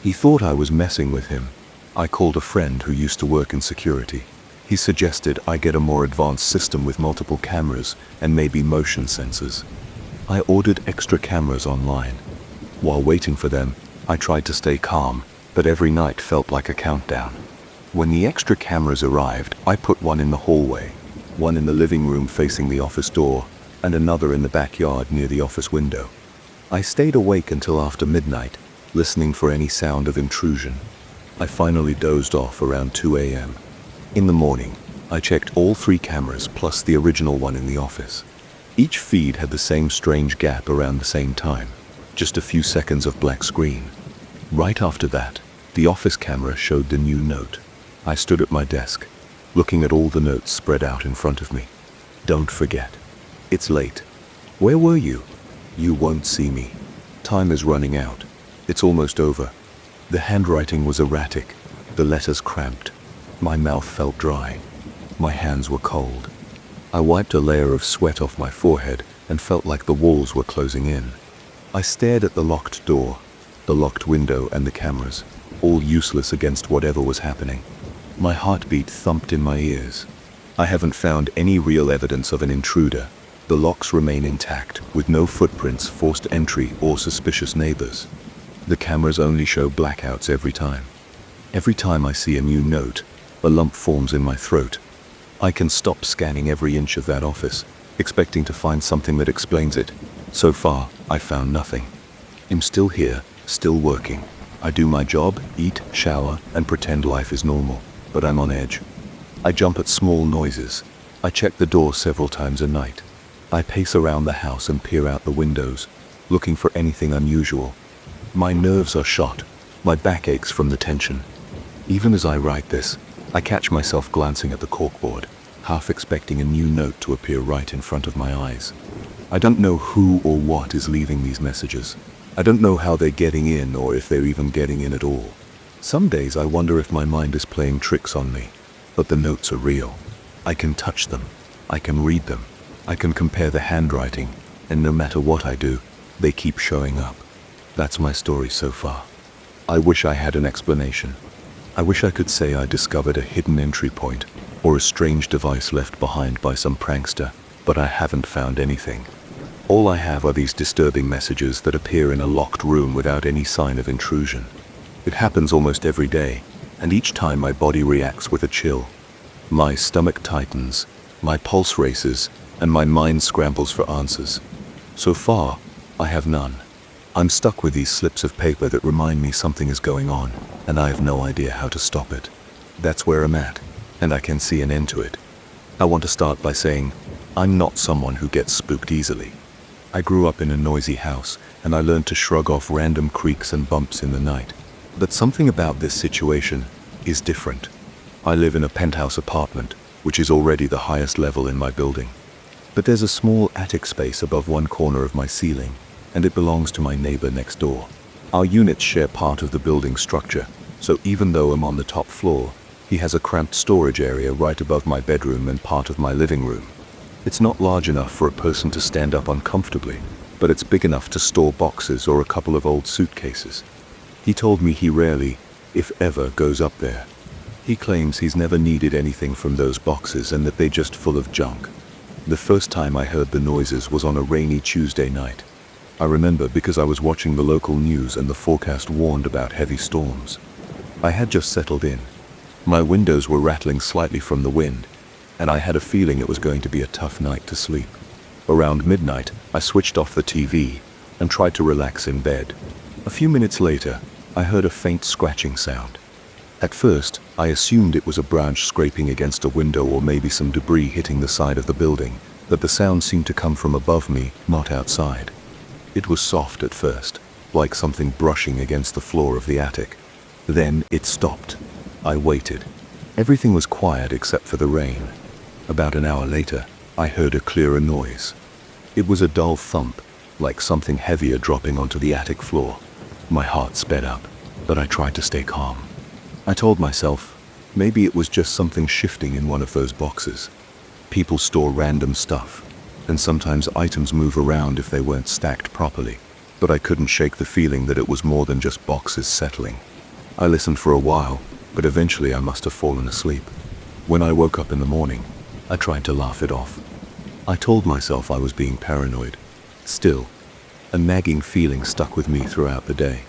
He thought I was messing with him. I called a friend who used to work in security. He suggested I get a more advanced system with multiple cameras and maybe motion sensors. I ordered extra cameras online. While waiting for them, I tried to stay calm, but every night felt like a countdown. When the extra cameras arrived, I put one in the hallway, one in the living room facing the office door, and another in the backyard near the office window. I stayed awake until after midnight, listening for any sound of intrusion. I finally dozed off around 2 a.m. In the morning, I checked all 3 cameras plus the original one in the office. Each feed had the same strange gap around the same time, just a few seconds of black screen. Right after that, the office camera showed the new note. I stood at my desk, looking at all the notes spread out in front of me. "Don't forget. It's late. Where were you? You won't see me. Time is running out. It's almost over." The handwriting was erratic, the letters cramped. My mouth felt dry. My hands were cold. I wiped a layer of sweat off my forehead and felt like the walls were closing in. I stared at the locked door, the locked window and the cameras, all useless against whatever was happening. My heartbeat thumped in my ears. I haven't found any real evidence of an intruder. The locks remain intact, with no footprints, forced entry, or suspicious neighbors. The cameras only show blackouts every time. Every time I see a new note, a lump forms in my throat. I can stop scanning every inch of that office, expecting to find something that explains it. So far, I found nothing. I'm still here, still working. I do my job, eat, shower, and pretend life is normal, but I'm on edge. I jump at small noises. I check the door several times a night. I pace around the house and peer out the windows, looking for anything unusual. My nerves are shot. My back aches from the tension. Even as I write this, I catch myself glancing at the corkboard, half expecting a new note to appear right in front of my eyes. I don't know who or what is leaving these messages. I don't know how they're getting in or if they're even getting in at all. Some days I wonder if my mind is playing tricks on me, but the notes are real. I can touch them. I can read them. I can compare the handwriting, and no matter what I do, they keep showing up. That's my story so far. I wish I had an explanation. I wish I could say I discovered a hidden entry point or a strange device left behind by some prankster, but I haven't found anything. All I have are these disturbing messages that appear in a locked room without any sign of intrusion. It happens almost every day, and each time my body reacts with a chill. My stomach tightens, my pulse races, and my mind scrambles for answers. So far, I have none. I'm stuck with these slips of paper that remind me something is going on, and I have no idea how to stop it. That's where I'm at, and I can see an end to it. I want to start by saying, I'm not someone who gets spooked easily. I grew up in a noisy house, and I learned to shrug off random creaks and bumps in the night. But something about this situation is different. I live in a penthouse apartment, which is already the highest level in my building. But there's a small attic space above one corner of my ceiling, and it belongs to my neighbor next door. Our units share part of the building structure, so even though I'm on the top floor, he has a cramped storage area right above my bedroom and part of my living room. It's not large enough for a person to stand up uncomfortably, but it's big enough to store boxes or a couple of old suitcases. He told me he rarely, if ever, goes up there. He claims he's never needed anything from those boxes and that they're just full of junk. The first time I heard the noises was on a rainy Tuesday night. I remember because I was watching the local news and the forecast warned about heavy storms. I had just settled in. My windows were rattling slightly from the wind, and I had a feeling it was going to be a tough night to sleep. Around midnight, I switched off the TV and tried to relax in bed. A few minutes later, I heard a faint scratching sound. At first, I assumed it was a branch scraping against a window or maybe some debris hitting the side of the building, but the sound seemed to come from above me, not outside. It was soft at first, like something brushing against the floor of the attic. Then it stopped. I waited. Everything was quiet except for the rain. About an hour later, I heard a clearer noise. It was a dull thump, like something heavier dropping onto the attic floor. My heart sped up, but I tried to stay calm. I told myself, maybe it was just something shifting in one of those boxes. People store random stuff, and sometimes items move around if they weren't stacked properly, but I couldn't shake the feeling that it was more than just boxes settling. I listened for a while, but eventually I must have fallen asleep. When I woke up in the morning, I tried to laugh it off. I told myself I was being paranoid. Still, a nagging feeling stuck with me throughout the day.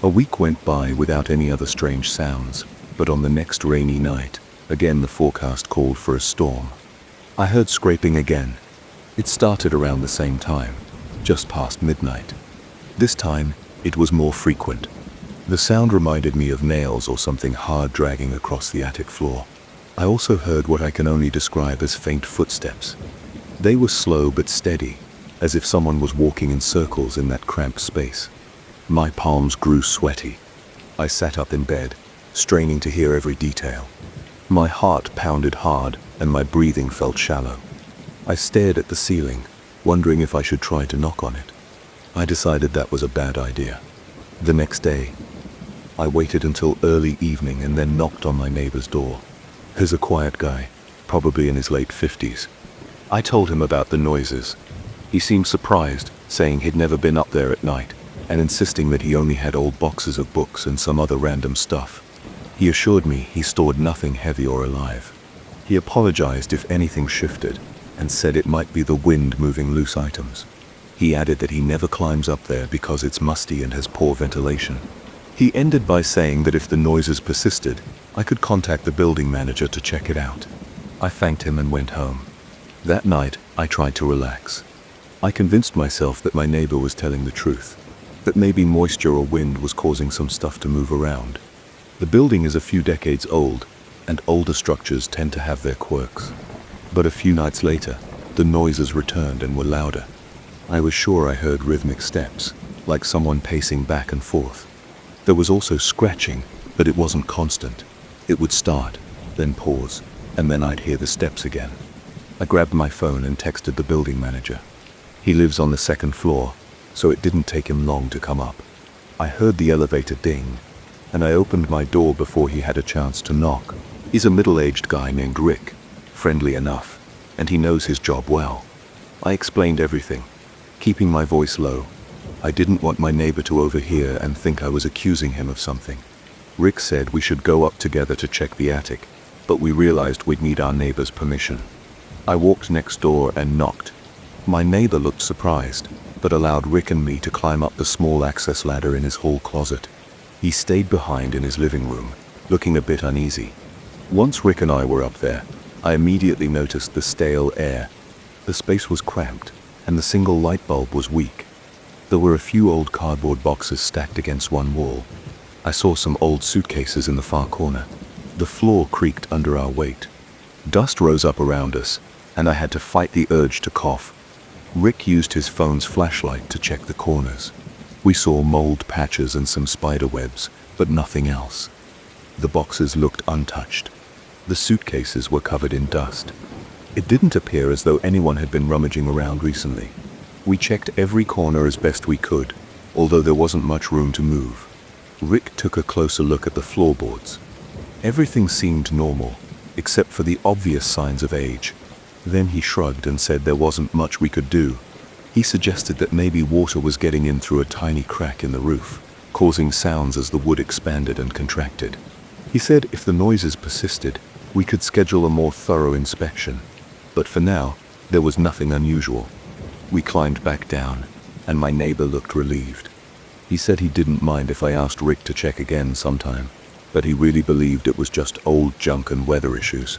A week went by without any other strange sounds, but on the next rainy night, again the forecast called for a storm. I heard scraping again. It started around the same time, just past midnight. This time, it was more frequent. The sound reminded me of nails or something hard dragging across the attic floor. I also heard what I can only describe as faint footsteps. They were slow but steady, as if someone was walking in circles in that cramped space. My palms grew sweaty. I sat up in bed, straining to hear every detail. My heart pounded hard and my breathing felt shallow. I stared at the ceiling, wondering if I should try to knock on it. I decided that was a bad idea. The next day, I waited until early evening and then knocked on my neighbor's door. He's a quiet guy, probably in his late 50s. I told him about the noises. He seemed surprised, saying he'd never been up there at night, and insisting that he only had old boxes of books and some other random stuff. He assured me he stored nothing heavy or alive. He apologized if anything shifted, and said it might be the wind moving loose items. He added that he never climbs up there because it's musty and has poor ventilation. He ended by saying that if the noises persisted, I could contact the building manager to check it out. I thanked him and went home. That night, I tried to relax. I convinced myself that my neighbor was telling the truth, that maybe moisture or wind was causing some stuff to move around. The building is a few decades old, and older structures tend to have their quirks. But a few nights later, the noises returned and were louder. I was sure I heard rhythmic steps, like someone pacing back and forth. There was also scratching, but it wasn't constant. It would start, then pause, and then I'd hear the steps again. I grabbed my phone and texted the building manager. He lives on the second floor, so it didn't take him long to come up. I heard the elevator ding, and I opened my door before he had a chance to knock. He's a middle-aged guy named Rick, friendly enough, and he knows his job well. I explained everything, keeping my voice low. I didn't want my neighbor to overhear and think I was accusing him of something. Rick said we should go up together to check the attic, but we realized we'd need our neighbor's permission. I walked next door and knocked. My neighbor looked surprised, but allowed Rick and me to climb up the small access ladder in his hall closet. He stayed behind in his living room, looking a bit uneasy. Once Rick and I were up there, I immediately noticed the stale air. The space was cramped, and the single light bulb was weak. There were a few old cardboard boxes stacked against one wall. I saw some old suitcases in the far corner. The floor creaked under our weight. Dust rose up around us, and I had to fight the urge to cough. Rick used his phone's flashlight to check the corners. We saw mold patches and some spider webs, but nothing else. The boxes looked untouched. The suitcases were covered in dust. It didn't appear as though anyone had been rummaging around recently. We checked every corner as best we could, although there wasn't much room to move. Rick took a closer look at the floorboards. Everything seemed normal, except for the obvious signs of age. Then he shrugged and said there wasn't much we could do. He suggested that maybe water was getting in through a tiny crack in the roof, causing sounds as the wood expanded and contracted. He said if the noises persisted, we could schedule a more thorough inspection. But for now, there was nothing unusual. We climbed back down, and my neighbor looked relieved. He said he didn't mind if I asked Rick to check again sometime, but he really believed it was just old junk and weather issues.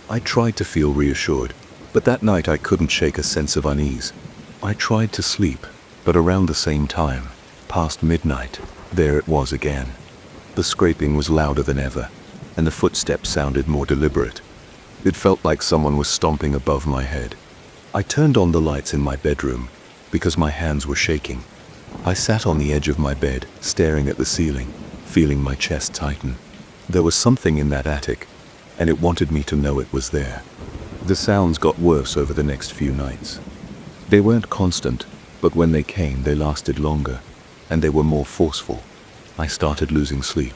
I tried to feel reassured, but that night I couldn't shake a sense of unease. I tried to sleep, but around the same time, past midnight, there it was again. The scraping was louder than ever, and the footsteps sounded more deliberate. It felt like someone was stomping above my head. I turned on the lights in my bedroom because my hands were shaking. I sat on the edge of my bed, staring at the ceiling, feeling my chest tighten. There was something in that attic, and it wanted me to know it was there. The sounds got worse over the next few nights. They weren't constant, but when they came, they lasted longer, and they were more forceful. I started losing sleep.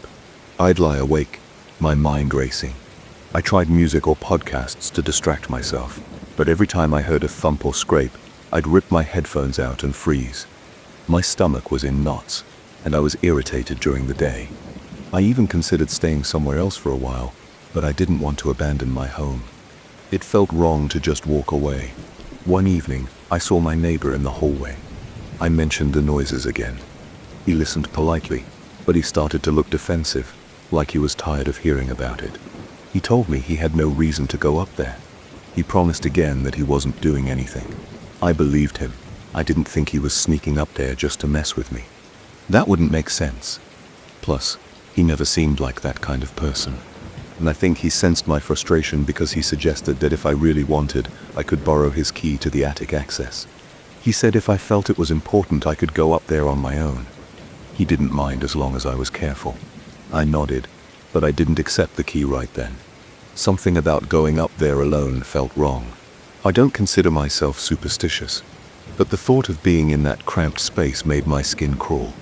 I'd lie awake, my mind racing. I tried music or podcasts to distract myself, but every time I heard a thump or scrape, I'd rip my headphones out and freeze. My stomach was in knots, and I was irritated during the day. I even considered staying somewhere else for a while, but I didn't want to abandon my home. It felt wrong to just walk away. One evening, I saw my neighbor in the hallway. I mentioned the noises again. He listened politely, but he started to look defensive, like he was tired of hearing about it. He told me he had no reason to go up there. He promised again that he wasn't doing anything. I believed him. I didn't think he was sneaking up there just to mess with me. That wouldn't make sense. Plus, he never seemed like that kind of person. And I think he sensed my frustration because he suggested that if I really wanted, I could borrow his key to the attic access. He said if I felt it was important, I could go up there on my own. He didn't mind as long as I was careful. I nodded, but I didn't accept the key right then. Something about going up there alone felt wrong. I don't consider myself superstitious, but the thought of being in that cramped space made my skin crawl.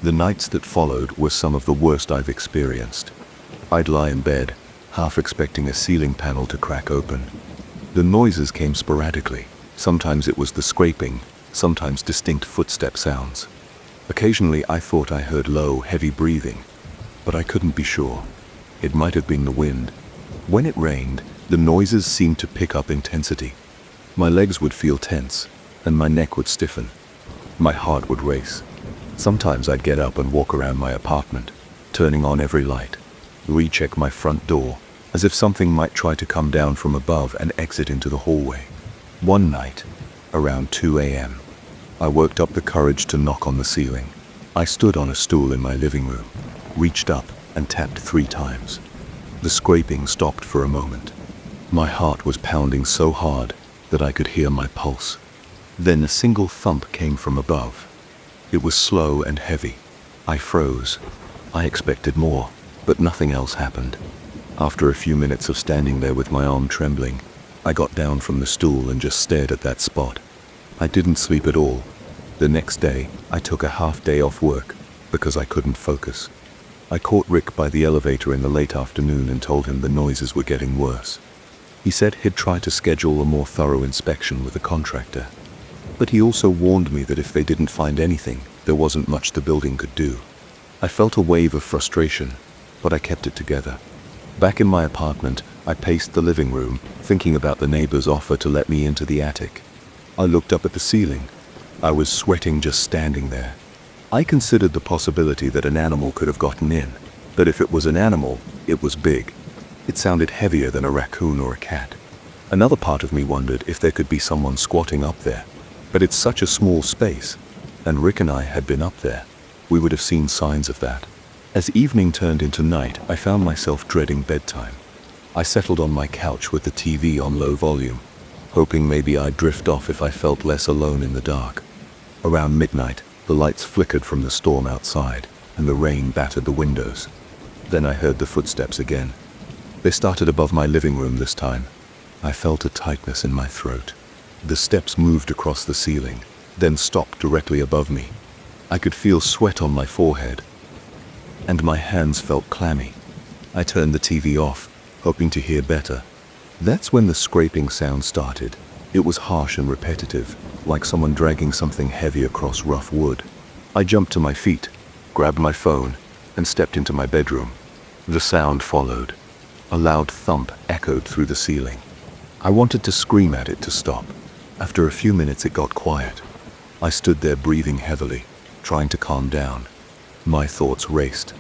The nights that followed were some of the worst I've experienced. I'd lie in bed, half expecting a ceiling panel to crack open. The noises came sporadically. Sometimes it was the scraping, sometimes distinct footstep sounds. Occasionally I thought I heard low, heavy breathing, but I couldn't be sure. It might have been the wind. When it rained, the noises seemed to pick up intensity. My legs would feel tense, and my neck would stiffen. My heart would race. Sometimes I'd get up and walk around my apartment, turning on every light, recheck my front door, as if something might try to come down from above and exit into the hallway. One night, around 2 a.m., I worked up the courage to knock on the ceiling. I stood on a stool in my living room, reached up and tapped 3 times. The scraping stopped for a moment. My heart was pounding so hard that I could hear my pulse. Then a single thump came from above. It was slow and heavy. I froze. I expected more, but nothing else happened. After a few minutes of standing there with my arm trembling, I got down from the stool and just stared at that spot. I didn't sleep at all. The next day, I took a half day off work because I couldn't focus. I caught Rick by the elevator in the late afternoon and told him the noises were getting worse. He said he'd try to schedule a more thorough inspection with a contractor. But he also warned me that if they didn't find anything, there wasn't much the building could do. I felt a wave of frustration, but I kept it together. Back in my apartment, I paced the living room, thinking about the neighbor's offer to let me into the attic. I looked up at the ceiling. I was sweating just standing there. I considered the possibility that an animal could have gotten in, but if it was an animal, it was big. It sounded heavier than a raccoon or a cat. Another part of me wondered if there could be someone squatting up there, but it's such a small space, and Rick and I had been up there. We would have seen signs of that. As evening turned into night, I found myself dreading bedtime. I settled on my couch with the TV on low volume, hoping maybe I'd drift off if I felt less alone in the dark. Around midnight, the lights flickered from the storm outside, and the rain battered the windows. Then I heard the footsteps again. They started above my living room this time. I felt a tightness in my throat. The steps moved across the ceiling, then stopped directly above me. I could feel sweat on my forehead, and my hands felt clammy. I turned the TV off, hoping to hear better. That's when the scraping sound started. It was harsh and repetitive, like someone dragging something heavy across rough wood. I jumped to my feet, grabbed my phone, and stepped into my bedroom. The sound followed. A loud thump echoed through the ceiling. I wanted to scream at it to stop. After a few minutes, it got quiet. I stood there breathing heavily, trying to calm down. My thoughts raced.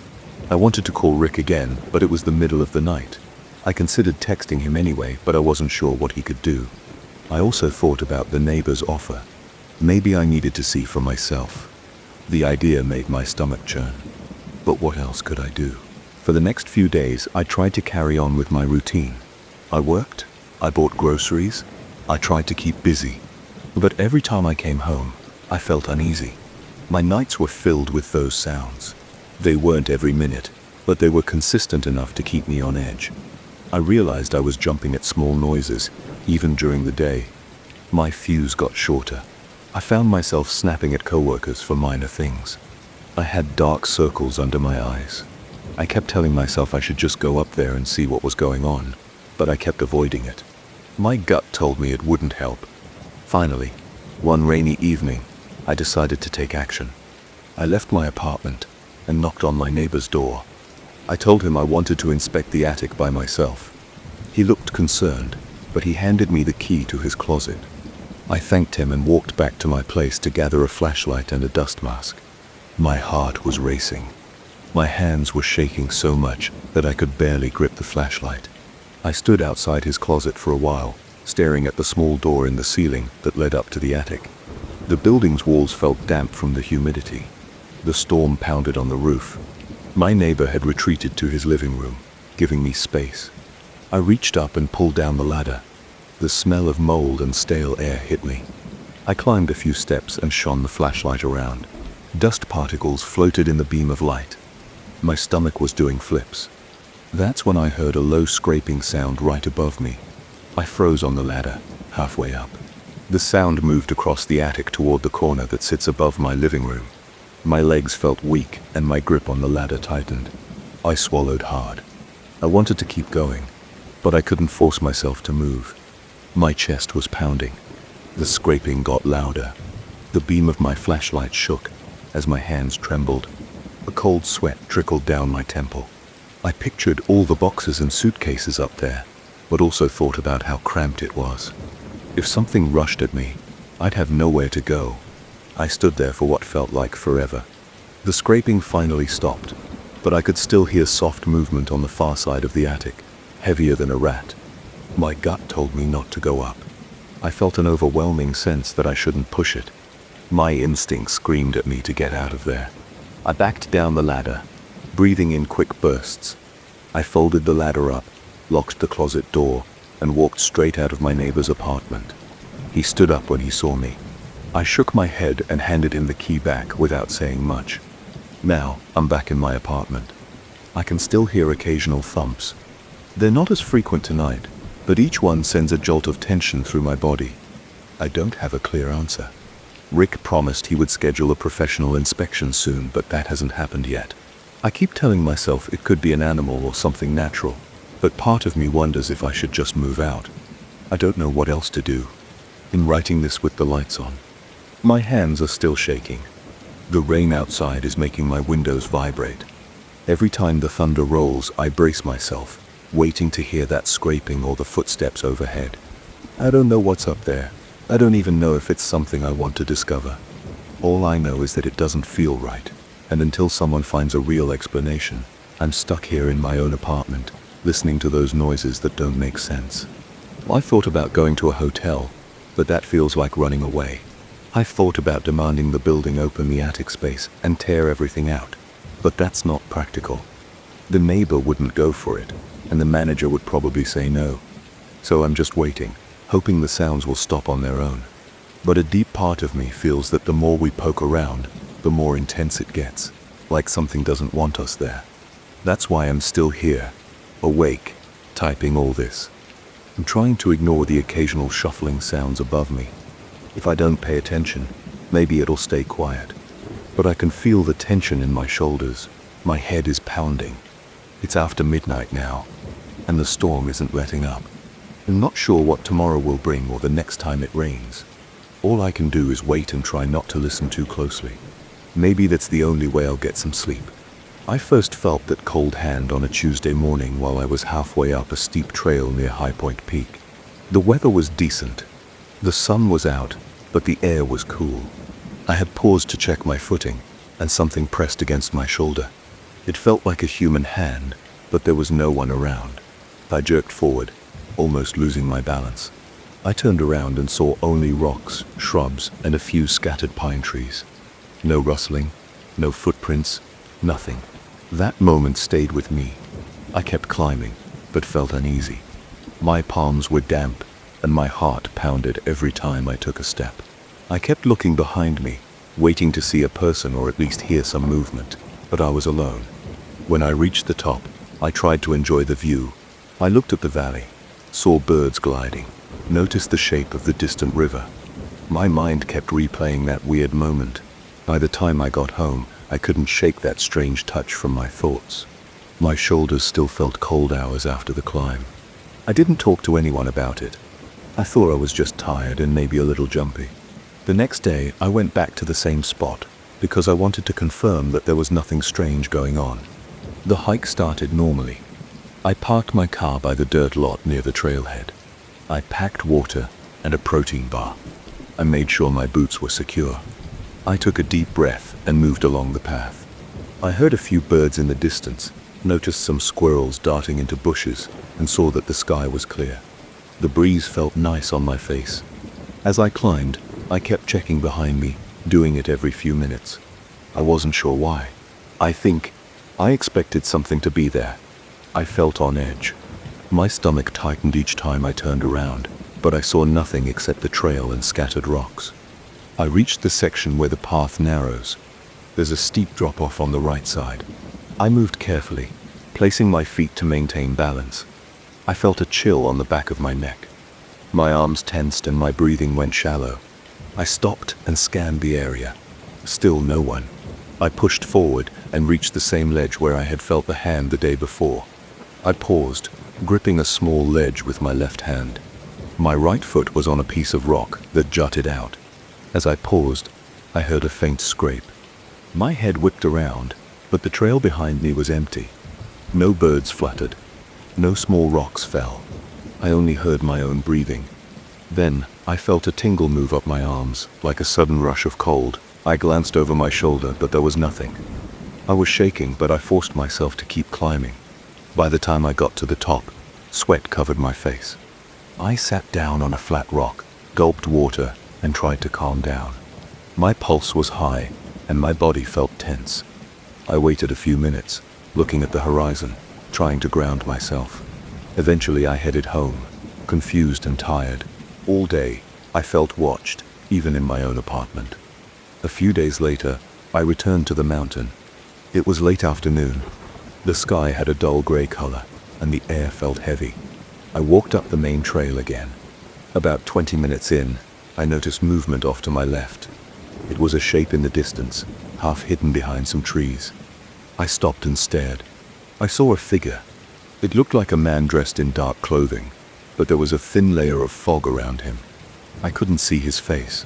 I wanted to call Rick again, but it was the middle of the night. I considered texting him anyway, but I wasn't sure what he could do. I also thought about the neighbor's offer. Maybe I needed to see for myself. The idea made my stomach churn. But what else could I do? For the next few days, I tried to carry on with my routine. I worked, I bought groceries, I tried to keep busy. But every time I came home, I felt uneasy. My nights were filled with those sounds. They weren't every minute, but they were consistent enough to keep me on edge. I realized I was jumping at small noises, even during the day. My fuse got shorter. I found myself snapping at coworkers for minor things. I had dark circles under my eyes. I kept telling myself I should just go up there and see what was going on, but I kept avoiding it. My gut told me it wouldn't help. Finally, one rainy evening, I decided to take action. I left my apartment and knocked on my neighbor's door. I told him I wanted to inspect the attic by myself. He looked concerned, but he handed me the key to his closet. I thanked him and walked back to my place to gather a flashlight and a dust mask. My heart was racing. My hands were shaking so much that I could barely grip the flashlight. I stood outside his closet for a while, staring at the small door in the ceiling that led up to the attic. The building's walls felt damp from the humidity. The storm pounded on the roof. My neighbor had retreated to his living room, giving me space. I reached up and pulled down the ladder. The smell of mold and stale air hit me. I climbed a few steps and shone the flashlight around. Dust particles floated in the beam of light. My stomach was doing flips. That's when I heard a low scraping sound right above me. I froze on the ladder, halfway up. The sound moved across the attic toward the corner that sits above my living room. My legs felt weak and my grip on the ladder tightened. I swallowed hard. I wanted to keep going, but I couldn't force myself to move. My chest was pounding. The scraping got louder. The beam of my flashlight shook as my hands trembled. A cold sweat trickled down my temple. I pictured all the boxes and suitcases up there, but also thought about how cramped it was. If something rushed at me, I'd have nowhere to go. I stood there for what felt like forever. The scraping finally stopped, but I could still hear soft movement on the far side of the attic, heavier than a rat. My gut told me not to go up. I felt an overwhelming sense that I shouldn't push it. My instinct screamed at me to get out of there. I backed down the ladder, breathing in quick bursts. I folded the ladder up, locked the closet door, and walked straight out of my neighbor's apartment. He stood up when he saw me. I shook my head and handed him the key back without saying much. Now, I'm back in my apartment. I can still hear occasional thumps. They're not as frequent tonight, but each one sends a jolt of tension through my body. I don't have a clear answer. Rick promised he would schedule a professional inspection soon, but that hasn't happened yet. I keep telling myself it could be an animal or something natural, but part of me wonders if I should just move out. I don't know what else to do. In writing this with the lights on, my hands are still shaking. The rain outside is making my windows vibrate. Every time the thunder rolls, I brace myself, waiting to hear that scraping or the footsteps overhead. I don't know what's up there. I don't even know if it's something I want to discover. All I know is that it doesn't feel right, and until someone finds a real explanation, I'm stuck here in my own apartment, listening to those noises that don't make sense. I thought about going to a hotel, but that feels like running away. I thought about demanding the building open the attic space and tear everything out, but that's not practical. The neighbor wouldn't go for it, and the manager would probably say no. So I'm just waiting, hoping the sounds will stop on their own. But a deep part of me feels that the more we poke around, the more intense it gets, like something doesn't want us there. That's why I'm still here, awake, typing all this. I'm trying to ignore the occasional shuffling sounds above me. If I don't pay attention, maybe it'll stay quiet. But I can feel the tension in my shoulders. My head is pounding. It's after midnight now, and the storm isn't letting up. I'm not sure what tomorrow will bring or the next time it rains. All I can do is wait and try not to listen too closely. Maybe that's the only way I'll get some sleep. I first felt that cold hand on a Tuesday morning while I was halfway up a steep trail near High Point Peak. The weather was decent. The sun was out, but the air was cool. I had paused to check my footing, and something pressed against my shoulder. It felt like a human hand, but there was no one around. I jerked forward, almost losing my balance. I turned around and saw only rocks, shrubs, and a few scattered pine trees. No rustling, no footprints, nothing. That moment stayed with me. I kept climbing, but felt uneasy. My palms were damp, and my heart pounded every time I took a step. I kept looking behind me, waiting to see a person or at least hear some movement, but I was alone. When I reached the top, I tried to enjoy the view. I looked at the valley, saw birds gliding, noticed the shape of the distant river. My mind kept replaying that weird moment. By the time I got home, I couldn't shake that strange touch from my thoughts. My shoulders still felt cold hours after the climb. I didn't talk to anyone about it. I thought I was just tired and maybe a little jumpy. The next day, I went back to the same spot because I wanted to confirm that there was nothing strange going on. The hike started normally. I parked my car by the dirt lot near the trailhead. I packed water and a protein bar. I made sure my boots were secure. I took a deep breath and moved along the path. I heard a few birds in the distance, noticed some squirrels darting into bushes, and saw that the sky was clear. The breeze felt nice on my face. As I climbed, I kept checking behind me, doing it every few minutes. I wasn't sure why. I think I expected something to be there. I felt on edge. My stomach tightened each time I turned around, but I saw nothing except the trail and scattered rocks. I reached the section where the path narrows. There's a steep drop-off on the right side. I moved carefully, placing my feet to maintain balance. I felt a chill on the back of my neck. My arms tensed and my breathing went shallow. I stopped and scanned the area. Still no one. I pushed forward and reached the same ledge where I had felt the hand the day before. I paused, gripping a small ledge with my left hand. My right foot was on a piece of rock that jutted out. As I paused, I heard a faint scrape. My head whipped around, but the trail behind me was empty. No birds fluttered. No small rocks fell. I only heard my own breathing. Then, I felt a tingle move up my arms, like a sudden rush of cold. I glanced over my shoulder, but there was nothing. I was shaking, but I forced myself to keep climbing. By the time I got to the top, sweat covered my face. I sat down on a flat rock, gulped water, and tried to calm down. My pulse was high, and my body felt tense. I waited a few minutes, looking at the horizon, trying to ground myself. Eventually I headed home, confused and tired. All day, I felt watched, even in my own apartment. A few days later, I returned to the mountain. It was late afternoon. The sky had a dull gray color, and the air felt heavy. I walked up the main trail again. About 20 minutes in, I noticed movement off to my left. It was a shape in the distance, half hidden behind some trees. I stopped and stared. I saw a figure. It looked like a man dressed in dark clothing, but there was a thin layer of fog around him. I couldn't see his face.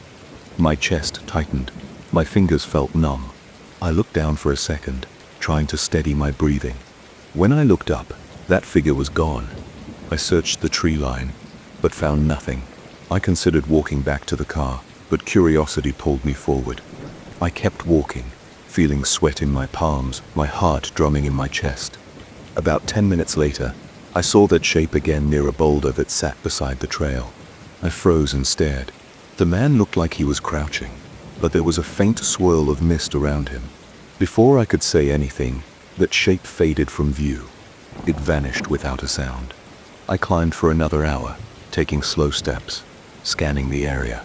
My chest tightened. My fingers felt numb. I looked down for a second, trying to steady my breathing. When I looked up, that figure was gone. I searched the tree line, but found nothing. I considered walking back to the car, but curiosity pulled me forward. I kept walking, feeling sweat in my palms, my heart drumming in my chest. About 10 minutes later, I saw that shape again near a boulder that sat beside the trail. I froze and stared. The man looked like he was crouching, but there was a faint swirl of mist around him. Before I could say anything, that shape faded from view. It vanished without a sound. I climbed for another hour, taking slow steps, scanning the area.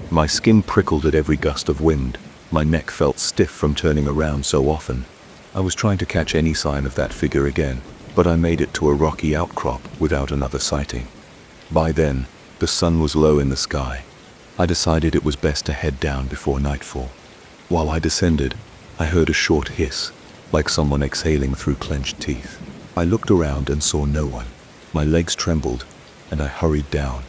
My skin prickled at every gust of wind. My neck felt stiff from turning around so often. I was trying to catch any sign of that figure again, but I made it to a rocky outcrop without another sighting. By then, the sun was low in the sky. I decided it was best to head down before nightfall. While I descended, I heard a short hiss, like someone exhaling through clenched teeth. I looked around and saw no one. My legs trembled, and I hurried down.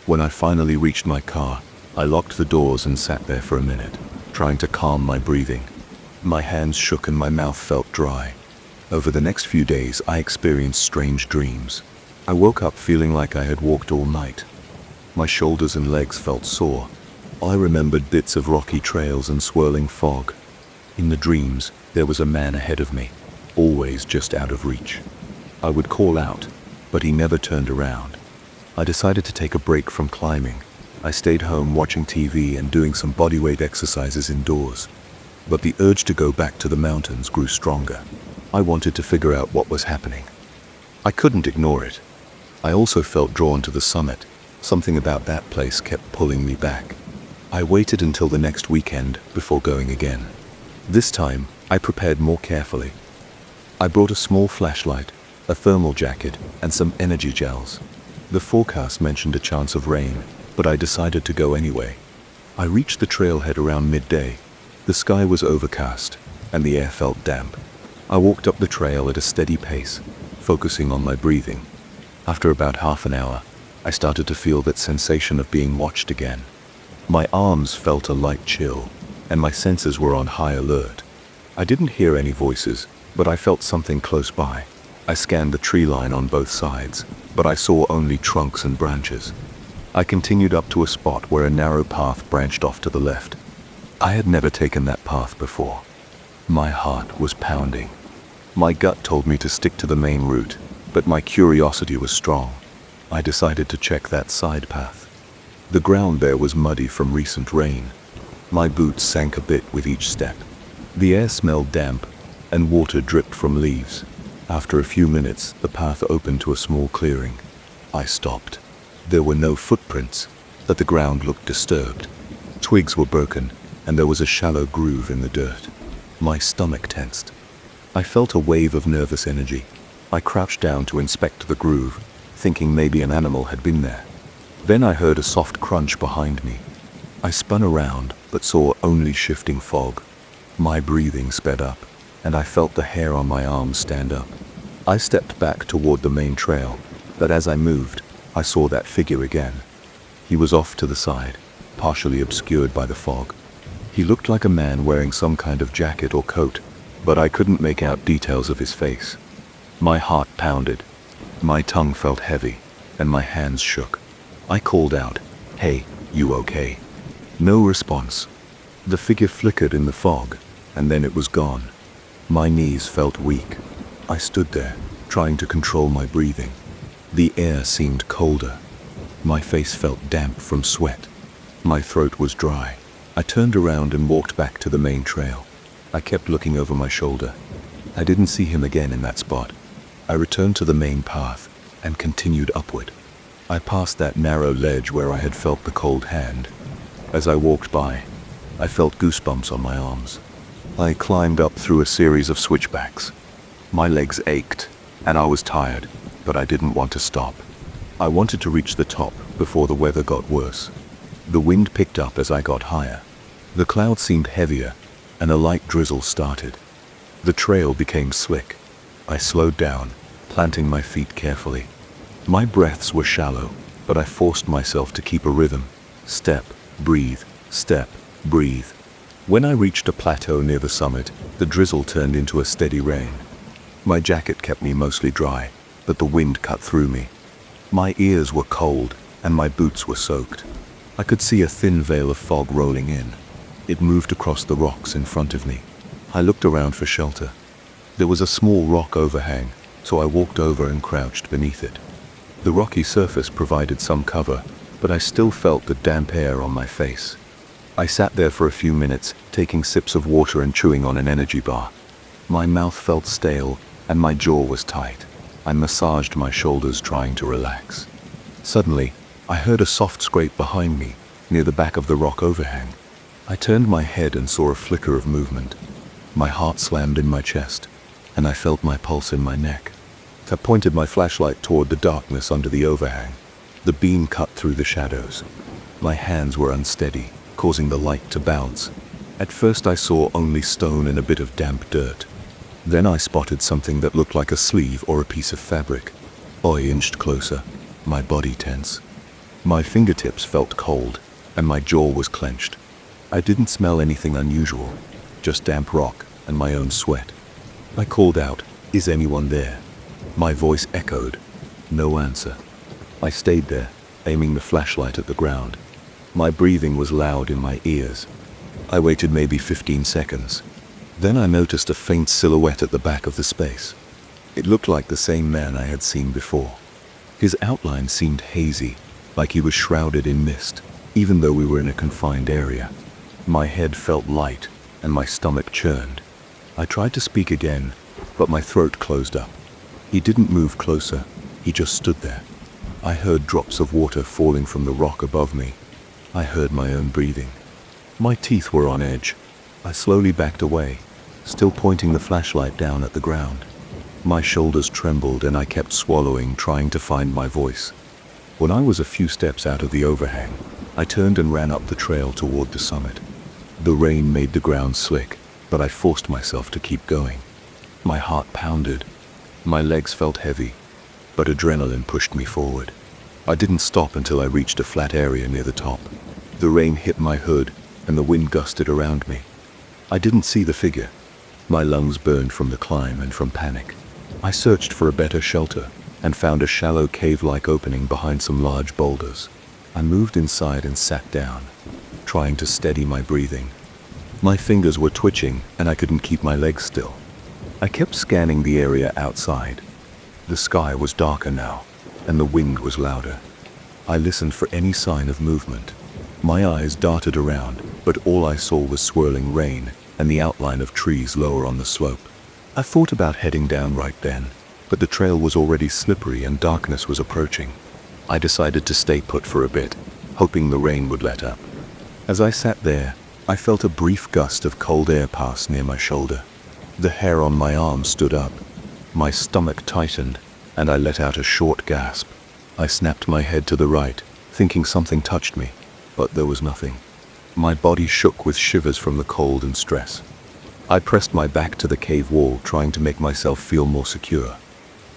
When I finally reached my car, I locked the doors and sat there for a minute, trying to calm my breathing. My hands shook and my mouth felt dry. Over the next few days, I experienced strange dreams. I woke up feeling like I had walked all night. My shoulders and legs felt sore. I remembered bits of rocky trails and swirling fog. In the dreams, there was a man ahead of me, always just out of reach. I would call out, but he never turned around. I decided to take a break from climbing. I stayed home watching TV and doing some bodyweight exercises indoors. But the urge to go back to the mountains grew stronger. I wanted to figure out what was happening. I couldn't ignore it. I also felt drawn to the summit. Something about that place kept pulling me back. I waited until the next weekend before going again. This time, I prepared more carefully. I brought a small flashlight, a thermal jacket, and some energy gels. The forecast mentioned a chance of rain, but I decided to go anyway. I reached the trailhead around midday. The sky was overcast, and the air felt damp. I walked up the trail at a steady pace, focusing on my breathing. After about half an hour, I started to feel that sensation of being watched again. My arms felt a light chill, and my senses were on high alert. I didn't hear any voices, but I felt something close by. I scanned the tree line on both sides, but I saw only trunks and branches. I continued up to a spot where a narrow path branched off to the left. I had never taken that path before. My heart was pounding. My gut told me to stick to the main route, but my curiosity was strong. I decided to check that side path. The ground there was muddy from recent rain. My boots sank a bit with each step. The air smelled damp, and water dripped from leaves. After a few minutes, the path opened to a small clearing. I stopped. There were no footprints, but the ground looked disturbed. Twigs were broken, and there was a shallow groove in the dirt. My stomach tensed. I felt a wave of nervous energy. I crouched down to inspect the groove, thinking maybe an animal had been there. Then I heard a soft crunch behind me. I spun around, but saw only shifting fog. My breathing sped up, and I felt the hair on my arms stand up. I stepped back toward the main trail, but as I moved, I saw that figure again. He was off to the side, partially obscured by the fog. He looked like a man wearing some kind of jacket or coat, but I couldn't make out details of his face. My heart pounded. My tongue felt heavy, and my hands shook. I called out, "Hey, you okay?" No response. The figure flickered in the fog, and then it was gone. My knees felt weak. I stood there, trying to control my breathing. The air seemed colder. My face felt damp from sweat. My throat was dry. I turned around and walked back to the main trail. I kept looking over my shoulder. I didn't see him again in that spot. I returned to the main path and continued upward. I passed that narrow ledge where I had felt the cold hand. As I walked by, I felt goosebumps on my arms. I climbed up through a series of switchbacks. My legs ached, and I was tired, but I didn't want to stop. I wanted to reach the top before the weather got worse. The wind picked up as I got higher. The clouds seemed heavier, and a light drizzle started. The trail became slick. I slowed down, planting my feet carefully. My breaths were shallow, but I forced myself to keep a rhythm. Step, breathe, step, breathe. When I reached a plateau near the summit, the drizzle turned into a steady rain. My jacket kept me mostly dry, but the wind cut through me. My ears were cold, and my boots were soaked. I could see a thin veil of fog rolling in. It moved across the rocks in front of me. I looked around for shelter. There was a small rock overhang, so I walked over and crouched beneath it. The rocky surface provided some cover, but I still felt the damp air on my face. I sat there for a few minutes, taking sips of water and chewing on an energy bar. My mouth felt stale, and my jaw was tight. I massaged my shoulders, trying to relax. Suddenly, I heard a soft scrape behind me, near the back of the rock overhang. I turned my head and saw a flicker of movement. My heart slammed in my chest, and I felt my pulse in my neck. I pointed my flashlight toward the darkness under the overhang. The beam cut through the shadows. My hands were unsteady, causing the light to bounce. At first I saw only stone and a bit of damp dirt. Then I spotted something that looked like a sleeve or a piece of fabric. I inched closer, my body tense. My fingertips felt cold, and my jaw was clenched. I didn't smell anything unusual, just damp rock and my own sweat. I called out, "Is anyone there?" My voice echoed. No answer. I stayed there, aiming the flashlight at the ground. My breathing was loud in my ears. I waited maybe 15 seconds. Then I noticed a faint silhouette at the back of the space. It looked like the same man I had seen before. His outline seemed hazy, like he was shrouded in mist, even though we were in a confined area. My head felt light, and my stomach churned. I tried to speak again, but my throat closed up. He didn't move closer, he just stood there. I heard drops of water falling from the rock above me. I heard my own breathing. My teeth were on edge. I slowly backed away, still pointing the flashlight down at the ground. My shoulders trembled and I kept swallowing, trying to find my voice. When I was a few steps out of the overhang, I turned and ran up the trail toward the summit. The rain made the ground slick, but I forced myself to keep going. My heart pounded. My legs felt heavy, but adrenaline pushed me forward. I didn't stop until I reached a flat area near the top. The rain hit my hood, and the wind gusted around me. I didn't see the figure. My lungs burned from the climb and from panic. I searched for a better shelter, and found a shallow cave-like opening behind some large boulders. I moved inside and sat down, trying to steady my breathing. My fingers were twitching, and I couldn't keep my legs still. I kept scanning the area outside. The sky was darker now, and the wind was louder. I listened for any sign of movement. My eyes darted around, but all I saw was swirling rain and the outline of trees lower on the slope. I thought about heading down right then, but the trail was already slippery and darkness was approaching. I decided to stay put for a bit, hoping the rain would let up. As I sat there, I felt a brief gust of cold air pass near my shoulder. The hair on my arm stood up. My stomach tightened, and I let out a short gasp. I snapped my head to the right, thinking something touched me, but there was nothing. My body shook with shivers from the cold and stress. I pressed my back to the cave wall, trying to make myself feel more secure.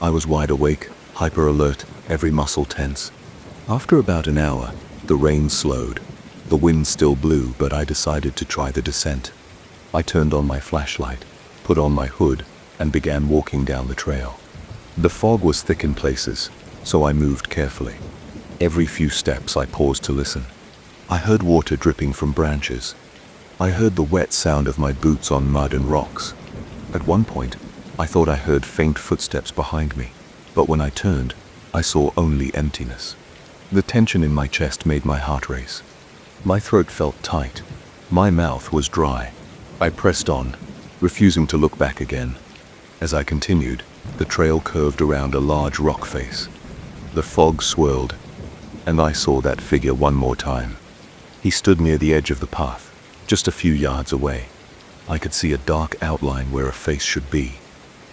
I was wide awake, hyper alert, every muscle tense. After about an hour, the rain slowed. The wind still blew, but I decided to try the descent. I turned on my flashlight, put on my hood, and began walking down the trail. The fog was thick in places, so I moved carefully. Every few steps I paused to listen. I heard water dripping from branches. I heard the wet sound of my boots on mud and rocks. At one point, I thought I heard faint footsteps behind me, but when I turned, I saw only emptiness. The tension in my chest made my heart race. My throat felt tight. My mouth was dry. I pressed on, refusing to look back again. As I continued, the trail curved around a large rock face. The fog swirled, and I saw that figure one more time. He stood near the edge of the path, just a few yards away. I could see a dark outline where a face should be.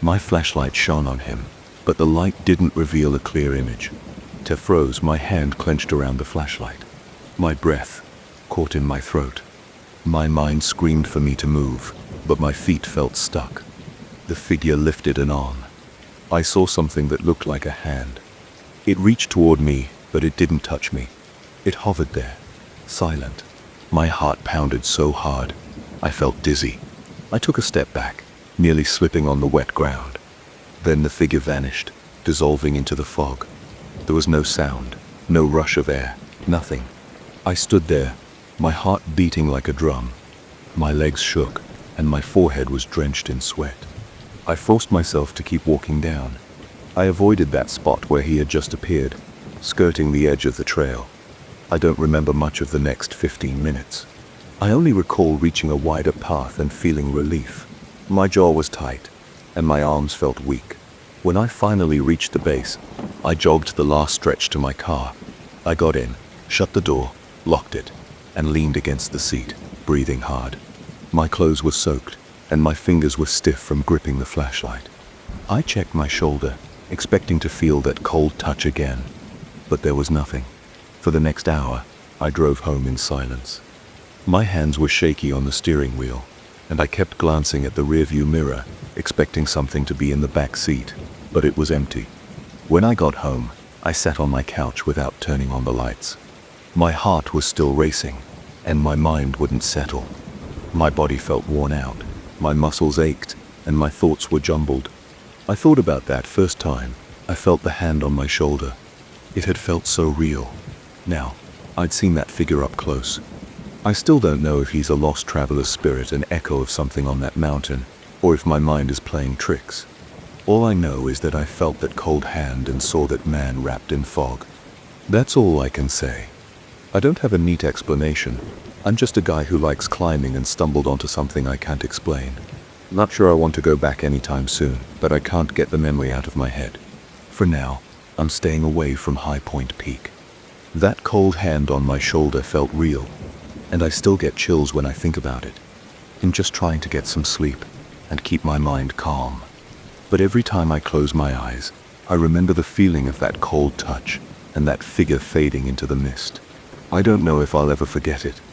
My flashlight shone on him, but the light didn't reveal a clear image. I froze, my hand clenched around the flashlight. My breath caught in my throat. My mind screamed for me to move, but my feet felt stuck. The figure lifted an arm. I saw something that looked like a hand. It reached toward me, but it didn't touch me. It hovered there, silent. My heart pounded so hard, I felt dizzy. I took a step back, nearly slipping on the wet ground. Then the figure vanished, dissolving into the fog. There was no sound, no rush of air, nothing. I stood there, my heart beating like a drum. My legs shook, and my forehead was drenched in sweat. I forced myself to keep walking down. I avoided that spot where he had just appeared, skirting the edge of the trail. I don't remember much of the next 15 minutes. I only recall reaching a wider path and feeling relief. My jaw was tight, and my arms felt weak. When I finally reached the base, I jogged the last stretch to my car. I got in, shut the door, locked it, and leaned against the seat, breathing hard. My clothes were soaked, and my fingers were stiff from gripping the flashlight. I checked my shoulder, expecting to feel that cold touch again, but there was nothing. For the next hour, I drove home in silence. My hands were shaky on the steering wheel, and I kept glancing at the rearview mirror, expecting something to be in the back seat, but it was empty. When I got home, I sat on my couch without turning on the lights. My heart was still racing, and my mind wouldn't settle. My body felt worn out, my muscles ached, and my thoughts were jumbled. I thought about that first time I felt the hand on my shoulder. It had felt so real. Now, I'd seen that figure up close. I still don't know if he's a lost traveler's spirit, an echo of something on that mountain, or if my mind is playing tricks. All I know is that I felt that cold hand and saw that man wrapped in fog. That's all I can say. I don't have a neat explanation. I'm just a guy who likes climbing and stumbled onto something I can't explain. Not sure I want to go back anytime soon, but I can't get the memory out of my head. For now, I'm staying away from High Point Peak. That cold hand on my shoulder felt real, and I still get chills when I think about it. I'm just trying to get some sleep and keep my mind calm. But every time I close my eyes, I remember the feeling of that cold touch and that figure fading into the mist. I don't know if I'll ever forget it,